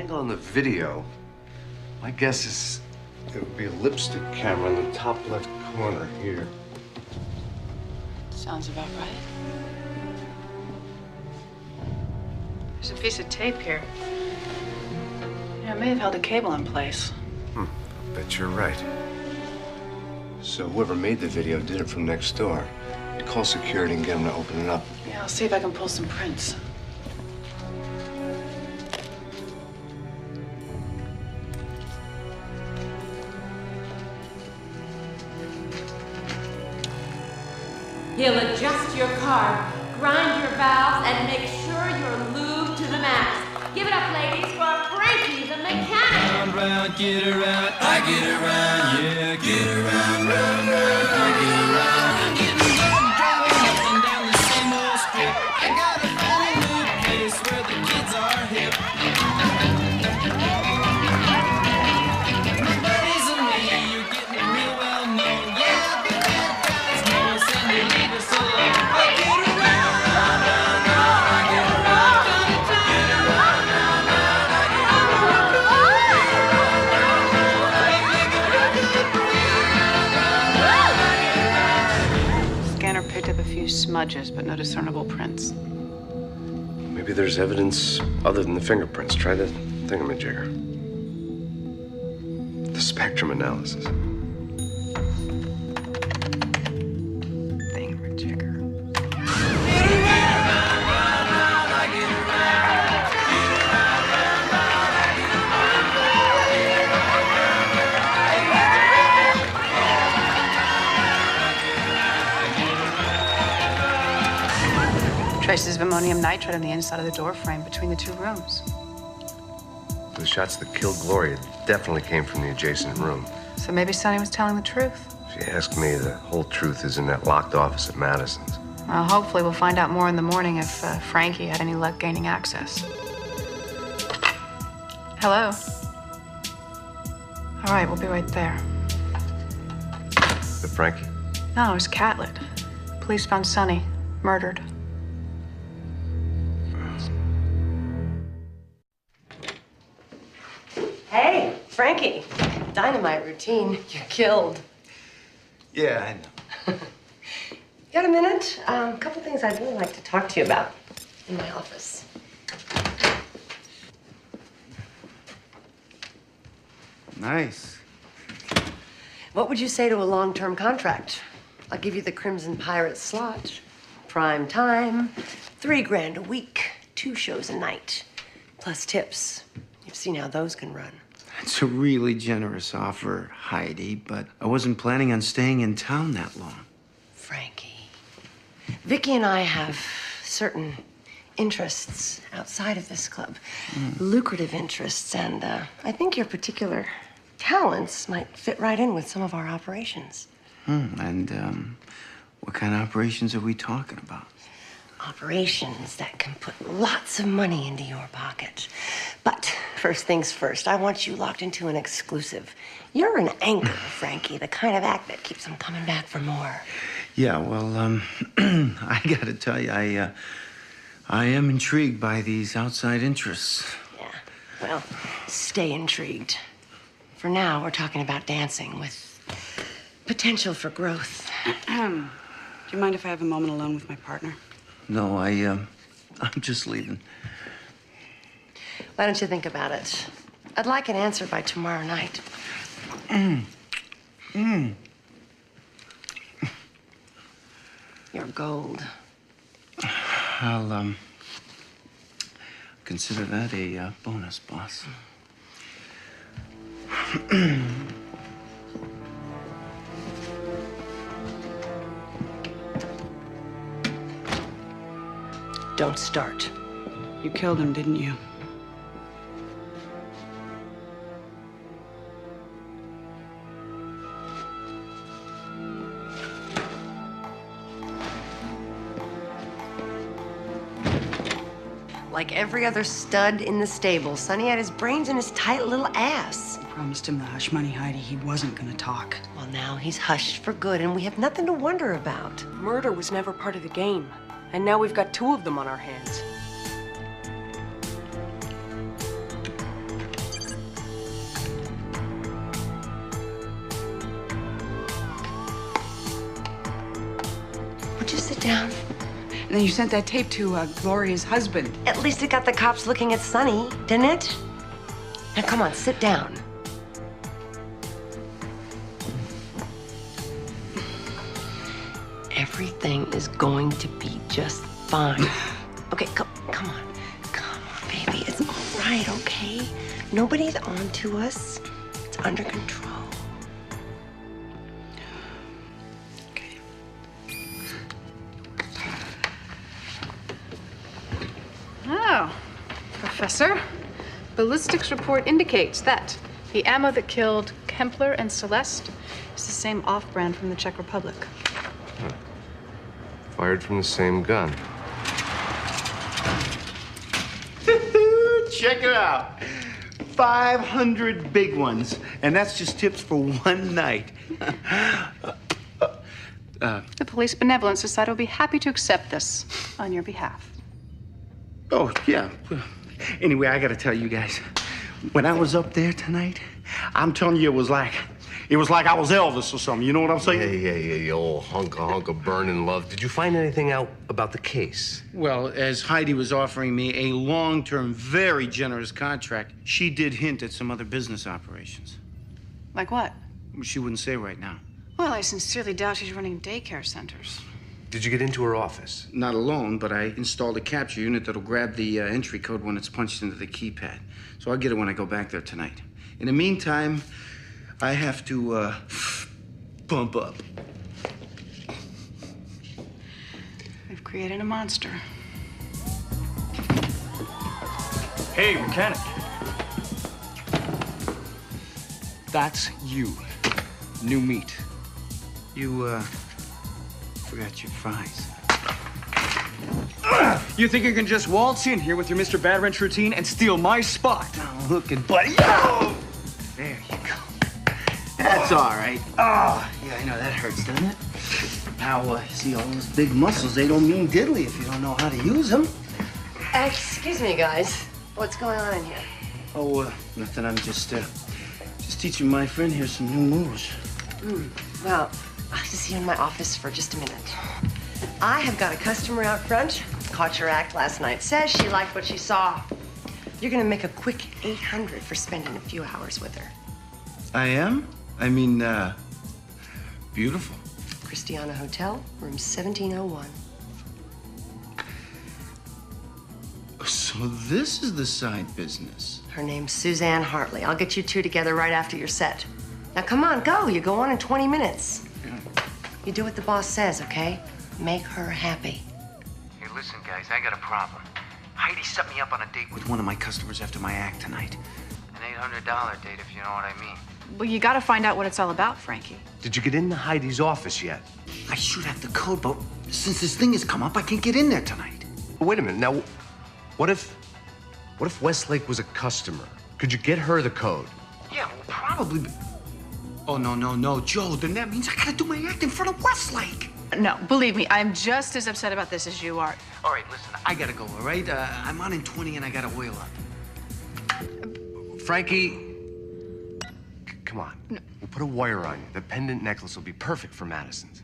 On the video, my guess is there would be a lipstick camera in the top left corner here. Sounds about right. There's a piece of tape here. Yeah, it may have held a cable in place. Bet you're right. So whoever made the video did it from next door. Call security and get them to open it up. Yeah, I'll see if I can pull some prints. He'll adjust your car, grind your valves, and make sure you're lubed to the max. Give it up, ladies, for Frankie the mechanic. Round, round, get around, I get around, yeah, get around, round, round, I get around. I'm getting bored driving up and down the same old strip. I got a funny new place where the kids are hip. My buddies and me, you're getting real well known. Yeah, the bad guys know us and they leave us alone. I get around, round, round, round, I get around, get around, round, round, I get around, Scanner picked up a few smudges, but no discernible prints. Maybe there's evidence other than the fingerprints. Try the thingamajigger. The spectrum analysis. Traces of ammonium nitrate on the inside of the door frame between the two rooms. The shots that killed Gloria definitely came from the adjacent room. So maybe Sonny was telling the truth. If you ask me, the whole truth is in that locked office at Madison's. Well, hopefully we'll find out more in the morning if Frankie had any luck gaining access. Hello? All right, we'll be right there. The Frankie? No, it was Catlett. Police found Sonny, murdered. Hey, Frankie. Dynamite routine. You're killed. Yeah, I know. Got a minute? A couple things I'd really like to talk to you about in my office. Nice. What would you say to a long-term contract? I'll give you the Crimson Pirate slot. Prime time, $3,000 a week, 2 shows a night, plus tips. You've seen how those can run. That's a really generous offer, Heidi, but I wasn't planning on staying in town that long. Frankie, Vicky and I have certain interests outside of this club. Lucrative interests, and I think your particular talents might fit right in with some of our operations. And what kind of operations are we talking about? Operations that can put lots of money into your pocket. But first things first, I want you locked into an exclusive. You're an anchor, Frankie, the kind of act that keeps them coming back for more. Yeah, well, I gotta tell you, I am intrigued by these outside interests. Yeah, well, stay intrigued. For now, we're talking about dancing with potential for growth. Do you mind if I have a moment alone with my partner? No, I'm just leaving. Why don't you think about it? I'd like an answer by tomorrow night. You're gold. I'll, consider that a bonus, boss. Don't start. You killed him, didn't you? Like every other stud in the stable, Sonny had his brains in his tight little ass. I promised him the hush money, Heidi. He wasn't gonna talk. Well, now he's hushed for good, and we have nothing to wonder about. Murder was never part of the game, and now we've got two of them on our hands. Would you sit down? And then you sent that tape to Gloria's husband. At least it got the cops looking at Sonny, didn't it? Now, come on, sit down. Everything is going to be just fine. Okay, come on. Come on, baby. It's all right, okay? Nobody's on to us. It's under control. Oh, Professor, ballistics report indicates that the ammo that killed Kempler and Celeste is the same off-brand from the Czech Republic. Fired from the same gun. Check it out. 500 big ones. And that's just tips for one night. The Police Benevolent Society will be happy to accept this on your behalf. Oh, yeah. Anyway, I gotta tell you guys, when I was up there tonight, I'm telling you, it was like I was Elvis or something. You know what I'm saying? Yeah, you old hunk of burning love. Did you find anything out about the case? Well, as Heidi was offering me a long-term, very generous contract, she did hint at some other business operations. Like what? She wouldn't say right now. Well, I sincerely doubt she's running daycare centers. Did you get into her office? Not alone, but I installed a capture unit that'll grab the entry code when it's punched into the keypad. So I'll get it when I go back there tonight. In the meantime, I have to, bump up. We've created a monster. Hey, mechanic. That's you. New meat. You, forgot your fries. You think you can just waltz in here with your Mr. Bad Wrench routine and steal my spot? Now look at buddy. Oh! There you go. That's all right. Oh, yeah, I know that hurts, doesn't it? Now, you see all those big muscles, they don't mean diddly if you don't know how to use them. Excuse me, guys. What's going on in here? Oh, nothing. I'm just teaching my friend here some new moves. Well, I'll just see you in my office for just a minute. I have got a customer out front. Caught your act last night. Says she liked what she saw. You're gonna make a quick 800 for spending a few hours with her. I am? I mean, beautiful. Christiana Hotel, room 1701. So this is the side business. Her name's Suzanne Hartley. I'll get you two together right after your set. Now, come on, go. You go on in 20 minutes. You do what the boss says, okay? Make her happy. Hey, listen, guys, I got a problem. Heidi set me up on a date with one of my customers after my act tonight. An $800 date, if you know what I mean. Well, you gotta find out what it's all about, Frankie. Did you get into Heidi's office yet? I should have the code, but since this thing has come up, I can't get in there tonight. Wait a minute. Now, what if Westlake was a customer? Could you get her the code? Yeah, well, probably. Oh, no, Joe. Then that means I gotta do my act in front of Westlake. No, believe me, I'm just as upset about this as you are. All right, listen, I gotta go, all right? I'm on in 20 and I gotta oil up. Frankie, come on. No. We'll put a wire on you. The pendant necklace will be perfect for Madison's.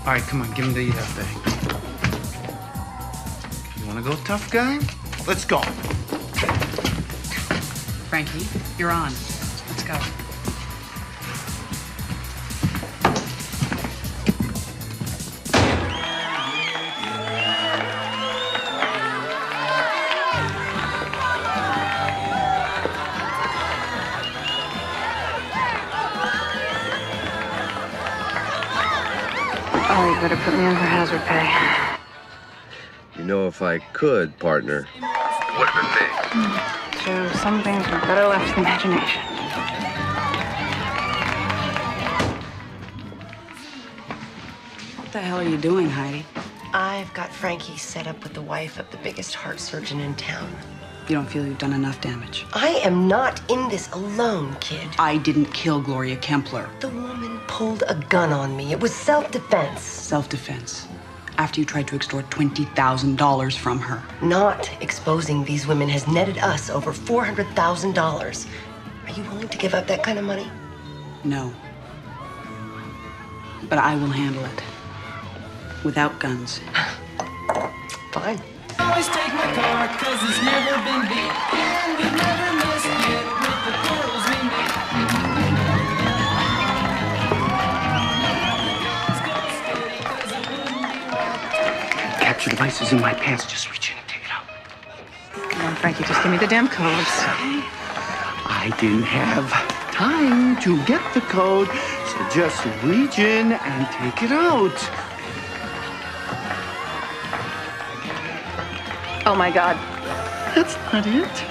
All right, come on, give him the bag. You wanna go, tough guy? Let's go. Frankie, you're on. Let's go. Oh, you better put me in for hazard pay. You know, if I could, partner, would have been big. So some things are better left to the imagination. What the hell are you doing, Heidi? I've got Frankie set up with the wife of the biggest heart surgeon in town. You don't feel you've done enough damage? I am not in this alone, kid. I didn't kill Gloria Kempler. The woman pulled a gun on me. It was self-defense. Self-defense. After you tried to extort $20,000 from her. Not exposing these women has netted us over $400,000. Are you willing to give up that kind of money? No. But I will handle it. Without guns. Fine. Always take my car, cause it's never been beat. And we've never missed yet with the girls we meet. Capture device is in my pants. Just reach in and take it out. Come on, Frankie, just give me the damn codes. I didn't have time to get the code, so just reach in and take it out. Oh my God. That's not it.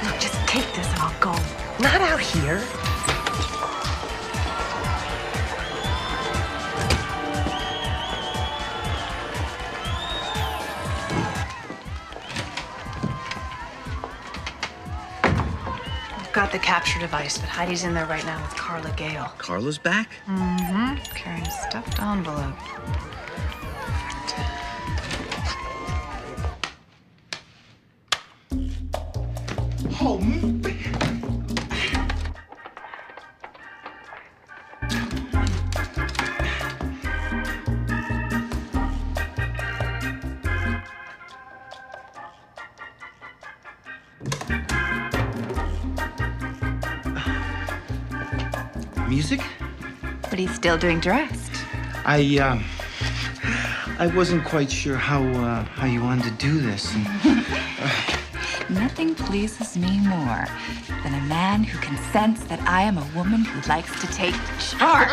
Look, just take this and I'll go. Not out here. Got the capture device, but Heidi's in there right now with Carla Gale. Carla's back? Mm-hmm. Carrying a stuffed envelope. Oh, man. Music? But he's still doing dressed. I wasn't quite sure how you wanted to do this. Nothing pleases me more than a man who can sense that I am a woman who likes to take charge.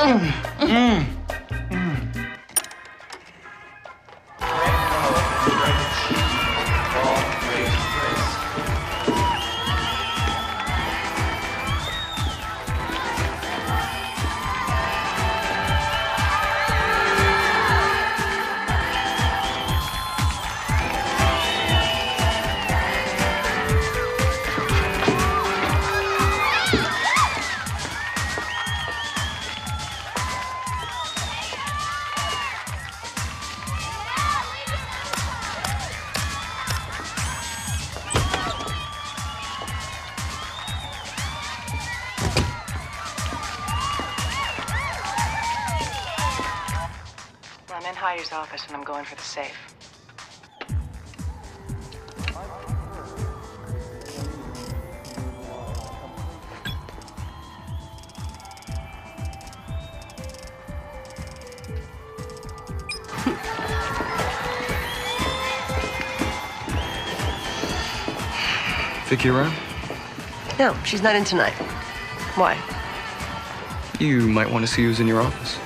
I'm in Heidi's office and I'm going for the safe. Vicky around? No, she's not in tonight. Why? You might want to see who's in your office.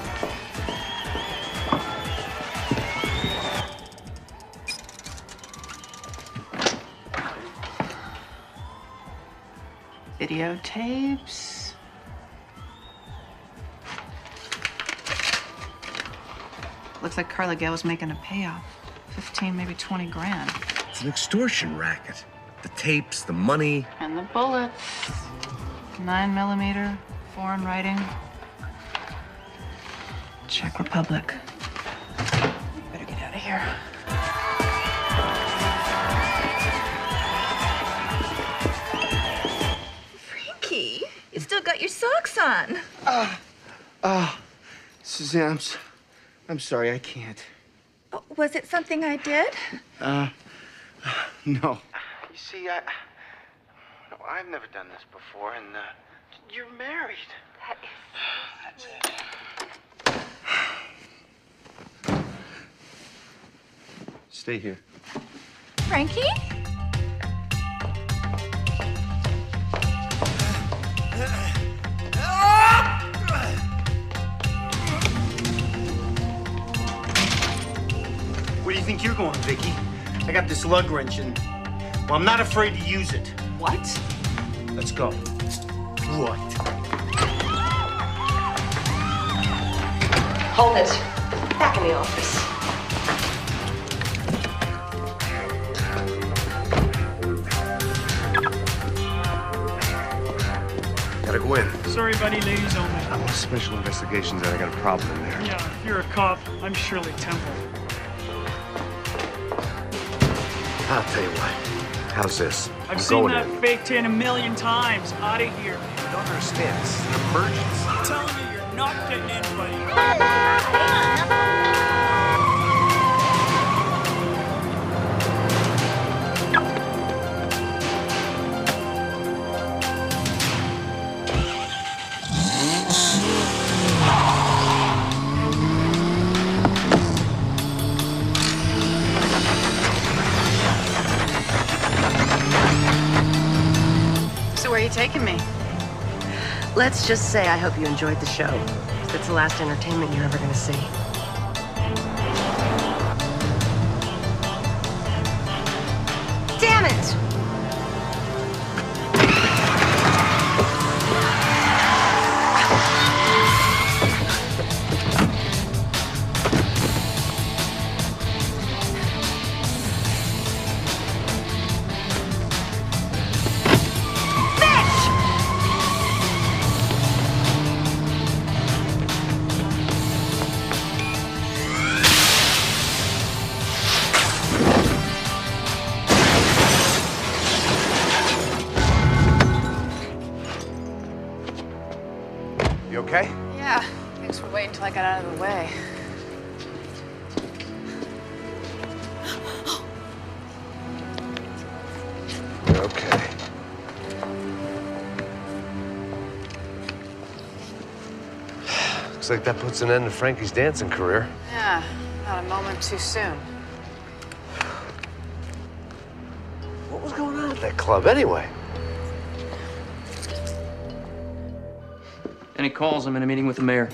Videotapes. Looks like Carla Gale was making a payoff. 15, maybe 20 grand. It's an extortion racket. The tapes, the money. And the bullets. 9mm, foreign writing. Czech Republic. Better get out of here. Frankie, you still got your socks on. Suzanne, I'm sorry, I can't. Oh, was it something I did? No. You see, I've never done this before, and you're married. That's it. Stay here. Frankie? Where do you think you're going, Vicky? I got this lug wrench and, well, I'm not afraid to use it. What? Let's go. What? Hold it. Back in the office. Gotta go in. Sorry, buddy, ladies only. I'm on special investigations and I got a problem in there. Yeah, if you're a cop, I'm Shirley Temple. I'll tell you what. How's this? I've I'm seen going that in. fake tan a million times. Out of here. You don't understand. This is an emergency. I'm telling you, you're not getting in, buddy. So where are you taking me? Let's just say I hope you enjoyed the show. It's the last entertainment you're ever gonna see. Damn it! You okay? Yeah. Thanks for waiting until I got out of the way. Okay. Looks like that puts an end to Frankie's dancing career. Yeah, not a moment too soon. What was going on at that club anyway? Any calls? I'm in a meeting with the mayor.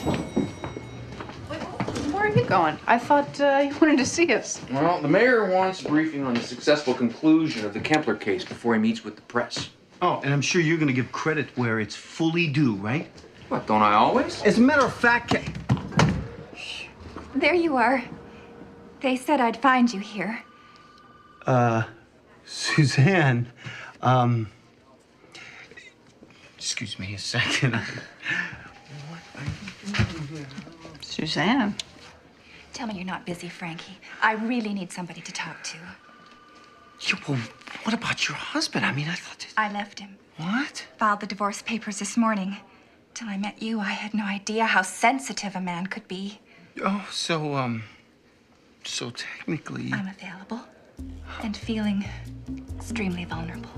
Where are you going? I thought you wanted to see us. Well, the mayor wants a briefing on the successful conclusion of the Kempler case before he meets with the press. Oh, and I'm sure you're gonna give credit where it's fully due, right? What, don't I always? As a matter of fact, There you are. They said I'd find you here. Suzanne, excuse me a second. Suzanne. Tell me you're not busy, Frankie. I really need somebody to talk to. Yeah, well, what about your husband? I mean, I thought... I left him. What? Filed the divorce papers this morning. Till I met you, I had no idea how sensitive a man could be. Oh, so technically... I'm available and feeling extremely vulnerable.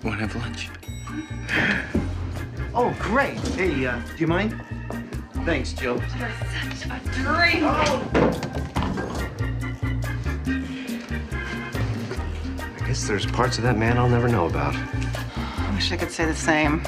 Want to have lunch? Oh, great. Hey, do you mind? Thanks, Joe. You're such a dream. I guess there's parts of that man I'll never know about. I wish I could say the same.